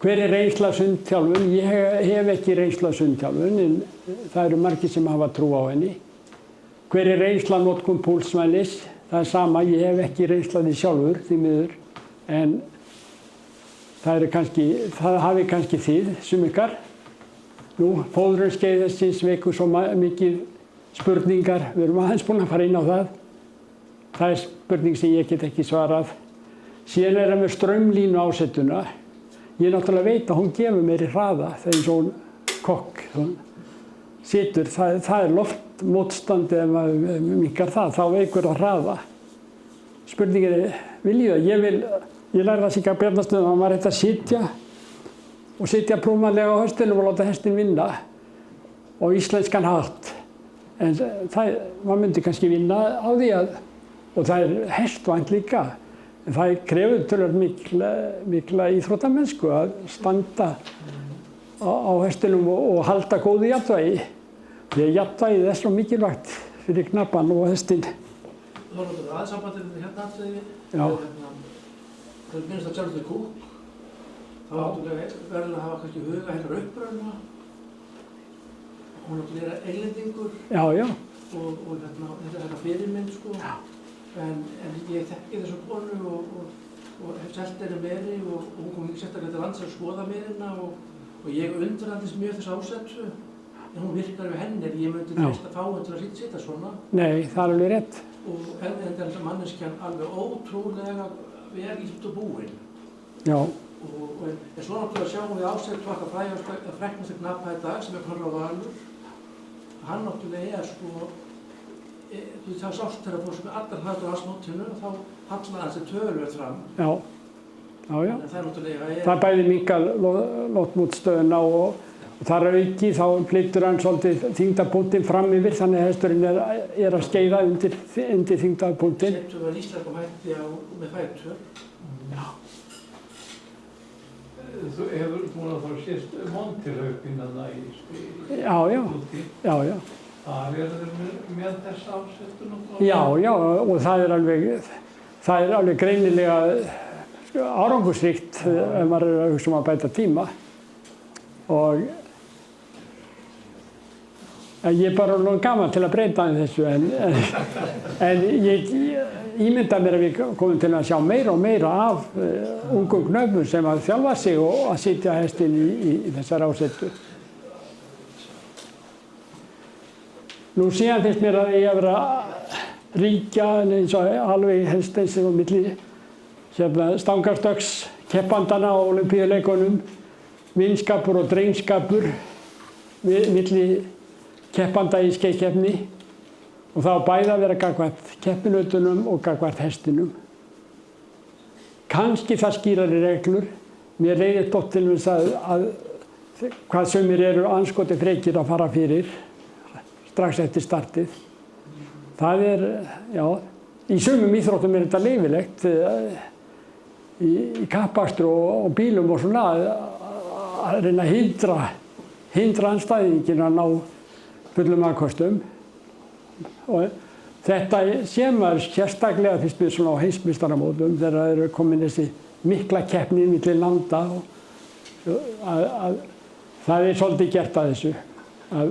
Hver er reynsla af sundþjálfun? Ég hef ekki reynsla af sundþjálfun, en það eru margir sem hafa trú á henni. Hver er reynsla af notkun púlsmælis? Það er sama, ég hef ekki reynsla af því sjálfur, því miður, en það hafi kannski þið, sum ykkar. Nú, fóðrun skeiðhestsins vekur svo mikið spurningar, við erum aðeins búin að fara inn á það. Það er spurning sem ég get ekki svarað. Síðan er það með straumlínu ásettuna. Ég náttúrulega veit að hún gefur meiri hraða þegar eins og hún kokk. Hún situr, það er loftmótstandi ef maður minnkar það, þá veikur það hraða. Spurningin er, vil ég það? Ég lærði það sig að Bjarnastöðum að maður hætti að sitja og sitja prúmanlega á hestinum og láta hestin vinna og íslenskan hátt. En maður myndi kannski vinna á því og það er hestvænt líka. En það krefur töluvert mikla íþróttamennsku að standa á hestinum og halda góðu jafnvægi. Því að jafnvægið er svo mikilvægt fyrir knappan og hestin. Þá er þetta aðsambandið hérna atriði. Já. Það minnst að Charles Cook. Þá verður að hafa kannski huga hennar uppröðuna. Hún náttúrulega er eilendingur. Já, já. Og þetta er fyrirmynd, sko. Já. En ég þekki þessu konu og hef selt henni meiri og hún kom ekki sérstaklega til lands að skoða meirina og ég undrandist mjög þess ásettu. En hún virkar við henni, ég myndi treysta fá henni til að sitja svona. Nei, það er alveg rétt. Og en þessi manneskjan alveg ótrúlega vel ílt og búinn. Já. En svo náttúrulega sjáum við ásettu okkar fræknasta knappa í dag sem er Konráð Valur. Hann náttúrulega er sko, það sást þegar að fór sem allar hlættur á hans mótinu og þá hallaði hann sér töluvert fram. Já, já. Það er náttúrulega... Það bæði minnkar loftmótstöðuna og þar að auki þá flyttur hann svolítið þyngdarpunktinn fram yfir þannig að hesturinn er að skeiða undir þyngdarpunktinn. Settum við íslenskum hætti með fætur. Já. Þú hefur búin að fara sést montilhaupinn þarna í úti. Já. Það verður með þess ásettun og Já, og það er alveg greinilega árangursríkt ef maður er að hugsa að bæta tíma. Og ég er bara alveg gaman til að breyta þessu en ég ímynda mér að við komum til að sjá meira og meira af ungum knöfum sem að þjálfa sig og að sitja hestinn í þessar ásettu. Nú síðan finnst mér að ég að vera ríkja eins og alveg helst eins og milli stangarstöks keppandana á Ólympíuleikunum, vinskapur og drengskapur milli keppanda í skeiðkeppni og það á bæði að vera gagnvart keppinautunum og gagnvart hestinum. Kannski það skýrari reglur. Mér reiðir dótt til þess að hvað sumir eru andskoti frekir að fara fyrir strax eftir startið. Það já, í sumum íþróttum þetta leyfilegt, í kappakstri og bílum og svona, að reyna að hindra andstæðinginn að ná fullum afköstum. Og þetta sé maður sérstaklega fyrst við svona á heimsmeistaramótum þegar það eru komin þessi mikla keppni milli landa að það svolítið gert að þessu að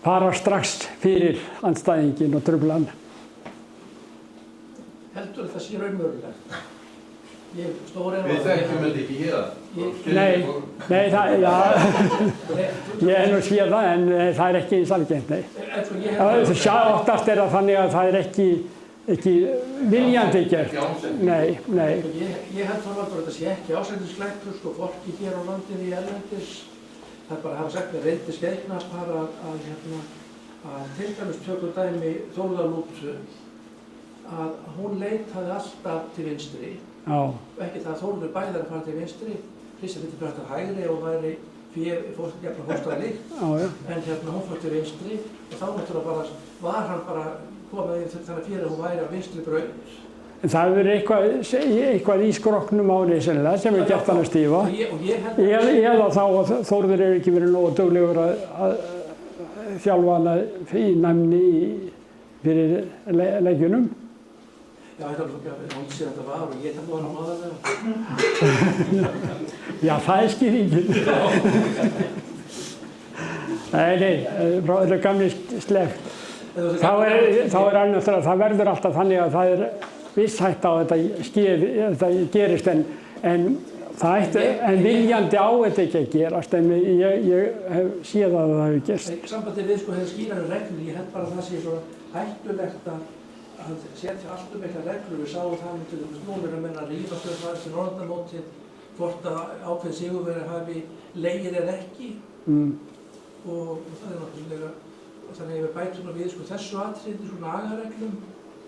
fara strax fyrir andstæðinginn og trufla hann. Heldur það sé raunmögulegt? Við þekkjum þetta ekki hér. Nei, ég hef nú séð það en það er ekki eins algengt, nei. Oftast er það þannig að það er ekki viljandi gert. Nei. Ég held Þorvaldur að þetta sé ekki ásættislegt, sko, fólki hér á landinu í erlendis. Það er bara að hafa sagt með reyndi skeiðknappar að til dæmis tökum dæmi Þórðarlútu að hún leitaði alltaf til vinstri. Já. Ekki það að Þórður bæðar að fara til vinstri, Kristján þetta fyrir að hægri og væri jafnlega hóstaði líkt, en hún fór til vinstri og þá náttúrulega var hann bara komið þannig að fyrir hún væri á vinstri braut. En það hefur verið eitthvað í skrokknum á henni sennilega sem er gert hann að stífa. Eða þá að Þórður hefur ekki verið nógu duglegur að þjálfa hana í næmni fyrir leikjunum. Já, þetta var svo hún sér þetta var og ég það var hann aðalega. Já, það er skýringin. Nei, það er gamli sleft. Þá er alveg það verður alltaf þannig að það er viss hætta á að þetta gerist en viljandi á þetta ekki að gerast en ég hef séð að það hefur gerst. Sambandið við hefur skýrari reglur, ég held bara að það sé svo hættulegt að setja allt mikla reglur. Við sáum það til þess að núna menn að rífa stöðvar til Norðurlandamótið hvort að ákveðin sigurvegari hafi legið eða ekki og það er náttúrulega þannig að við bætum við sko, þessu atriði svona agareglum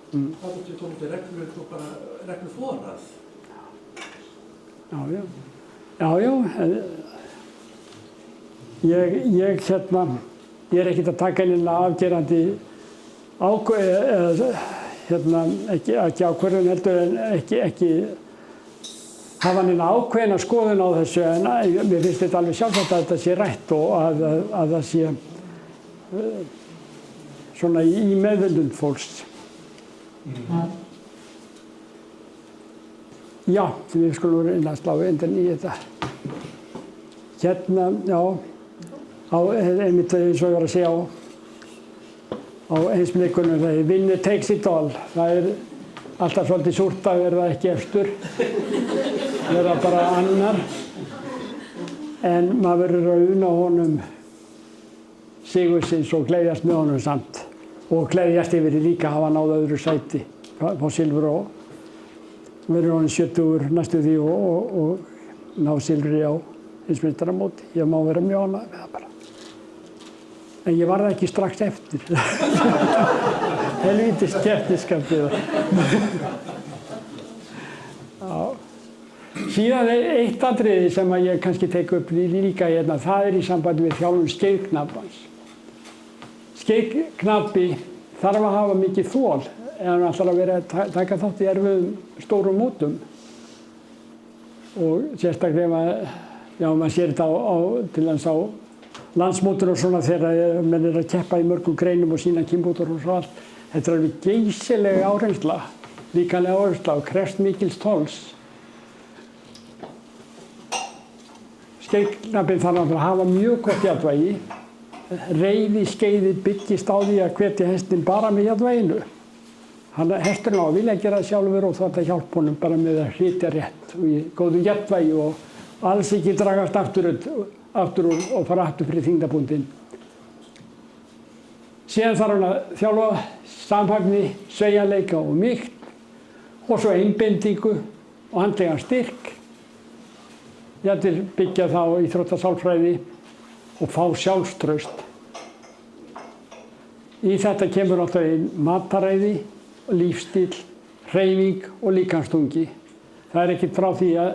þá getum við komið til reglur og bara reglur forað. Ég er ekkert að taka inn afgerandi ekki ákvörðun heldur en ekki hafa neina ákveðna skoðun á þessu en mér finnst þetta alveg sjálfsagt að þetta sé rætt og að það sé svona í meðvindund fólks. Já, við skulum reyna að slá undan í þetta. Einmitt eins og ég var að segja á heimsleikunum það er winner takes it all. Það er alltaf svolítið súrt að verða ekki efstur, verða bara annar. En maður verður að una honum sigursins og gleðjast með honum samt. Og gleðjast yfir líka hafa náð öðru sæti á silfur og verður honum 70 næstu því og ná silfri á heimsmeistaramóti. Ég má vera mjög ánægður með það bara. En ég var það ekki strax eftir. Helvítis keppnisskapið. Síðan eitt atriði sem ég kannski tek upp líka hérna, það í sambandi við þjálfun skeiðknappans. Skeiðknappi þarf að hafa mikið þol ef hann ætlar að vera að taka þátt í erfiðum stórum mótum. Og sérstaklega ef maður sér þetta til dæmis á landsmótur og svona þegar menn að keppa í mörgum greinum og sína kynbótar og svona allt. Þetta alveg geysileg áreynsla, líkamleg áreynsla og krefst mikils þols. Skeiðknappinn þarf að hafa mjög gott jafnvægi. Reiði skeiðið byggist á því að hvetja hestinn bara með jafnvæginu. Hesturinn á að vilja gera það sjálfur og þetta hjálpa honum bara með að hlytja rétt og í góðu jafnvægi og alls ekki dragast aftur og fara aftur fyrir þyngdarpunktinn. Síðan þarf hann að þjálfa samhæfni, sveigjanleika og mýkt og svo einbeitingu og andlegan styrk. Jafnvel byggja það á íþróttasálfræði og fá sjálfstraust. Í þetta kemur náttúrulega mataræði, lífstíl, hreyfing og líkamsþungi. Það er ekkert frá því að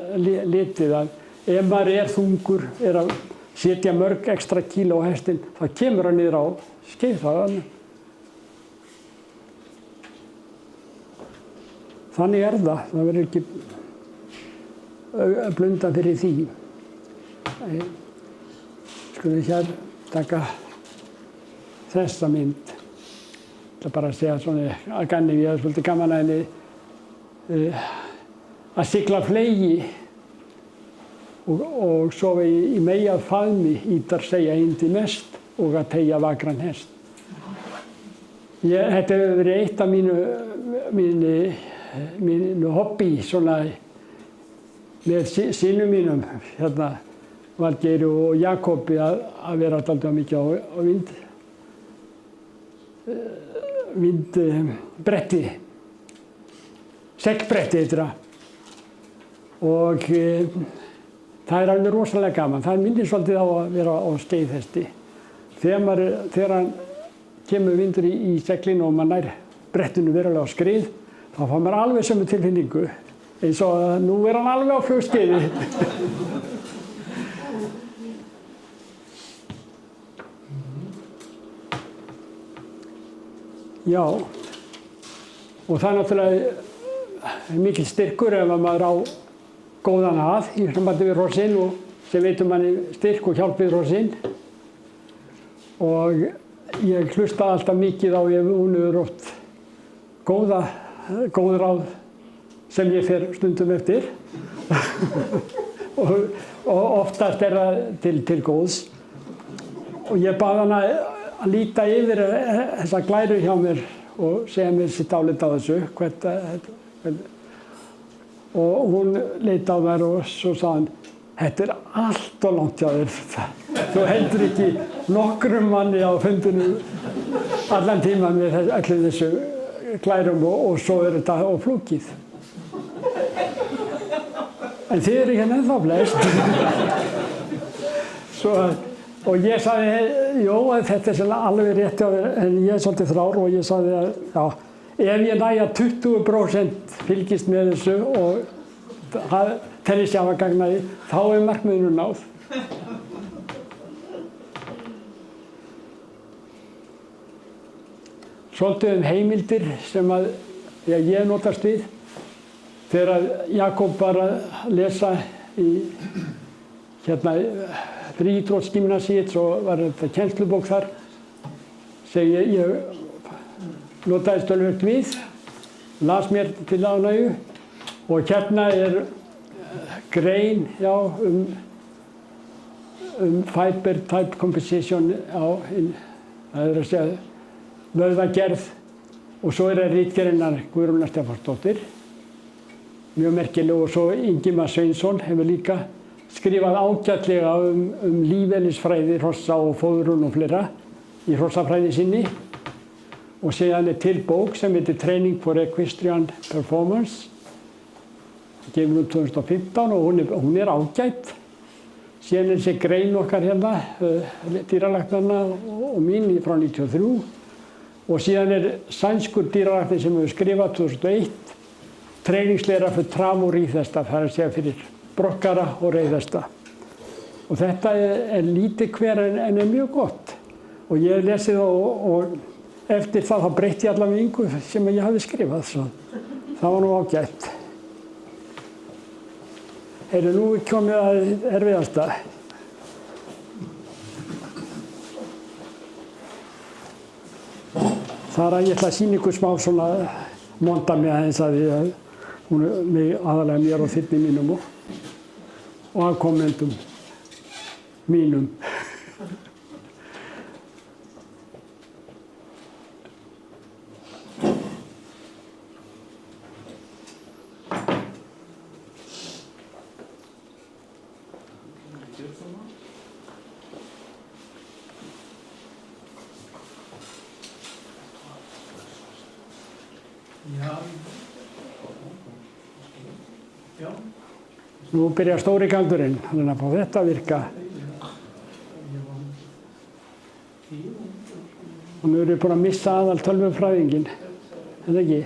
litið að ef maður er þungur, er að setja mörg ekstra kíló á hestinn, þá kemur hann niður á skeiðhraðann. Þannig er það. Það verður ekki að blunda fyrir því. Skulum við hér taka þessa mynd. Það er bara að segja svona að ganni við svolítið gaman að henni að sigla flegi og sofa í meyjað faðmi, ítar segja hindi mest og að teygja vakran hest. Þetta hefur verið eitt af mínu hobby svona með synum mínum, hérna Valgeiri og Jakobi að vera alltaf mikið á vindbretti, seglbretti heitir það. Og það er alveg rosalega gaman. Það minnir svolítið á að vera á skeiðhesti. Þegar hann kemur vindur í seglinu og maður nær brettinu verulega á skrið, þá fá maður alveg sömu tilfinningu. Eins og að nú er hann alveg á flugskeiði. Já, og það er náttúrulega mikil styrkur ef maður á góðan að í sambandi við hrossinn og sem veitum manni styrk og hjálp við hrossinn. Og ég hlusta alltaf mikið á hún hefur oft góð ráð sem ég fer stundum eftir. og oftast er það til góðs. Og ég bað hana að líta yfir þessa glæru hjá mér og segja mér sitt álit á þessu. Og hún leit á mér og svo sagði hann, þetta er allt og langt hjá þér. Þú heldur ekki nokkrum manni á fundinu allan tíman með öllum þessu glærum og svo er þetta á flúkið. En þið eru hérna ennþá flest. Og ég sagði, jú, þetta er alveg rétt hjá þér, en ég er svolítið þrár og ég sagði að, já, ef ég næja 20% fylgist með þessu og telli sjávagagnaði, þá er markmiðinu náð. Svolítið heimildir sem ég notast við. Þegar Jakob var að lesa í Friidrottsgymnasiet, svo var þetta kennslubók þar sem ég notaði töluvert við, las mér til ánægju og hérna er grein fiber type composition það er að segja vöðvagerð og svo er það ritgerðinnar Guðrúnar Stefánsdóttir, mjög merkileg, og svo Ingimar Sveinsson hefur líka skrifað ágætlega lífeðlisfræði hrossa og fóðrun og fleira í hrossafræði sinni. Og síðan er til bók sem heitir Training for Equestrian Performance, gefin út 2015 og hún er ágæt. Síðan er þessi grein okkar hérna, dýralæknarna og mín frá 93. Og síðan er sænskur dýralæknir sem hefur skrifað 2001, treiningslæra fyrir tram og ríðhesta, það er að segja fyrir brokkara og reiðhesta. Og þetta er lítið hver en er mjög gott. Og ég lesið og eftir það þá breytti ég allavega yngu sem ég hafði skrifað. Svo það var nú ágætt. Nú komið að erfiðasta. Það er að ég ætla að sýna ykkur smá svona monta með aðeins að hún er mig aðalega mér og þyrni mínum og afkomendum mínum. Já. Já. Nú byrjar stóri galdurinn, hann að fá þetta að virka. Og nú erum við búin að missa aðal tölvufræðinginn, er það ekki?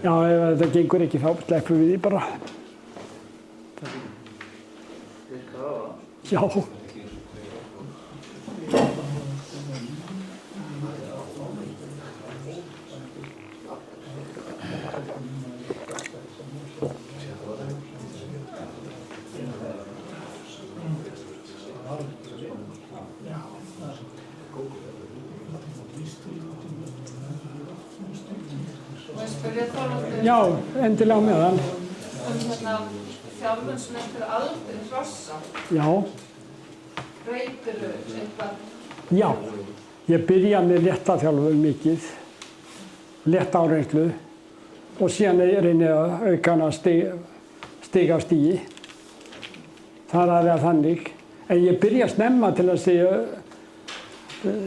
Já, ef þetta gengur ekki þá sleppum við því bara. Já. Já, endilega með hann. Þjálfun sem eftir aldrei hrossa, Já, breytirðu eitthvað? já. Ég byrja með létta þjálfun mikið, létta áreynslu og síðan reyni að auka hana stig af stigi. Það er aðeins þannig. En ég byrja snemma til að segja, ég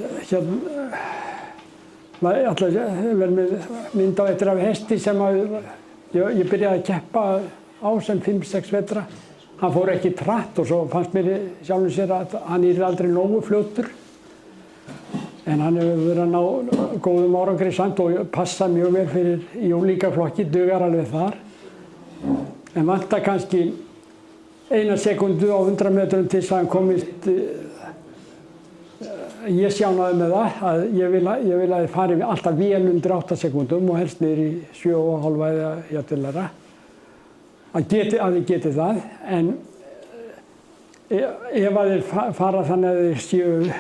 ætla að vera með mynd á eftir af hesti sem ég byrjaði að keppa á sem 5-6 vetra. Hann fór ekki hratt og svo fannst mér sjálfum sér að hann yrði aldrei nógu fljótur. En hann hefur verið að ná góðum árangri samt og passa mjög vel fyrir í unglingarflokki, dugar alveg þar. En vantar kannski 1 sekúndu á 100 metrum til þess að hann komist. Ég sjánaði með það að ég vil að þið fari alltaf vel undir 8 sekúndum og helst niður í 7,5 eða jafnvel. Að þið geti það, en ef að þið fara þannig að þið séu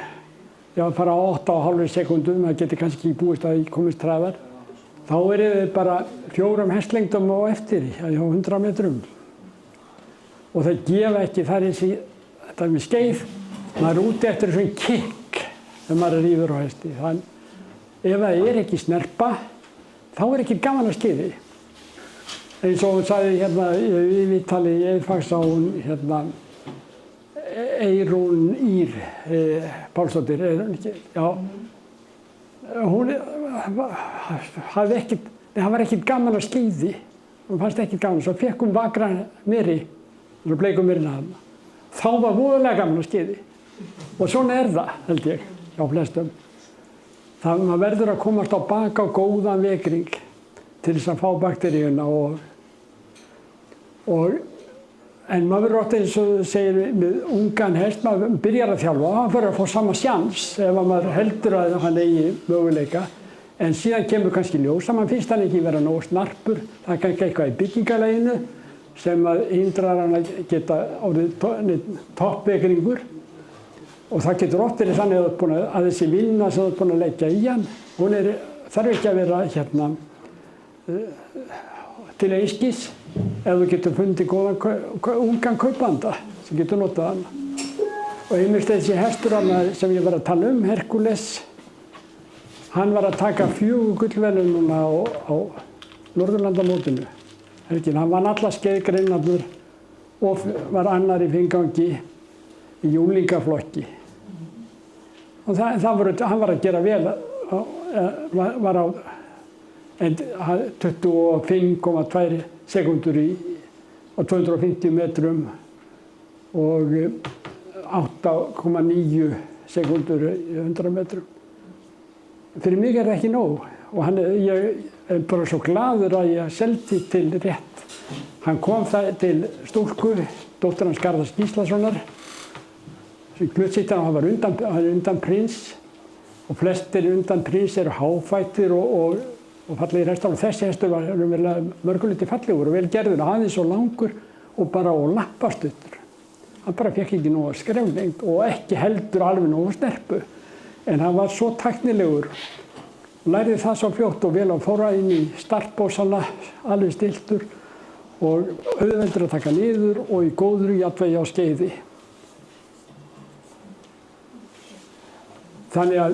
að fara á 8,5 sekúndum, það geti kannski ekki búist að þið komist hraðar, þá þið bara 4 hestlengdum á eftir á 100 metrum. Og það gefa ekki, það þetta með skeið, maður er úti eftir svona kikk þegar maður ríður á hesti. Ef það ekki snerpa, þá ekki gaman að skeiði. Eins og hún sagði hérna í viðtali í Eiðfags á hún Eyrún Ýr Pálsdóttir, já. Hún það var ekkert gaman að skeiði. Hún fannst ekkert gaman, svo fekk hún vakra meri, bleikum merina þarna. Þá var voðalega gaman að skeiði. Og svona það, held ég, hjá flestum. Maður verður að komast á bak á góðan vegring til þess að fá bakteríuna en maður verður oft eins og segir með ungan hest, maður byrjar að þjálfa, hann fyrir að fá sama sjans ef maður heldur að hann eigi möguleika. En síðan kemur kannski ljós að maður finnst hann ekki vera nógu snarpur. Það er kannski eitthvað í byggingarleginu sem hindrar hann að geta orðið toppvegringur. Og það getur oft verið þannig að þessi vinna sem þú ert búin að leggja í hann, hún þarf ekki að vera til einskis ef þú getur fundið góðan ungan kaupanda sem getur notað hann. Og einmitt þessi hestur sem ég var að tala Herkules, hann var að taka 4 gullverðlaun núna á Norðurlandamótinu. Hann vann alla skeiðgreinarnar og var annar í finngangi í unglingaflokki. Og hann var að gera vel, var á 25,2 sekúndur á 250 metrum og 8,9 sekúndur í 100 metrum. Fyrir mig það ekki nóg og ég bara svo glaður að ég seldi til rétt. Hann kom það til stúlku, dóttir hans Garðars Gíslasonar, sem gluttsittan, hann var undan prins og flestir undan prins eru háfættir og fallegir hestar og þessi hestur var mörgulítið fallegur og vel gerður, aðeins og langur og bara lappastuttur. Hann bara fekk ekki nóga skreflengt og ekki heldur alveg nóga snerpu. En hann var svo tæknilegur, lærði það svo fljótt og vel og fór inn í startbósana alveg stiltur og auðveldur að taka niður og í góðru jafnvægi á skeiði. Þannig að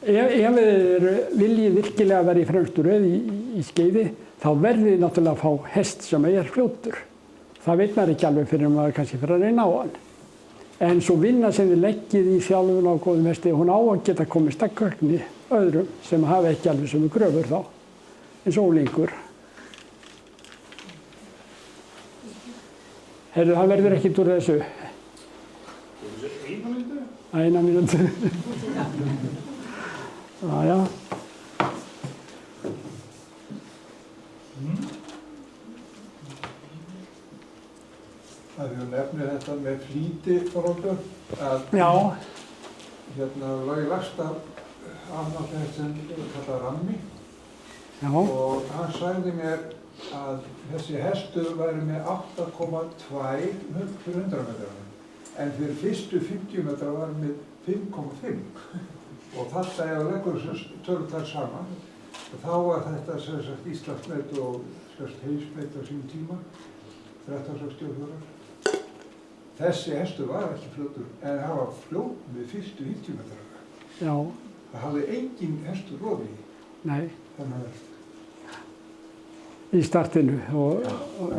ef þið viljið virkilega vera í fremstu röð í skeiði, þá verðið þið náttúrulega að fá hest sem er fljótur. Það veit maður ekki alveg fyrir maður kannski fyrir að reyna á hann. En svo vinna sem þið leggið í þjálfun á góðum hesti, hún á að geta komist að gögni öðrum sem hafa ekki alveg sömu gröfur þá, eins og unglingur. Heyrðu, það verður ekkert úr þessu. Eina mínútu. Já. Það er nefnir þetta með flýti, Þorvaldur, að hérna Logi Lagstad afnátti þetta sem kallað rammi. Já. Og hann sagði mér að þessi hestur væri með 8,2 fyrir 100 metrana, en fyrir fyrstu 50 metra var með 5,5. Og þetta ef að leggur þessu tölutal saman, þá var þetta sem sagt Íslandsmet og heimsmet á sínum tíma, 1364. Þessi hestur var ekki fljótur, en hann var fljót með fyrstu 50 metrana. Já. Það hafði engin hestur roði í. Nei. Þannig að í startinu. Já,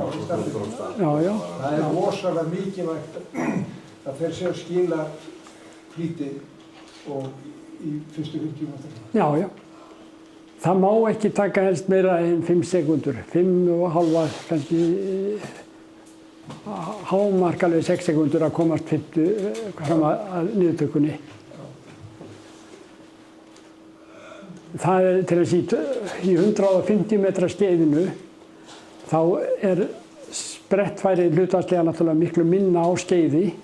í startinu. Já. Það er rosalega mikilvægt að þeir séu skila flýti og í fyrstu 50 metrana. Já. Það má ekki taka helst meira en 5 sekúndur. 5,5 kannski hámark alveg 6 sekúndur að komast fram að niðurtökunni. Það er til að síta í 150 metra skeiðinu, þá er sprettfæri hlutfallslega náttúrulega miklu minna á skeiði.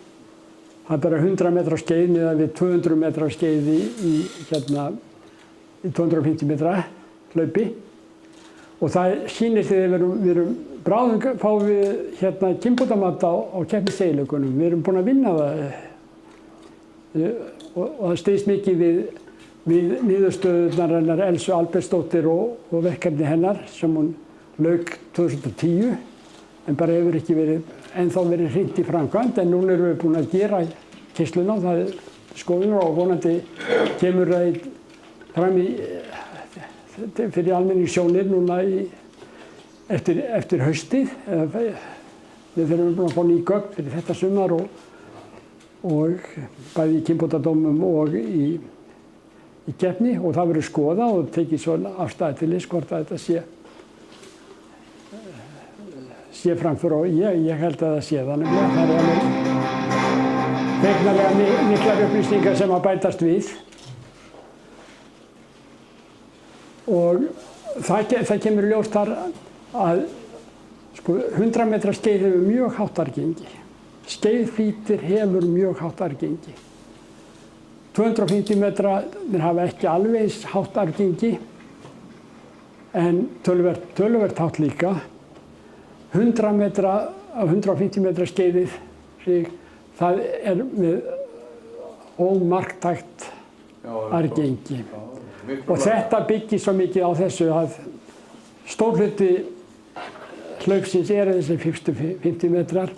Það er bara 100 metra skeið miðað við 200 metra skeiði í 250 metra hlaupi. Og það sýnir því að við erum bráðum fáum við kynbótamat á keppniseiginleikunum. Við erum búin að vinna það og það styðst mikið við niðurstöðurnar hennar Elsu Albertsdóttir og verkefni hennar sem hún lauk 2010 en bara hefur ekki ennþá verið hrint í framkvæmd, en núna erum við búin að gera keysluna og það er skoðunar og vonandi kemur það fram fyrir almenningssjónir núna eftir haustið. Við þurfum búin að fá ný gögn fyrir þetta sumar og bæði í kynbótadómum og í keppni, og það verður skoðað og tekið svona afstæði til þess hvort að þetta sé framför, og ég held að það sé þannig að það er alveg fegnarlega miklar upplýsingar sem að bætast við. Og það kemur í ljós þar að 100 metra skeið hefur mjög hátt arfgengi. Skeiðflýtir hefur mjög hátt arfgengi. 250 metra hafa ekki alveg eins hátt arfgengi, en töluvert hátt líka. 100 metra af 150 metra skeiðið, það er með ómarktækt arfgengi. Og þetta byggir svo mikið á þessu að stór hluti hlaupsins þessi fyrstu 50 metrar,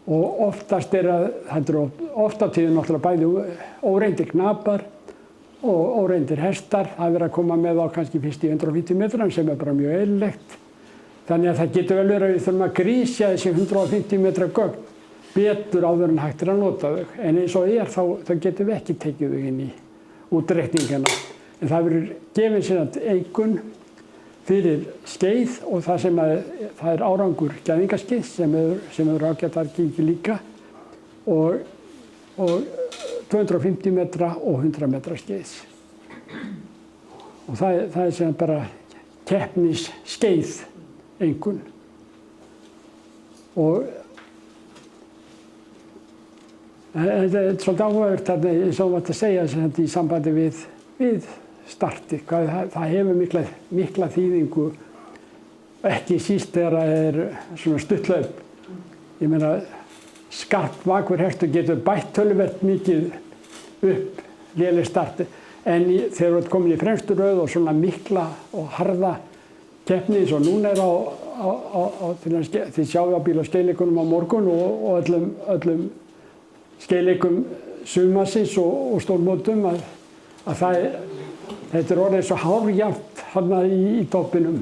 og oftast oft á tíðum náttúrulega bæði óreindir knapar og óreindir hestar. Það er verið að koma með á kannski fyrst í 150 metrar sem er bara mjög eðlilegt. Þannig að það getur vel verið að við þurfum að grísja þessi 150 metra gögn betur áður en hægt að nota þau. En eins og þá getum við ekki tekið þau inn í útreikningana. En það verður gefin sér einkunn fyrir skeið, og það er árangur gæðingaskeið sem hefur ágætt arfgengi líka, og 250 metra og 100 metra skeiðs. Og það er sem bara keppnisskeið einkunn. Og þetta er svolítið áhugavert eins og þú vart að segja í sambandi við starti. Það hefur mikla þýðingu, ekki síst þegar það er svona stutthlaup. Ég meina, skarpt vakur hestur getur bætt töluvert mikið upp léleg starti, en þegar þú ert komin í fremstu röð og svona mikla og harða keppni eins og núna er á þið sjáðu á bílaskeileikunum á morgun og öllum skeileikum sumarsins og stórmótum að þetta orðið svo hárjafnt hérna í toppinum.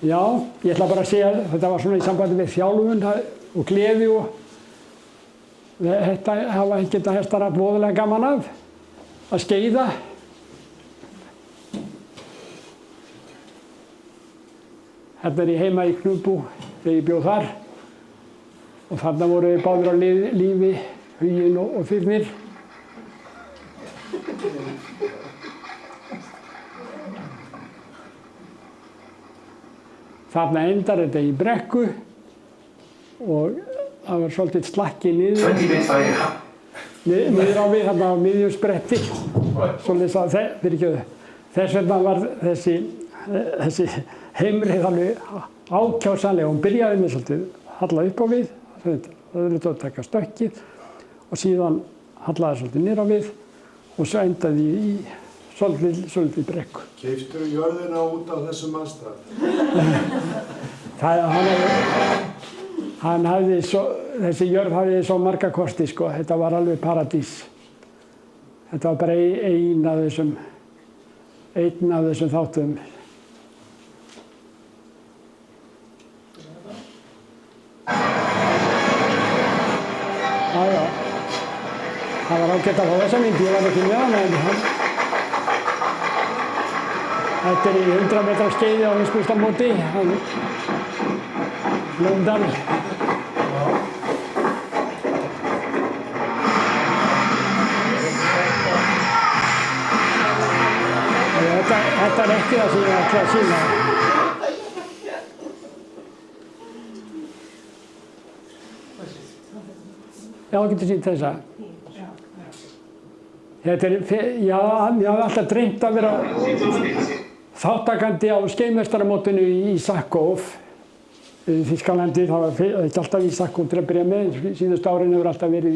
Já, ég ætla bara að segja að þetta var svona í sambandi við þjálfun og gleði og þetta hafa ekkert að hestar haft voðalega gaman af að skeiða. Hérna ég heima í Knúbú þegar ég bjó þar og þarna voru við báðir á lífi, Huginn og Þyrnir. Þarna endar þetta í brekku og það var svolítið slakki niður á við þarna á miðjum spretti. Þess vegna var þessi heimrið alveg ákjásanlega. Hún byrjaði með svolítið halla upp á við, það er að taka stökkið og síðan hallaði svolítið niður á við og svo endaði í svolítið brekku. Keyptirðu jörðina út á þessum aðstæðum? Þessi jörð hafði svo marga kosti sko, þetta var alveg paradís. Þetta var bara einn af þessum þáttum. Já, það var ágætt að fá þessa mynd, ég var ekki með hana en þetta er í 100 metra skeiði á heimsmeistaramóti, Lóndal. Þetta er ekki það sem ég ætla að sýna. Já, þú getur sýnt þessa. Ég hafði alltaf dreymt að vera þáttakandi á skeiðmeistaramótinu í Sakóf í Þýskalandi. Það var ekki alltaf í Sakóf til að byrja með, síðustu árin hefur alltaf verið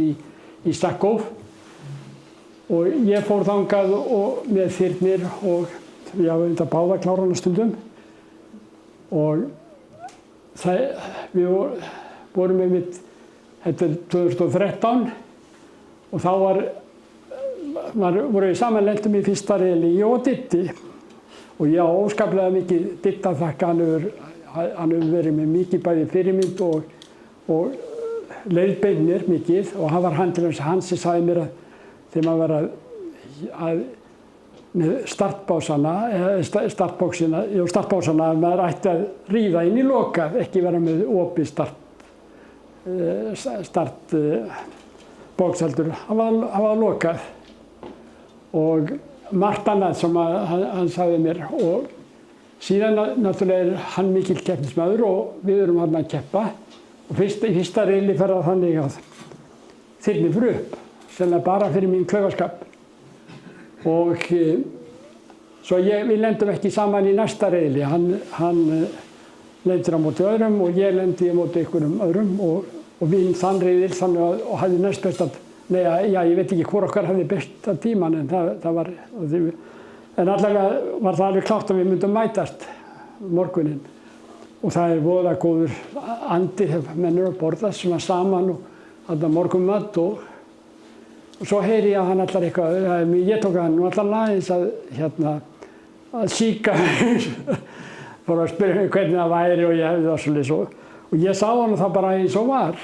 í Sakóf. Og ég fór þangað með Þyrnir og ég hafði þetta báða klárana stundum. Og við vorum einmitt, þetta er 2013 og þá voru við samanlentum í fyrsta riðli, ég og Ditti. Og ég á óskaplega mikið Ditta þakka, hann hefur verið með mikið bæði fyrirmynd og leiðbeinir mikið og hann var hans sem sagði mér að þegar maður var með startbásana, startbásana að maður ætti að ríða inn í lokað, ekki vera með opið startbóks heldur, hann var lokað. Og margt annað sem hann sagði mér og síðan náttúrulega er hann mikill keppnismaður og við erum hann að keppa og í fyrsta riðli fer það þannig að Þyrnir fyrir upp, sennilega bara fyrir mín klaufaskap og svo við lendum ekki saman í næsta riðli, hann lendir á móti öðrum og ég lendi á móti einhverjum öðrum og við þann riðil þannig og hafði næst best ég veit ekki hvor okkar hafði besta tíman en það var, en allavega var það alveg klárt að við myndum mætast morguninn og það er voðalega góður andi þegar menn eru að borða svona saman og þarna morgunmat og svo heyri ég að hann allar eitthvað, ég tók hann allar aðeins að síka, fór að spyrja mig hvernig það væri og ég hefði það svolítið svo og ég sá hann það bara eins og var.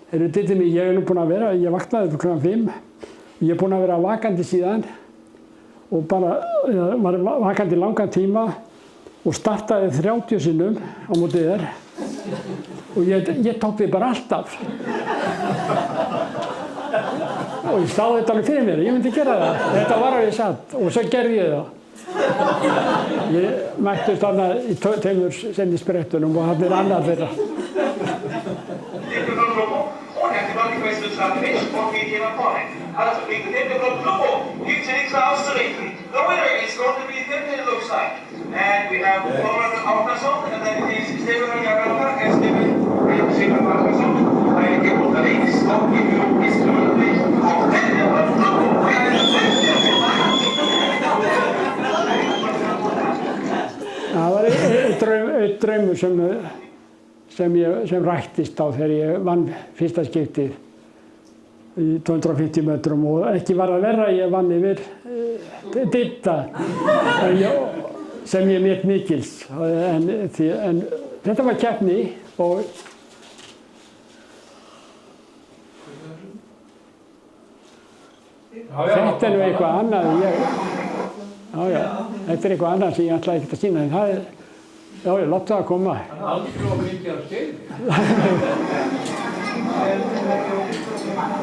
Ditti mig, ég er nú búinn að vera, ég vaknaði fyrir kl. 5, ég er búinn að vera vakandi síðan og bara var vakandi langan tíma og startaði 30 sinnum á móti þér og ég tók því bara alltaf. Og ég sá þetta alveg fyrir mér, ég myndi gera það, þetta var alveg satt og svo gerði ég það. Ég mættist þarna í 2 sendisbrettunum og hann annar þeirra. Questo salvation for me in a point. As we get the blue, you take absolutely. The winner is going to be Thyrnir, it looks like. And we have Þórir Árnason, and then it is Stefán Jarlsson and Stefán Árnason. I give all the ladies, I'll give you his please. Það var einn draumur sem rættist á þegar ég vann fyrsta skiptið í 250 metrum og ekki var að verra, ég vann yfir Ditta sem ég met mikils. En þetta var keppni og þetta nú eitthvað annað. Þetta eitthvað annað sem ég ætlaði ekkert að sýna, en það ég láttu það að koma. Það er aldrei of mikið af skeiði.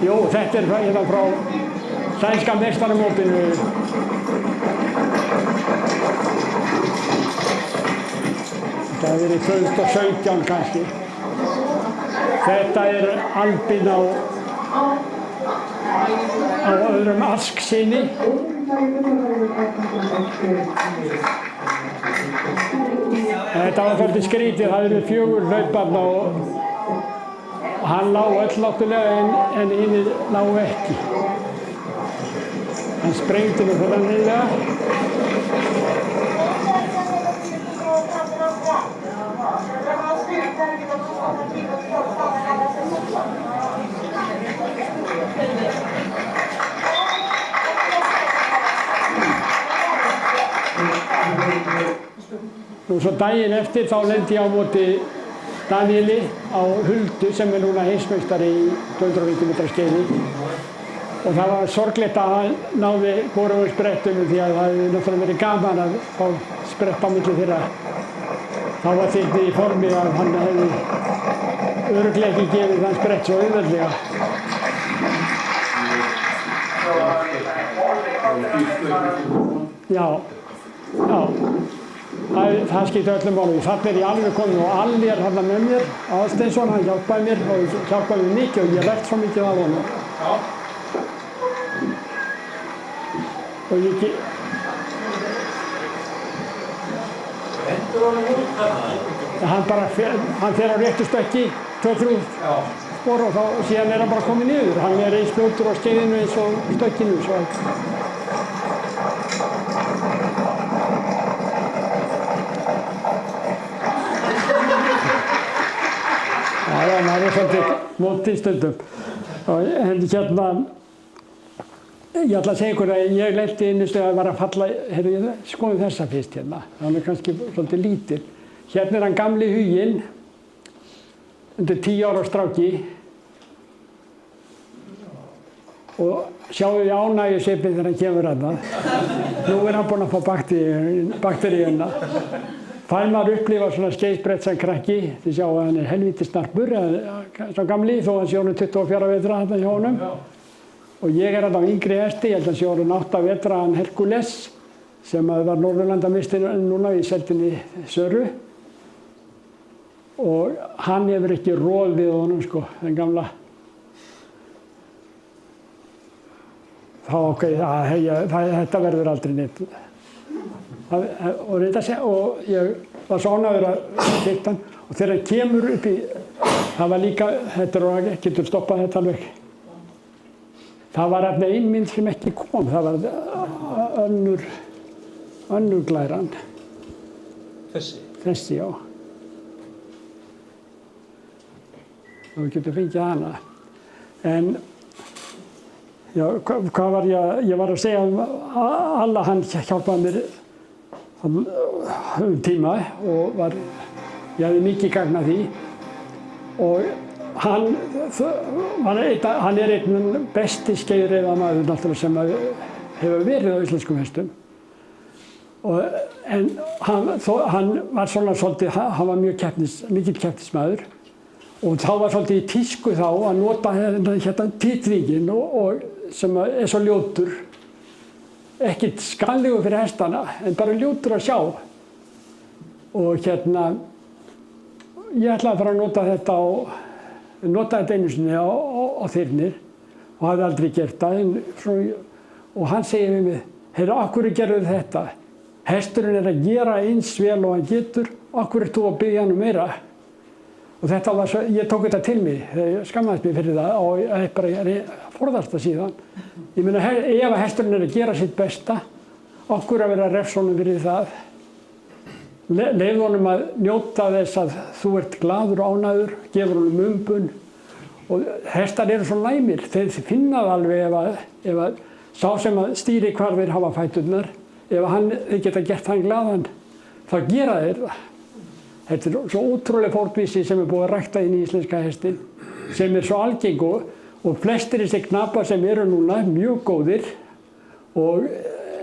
Jú, þetta hérna frá sænska meistaramótinu. Þetta hefur verið 2017 kannski. Þetta Albin á öðrum Asksyni. Þetta var svolítið skrítið, það eru 4 hlauparna og hann lá öll náttúrulega en hinir lágu ekki. Hann sprengdi mig fyrir nýlega. Og svo daginn eftir þá lendi ég á móti Daníeli á Huldu sem núna heimsmeistari í 250 metra skeiði. Og það var sorglegt að hann náði hvorugur sprettunum því að það hefði náttúrulega verið gaman að fá sprett á milli þeirra. Þá var Þyrnir í formi að hann hefði örugglega ekki gefið þann sprett svo auðveldlega. Já. Það skipti öllum máli. Þarna ég alveg komin og Alli þarna með mér, Aðalsteinsson, hann hjálpaði mér og hjálpaði mér mikið og ég lært svo mikið af honum. Og ég ekki... Hendur honum út þarna? Hann fer á réttu stökki, 2-3 spor og síðan hann bara komið niður. Hann eins fljótur á skeiðinu eins og stökkinu. Það svolítið mótið stundum. En hérna, ég ætla að segja ykkur að ég lenti einu stund að var að falla, skoðum þessa fyrst hérna. Hann kannski svolítið lítil. Hérna hann gamli Huginn, undir 10 ára stráki. Og sjáum við ánægjusvipinn þegar hann kemur þarna. Nú hann búinn að fá bakteríuna. Fær maður upplifa svona skeiðsbrett sem krakki, þið sjáu að hann helvíti snarpur, svo gamli, þó hann sé honum 24 vetra þarna hjá honum. Og ég þarna á yngri hesti, ég held að hann sé honum 8 vetra, hann Herkules, sem var Norðurlandamistir núna í seldinni Söru. Og hann hefur ekki róð við honum, sko, den gamla. Þá þetta verður aldrei neitt. Og ég var svo ánægður að hitta hann og þegar hann kemur upp í, það var líka, þetta getur stoppað þetta alveg. Það var ein mynd sem ekki kom, það var önnur glæran. Þessi, já. Þú getur fengið hana. En já, hvað var ég var að segja Alla, hann hjálpaði mér tíma og ég hafði mikið gagn af því og hann einn besti skeiðreiðamaður náttúrulega sem hefur verið á íslenskum hestum en hann var svona svolítið, hann var mikill keppnismaður og þá var svolítið í tísku þá að nota hérna titringinn sem svo ljótur. Ekkert skaðlegur fyrir hestana, en bara ljótur að sjá. Og hérna, ég ætlaði að fara að nota þetta einu sinni á Þyrnir og hafði aldrei gert það. Og hann segir við mig, heyrðu, af hverju gerðu þetta? Hesturinn að gera eins vel og hann getur, af hverju ert þú að biðja hann meira? Og þetta var svo, ég tók þetta til mig, skammaðist mig fyrir það og ég bara forðast það síðan. Ég meina, ef hesturinn að gera sitt besta, okkur að vera refs honum fyrir það. leyfðu honum að njóta þess að þú ert glaður og ánægður, gefur honum umbun. Og hestar eru svo næmir, þeir finna það alveg ef að sá sem að stýrikvarðir hafa fæturnar, ef þeir geta gert hann glaðan, þá gera þeir það. Þetta er svo ótrúlega fórnvísi sem er búið að rækta inn í íslenska hestin, sem er svo algeng og flestir þessi knapar sem eru núna mjög góðir.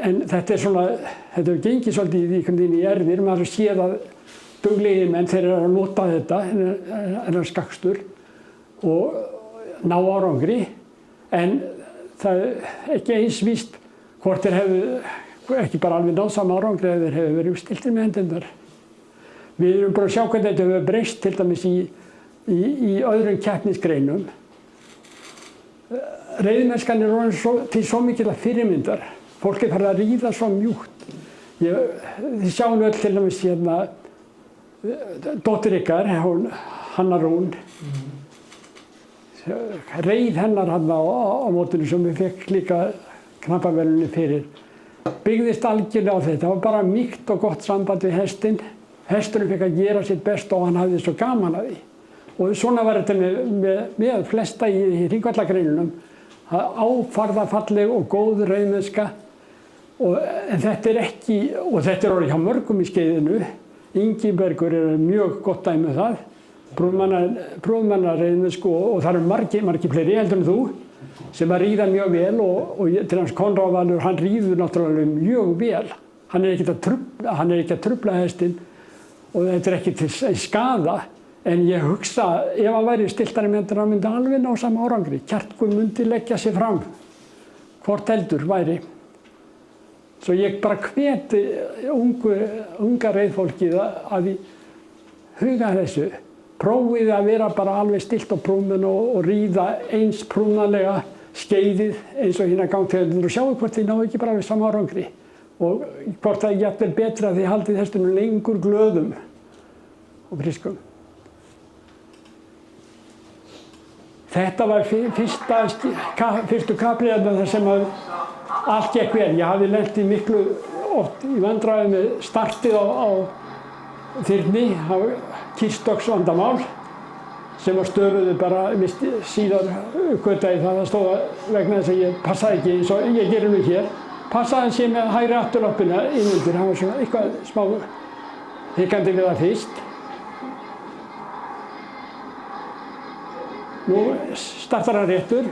En þetta hefur gengið svolítið í erfðir, maður séð að duglegir menn þeir eru að nota þetta, þennan skakstur, og ná árangri, en það er ekki eins víst hvort þeir hefur ekki bara alveg náð sama árangri ef þeir hefur verið stiltir með hendurnar. Við erum bara að sjá hvernig þetta hefur breyst til dæmis í öðrum keppnisgreinum. Reiðmennskan er orðin til svo mikillar fyrirmyndar. Fólk er farið að ríða svo mjúkt. Þið sjáum öll til dæmis hérna, dóttir ykkar, Hanna Rún, reið hennar hann á mótinu sem við fekk líka knappaverðlaunin fyrir. Byggðist algjörlega á þetta, það var bara mýkt og gott samband við hestinn. Hesturinn fekk að gera sitt besta og hann hafði svo gaman að því. Og svona var þetta með flesta í hringvallagreinunum. Áfarðafalleg og góð reiðmennska. En þetta er ekki, og þetta er orðið hjá mörgum í skeiðinu. Ingibergur er mjög gott dæmi um það. Prófmanna reiðmennsku og það eru margir fleiri heldur en þú sem að ríða mjög vel og til hans Konráð Valur, hann ríður náttúrulega mjög vel. Hann er ekki að trufla hestinn og þetta er ekki til skaða. En ég hugsa, ef hann væri stiltari með hendur, hann myndi alveg ná sama árangri. Kjartgur myndi leggja sig fram, hvort heldur væri. Svo ég bara hveti unga reiðfólkið að huga þessu. Prófið að vera bara alveg stilt á prúminu og ríða eins prúmnalega skeiðið eins og hérna gangtegundir og sjáu hvort þið ná ekki bara við sama árangri. Og hvort það er jafnvel betra að þið haldið hestunum lengur glöðum og friskum. Þetta var fyrstu kapliðarna þar sem að allt gekk vel. Ég hafði lent í miklu oft í vandræðum með startið á þyrni, á kýrstokksvandamál sem að stöfuðu bara síðar uppgötaði það að stóða vegna þess að ég passaði ekki eins og ég gerir nú hér. Passaði hann sér með hægri afturlappina innundir, hann var svona eitthvað smá hikandi við það fyrst. Nú startar hann réttur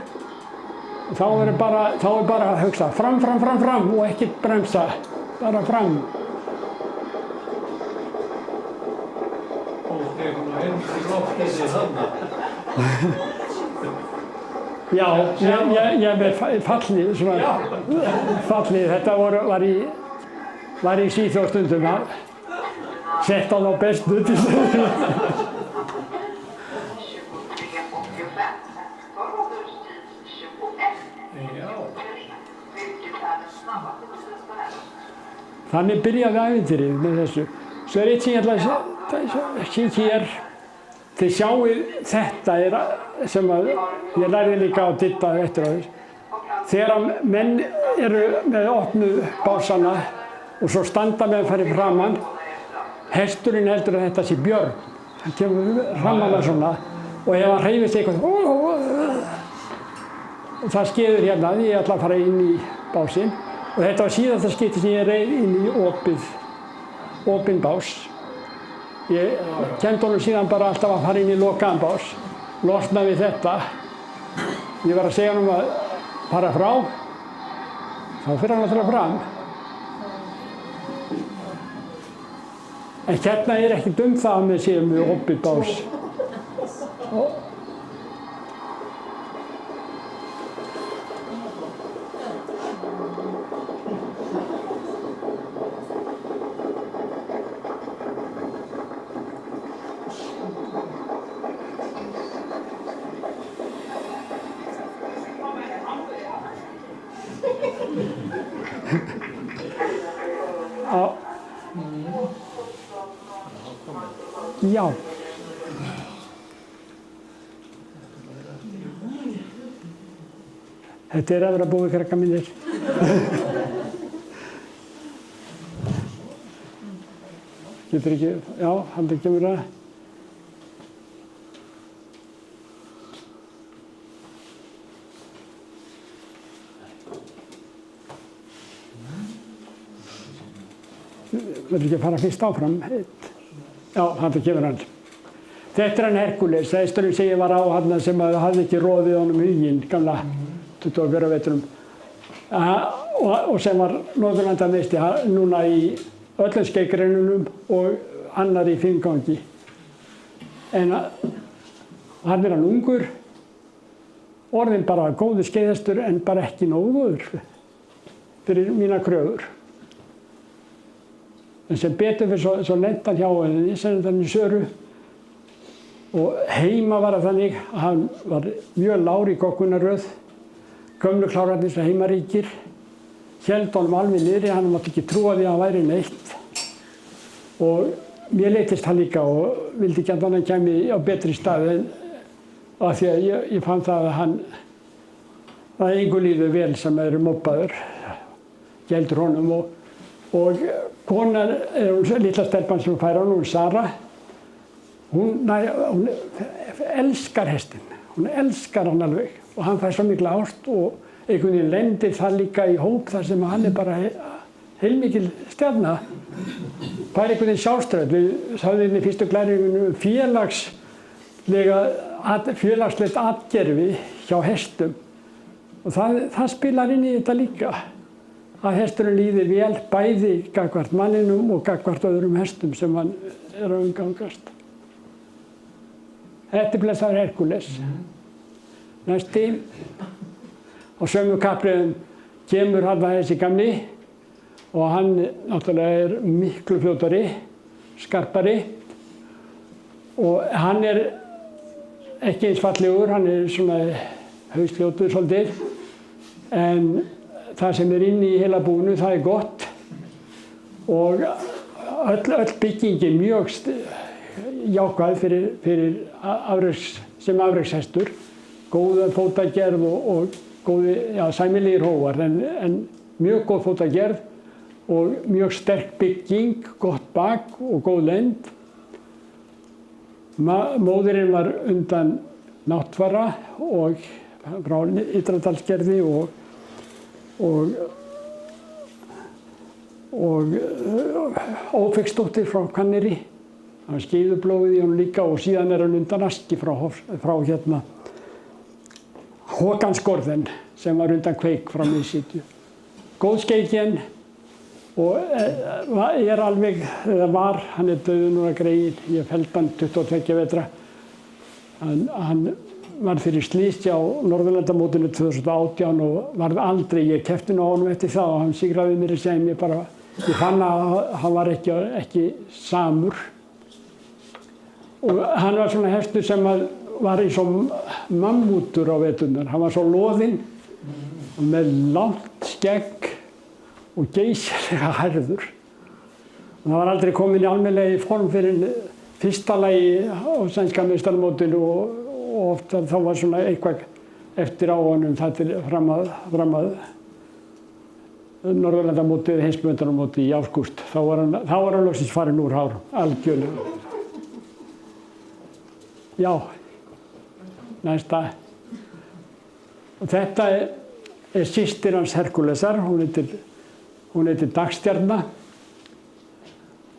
og þá er bara að hugsa fram og ekki bremsa, bara fram. Já, ég með fallið, svona fallið, þetta var í Svíþjóðstundum að setja á þá bestu til Þannig byrjaði ævintýrið með þessu. Svo er eitt sem ég ætla að kíkja hér. Þið sjáið þetta sem ég lærði líka á Didda eftir á þess. Þegar menn eru með opnu básana og svo standa með að fara framan, hesturinn heldur að þetta sé björn. Hann kemur framan svona og ef hann hreyfist eitthvað og það skeður hérna, ég ætla að fara inn í básinn og þetta var síðasta skipti sem ég reið inn í opinn bás. Ég kenndi honum síðan bara alltaf að fara inn í lokaðan bás, losna við þetta. Ég var að segja honum að fara frá, þá fyrir hann alltaf fram. En hérna er ekki það að við séum við opið bás. Já. Þetta er að vera búið krakka mínir. getur ekki, já, hann kemur það. Verður ekki að fara fyrst áfram. Já, hann kemur hann. Þetta hann Herkules, hesturinn sem ég var á hann sem hafði ekki roðið honum huginn, gamla 24 vetrum. Og sem var Norðurlandameisti núna í öllum skeiðgreinunum og annar í fimmgangi. En hann hann ungur, orðinn bara góður skeiðhestur en bara ekki nógu góður fyrir mína kröfur. En sem betur fyrir svo lent hann hjá henni, sem hann í Söru. Og heima var það þannig að hann var mjög lágur í goggunarröð, gömlu klárarnir sem heimaríkir, hélt honum alveg niðri, hann mátti ekki trúa því að hann væri neitt. Og mér leittist hann líka og vildi ekki að hann kæmi á betri stað en af því að ég fann það að það engu líður vel sem eru mobbaður, gældur honum og konan, litla stelpan sem fær hann, hún Sara, hún elskar hestinn, hún elskar hann alveg og hann fær svo mikla ást og einhvern veginn lendir það líka í hóp þar sem hann bara heilmikil stjarna. Fær einhvern veginn sjálfströð, við sagðum í fyrstu glæringunum félagslegt atgerfi hjá hestum og það spilar inn í þetta líka. Að hesturinn líði vel bæði gagnvart manninum og gagnvart öðrum hestum sem hann að umgangast. Þetta blessaður Herkules. Næsti. Á sömu kapriðum kemur hann þessi gamli og hann náttúrulega miklu fljótari, skarpari og hann ekki eins fallegur, hann svona hausfljótur svolítið en það sem inni í heila búinu, það gott og öll byggingin mjög jákvæð fyrir sem afrekshestur, góða fótagerð og góði, sæmilegir hófar en mjög góð fótagerð og mjög sterk bygging, gott bak og góð lend. Móðirinn var undan Náttfara og frá Ytradalsgerði og Ófeigsdóttir frá Hvanneyri. Það var skeiðublóðið í honum líka og síðan hann undan Aski frá Håkansgården sem var undan Kveik frá Miðsitju. Góð skeikjen og alveg, hann dauður núna greiðinn, ég felldi hann 22 vetra. Hann var fyrir slys á Norðurlandamótinu 2018 og varð aldrei, ég keppti nú á honum eftir það og hann sigraði mér sem ég fann að hann var ekki samur. Og hann var svona hestur sem var eins og mammútur á veturnar, hann var svo loðinn og með langt skegg og geysilega harður. Það var aldrei komin í almennilega í form fyrir fyrsta lagi á sænska meistaramótinu og ofta þá var svona eitthvað eftir á honum það til fram að Norðurlandamótið, heimsmeistaramótið í ágúst. Þá var hann loksins farinn úr hár, algjörlega. Já, næsta. Og þetta systir hans Herkulesar, hún heitir Dagstjarna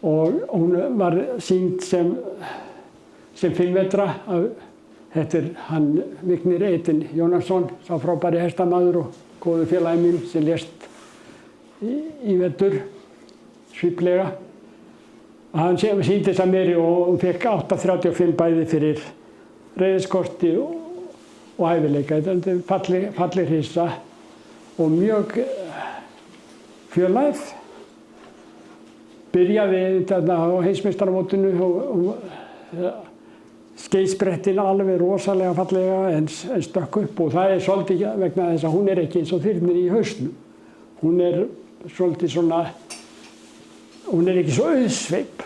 og hún var sýnd sem 5 vetra af hann Vignir Eydin Jónasson, sá frábæri hestamaður og góður félagi minn sem lést í vetur, sviplega. Hann sýndi þess að mér og hún fekk 8,35 bæði fyrir reiðiskorti og æfileika. Þetta falleg hrissa og mjög fjölhæf. Byrjaði þarna á heimsmeistaramótinu og skeiðsprettin alveg rosalega fallega en stökk upp og það svolítið vegna þess að hún ekki eins og þyrnir í hausnum. Hún svolítið svona, hún ekki svo auðsveip.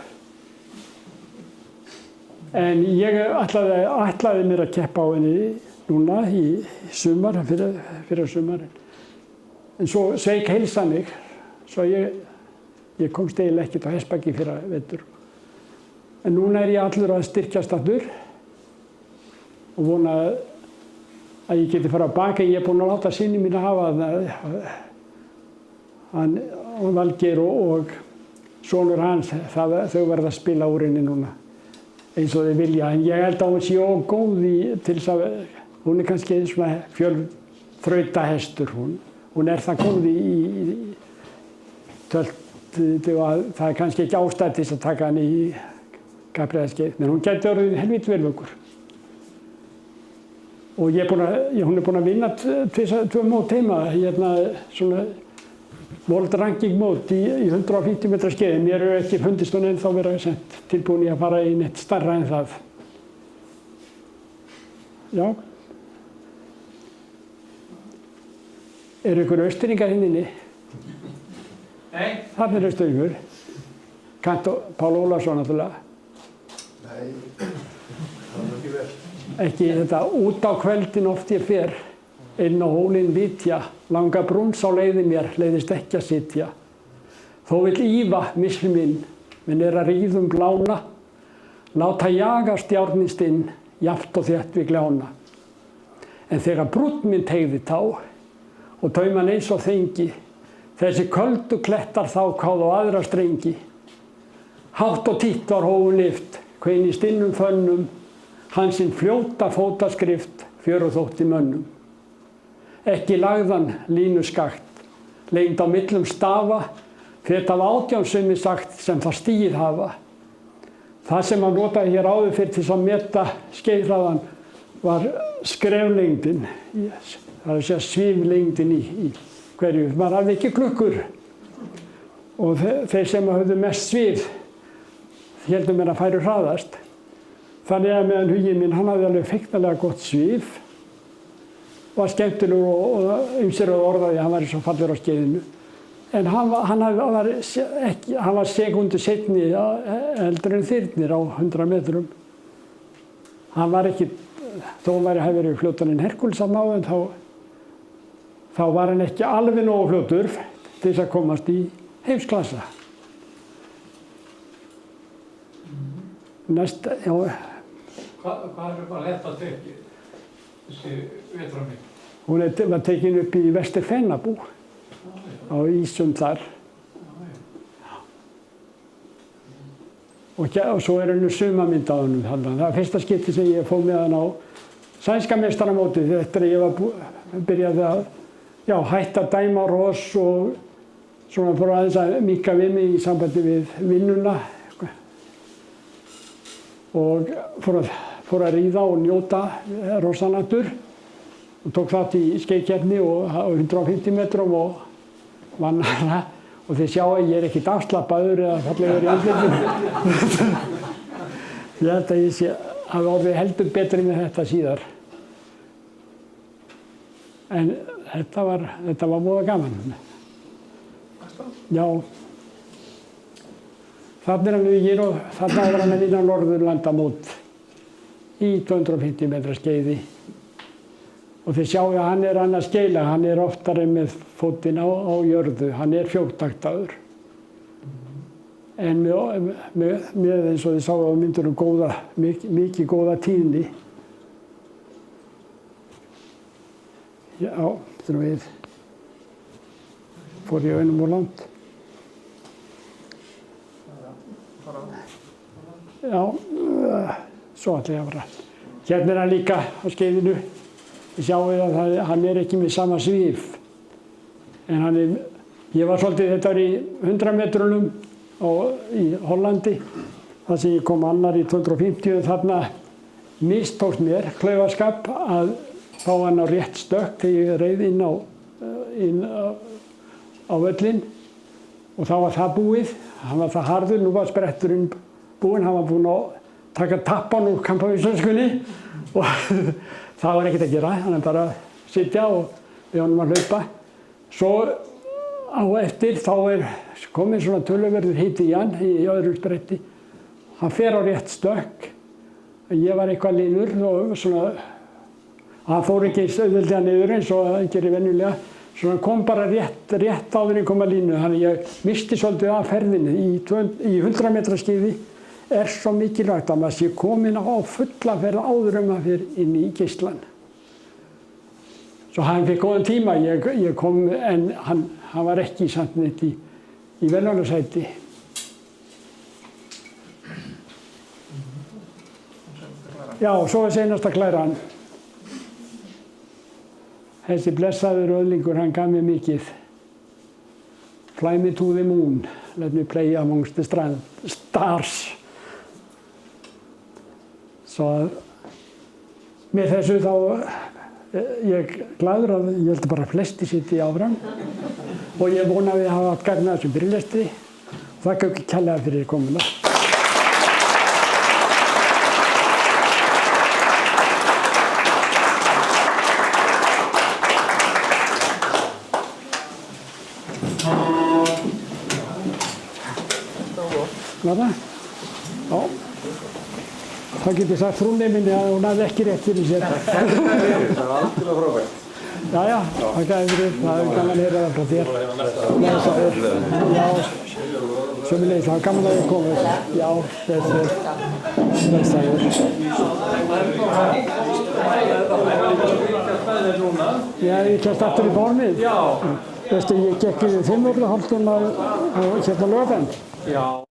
En ég ætlaði mér að keppa á henni núna í sumar, fyrir sumarinn. En svo sveik heilsa mig, svo ég komst eiginlega ekkert á hestbaki fyrir vetur. En núna er ég allur að styrkjast allur og vona að ég geti fara á baka. Ég er búinn að láta syni mína hafa hann og Valgeir og sonur hans, þau verða að spila úr henni núna eins og þau vilja. En ég held að hún sé góð til þess að hún er kannski svona fjölþrautahestur. Hún er það góð í tölti og það er kannski ekki ástæða til þess að taka hann í kappreiðarskeið, en hún gæti orðið helvíti velvöggur. Og hún er búin að vinna 2 mót heima, svona World Ranking mót í 150 metra skeiði. Mér hefur ekki fundist hún ennþá vera tilbúin í að fara í neitt stærra en það. Já. Eru ykkur Austfirðingar inni? Nei. Þarna er Austfirðingur. Kant Pál Ólafsson náttúrulega. Nei, það var ekki vel. Ekki þetta út á kveldin oft ég fer, inn á hólinn vitja, langa brúns á leiði mér, leiðist ekki að sitja. Þó vill íva misli minn er að ríðum blána, láta jaga stjárnist inn, jaft og þétt við gljána. En þegar brúnn minn teygði tá, og tauman eins og þengi, þessi köldu klettar þá káð á aðra strengi. Hátt og títt var hófun lyft, hvein í stinnum fönnum, hansinn fljóta fótaskrift, fjöru þótti mönnum. Ekki lagðan línu skakt, lengd á millum stafa, fet af 18 summi sagt sem það stigið hafa. Það sem hann notaði hér áður fyrir til að meta skeiðhraðan var skreflengdin, það er að segja sviflengdin í hverju. Maður hafði ekki klukkur og þeir sem höfðu mest svif héldum mér að færu hraðast. Þannig að meðan huginn minn, hann hafði alveg feiknarlega gott svif, var skemmtilegur og ýmsir að orðaði að hann væri svo fallur á skeiðinu. En hann var sekundu seinni heldur en þyrnir á 100 metrum. Hann var ekki, þó hann hefði verið fljótari en Herkules að náðu, en þá var hann ekki alveg nógu fljótur til þess að komast í heimsklassa. Næst, já. Hvað er bara þetta tekið, þessi vetrarmynd? Hún var tekin upp í Vestur-Fennabú, á ísum þar. Og svo er henni sumamynd á honum. Það er fyrsta skipti sem ég fór með hann á sænska meistaramótið eftir að ég var byrjaði að hætta að dæma hross og svona fór aðeins að minnka við mig í sambandi við vinnuna. Og fór að ríða og njóta hrossannatur og tók þátt í skeiðkeppni á 150 metrum og vann hana. Og þið sjá að ég er ekkert afslappaður eða fallegur í andlitinu. Ég held að ég hafi orðið heldur betri með þetta síðar. En þetta var voða gaman. Já. Þarna er hann við og þarna var hann að vinna Norðurlandamót í 250 metra skeiði. Og þið sjáu að hann er annað skeila, hann er oftari með fótinn á jörðu, hann er fjórtaktaður. En með eins og þið sáu á myndunum mikið góða tíðni. Já, þetta er við. Fór ég einum og langt. Já, svo ætla ég að fara. Hérna er hann líka á skeiðinu. Þið sjáu að hann er ekki með sama svif. En ég var svolítið, þetta var í 100 metrunum í Hollandi. þar sem ég kom annar í 250 og þarna mistókst mér klaufaskap að fá hann á rétt stökk þegar ég reið inn á völlinn og þá var það búið. Hann var það harður, nú var spretturinn búinn, hann var búinn að taka tappan úr kampavísöskunni og það var ekkert að gera, hann er bara að sitja og við honum að hlaupa. Svo á eftir þá er komin svona töluverður hiti í hann í öðru spretti. Hann fer á rétt stökk, ég var eitthvað linur og svona, hann fór ekki auðveldlega niður eins og hann gerir venjulega. Svo hann kom bara rétt áður en kom að línu, þannig ég misti svolítið af ferðinni í 100 metra skíði er svo mikilvægt að maður sé komin á fulla ferð áður maður fyrir inn í geislan. Svo hann fikk góðan tíma, ég kom, en hann var ekki samt neitt í veljónasæti. Já, svo er seinasta glæran. Þessi blessaður öðlingur, hann gaf mér mikið. Fly me to the moon, let me play amongst the stars. Svo með þessu þá ég glaður að ég held bara flesti sitji áfram og ég vona að við hafa haft gagn af þessum fyrirlestri. Þakka ykkur kærlega fyrir komuna. Nada? Já. Það getur sagt frúnni minni að hún hafði ekki rétt fyrir sér. Það var algjörlega frábært. Já, þakka fyrir. Það er gaman að heyra það frá þér. Já, sömuleiðis, það var gaman að ég komið. Já, blessaður. Já, ég kemst aftur í formið. Já. Veistu, ég gekk yfir 5 hálftíma og hérna lögðan. Já.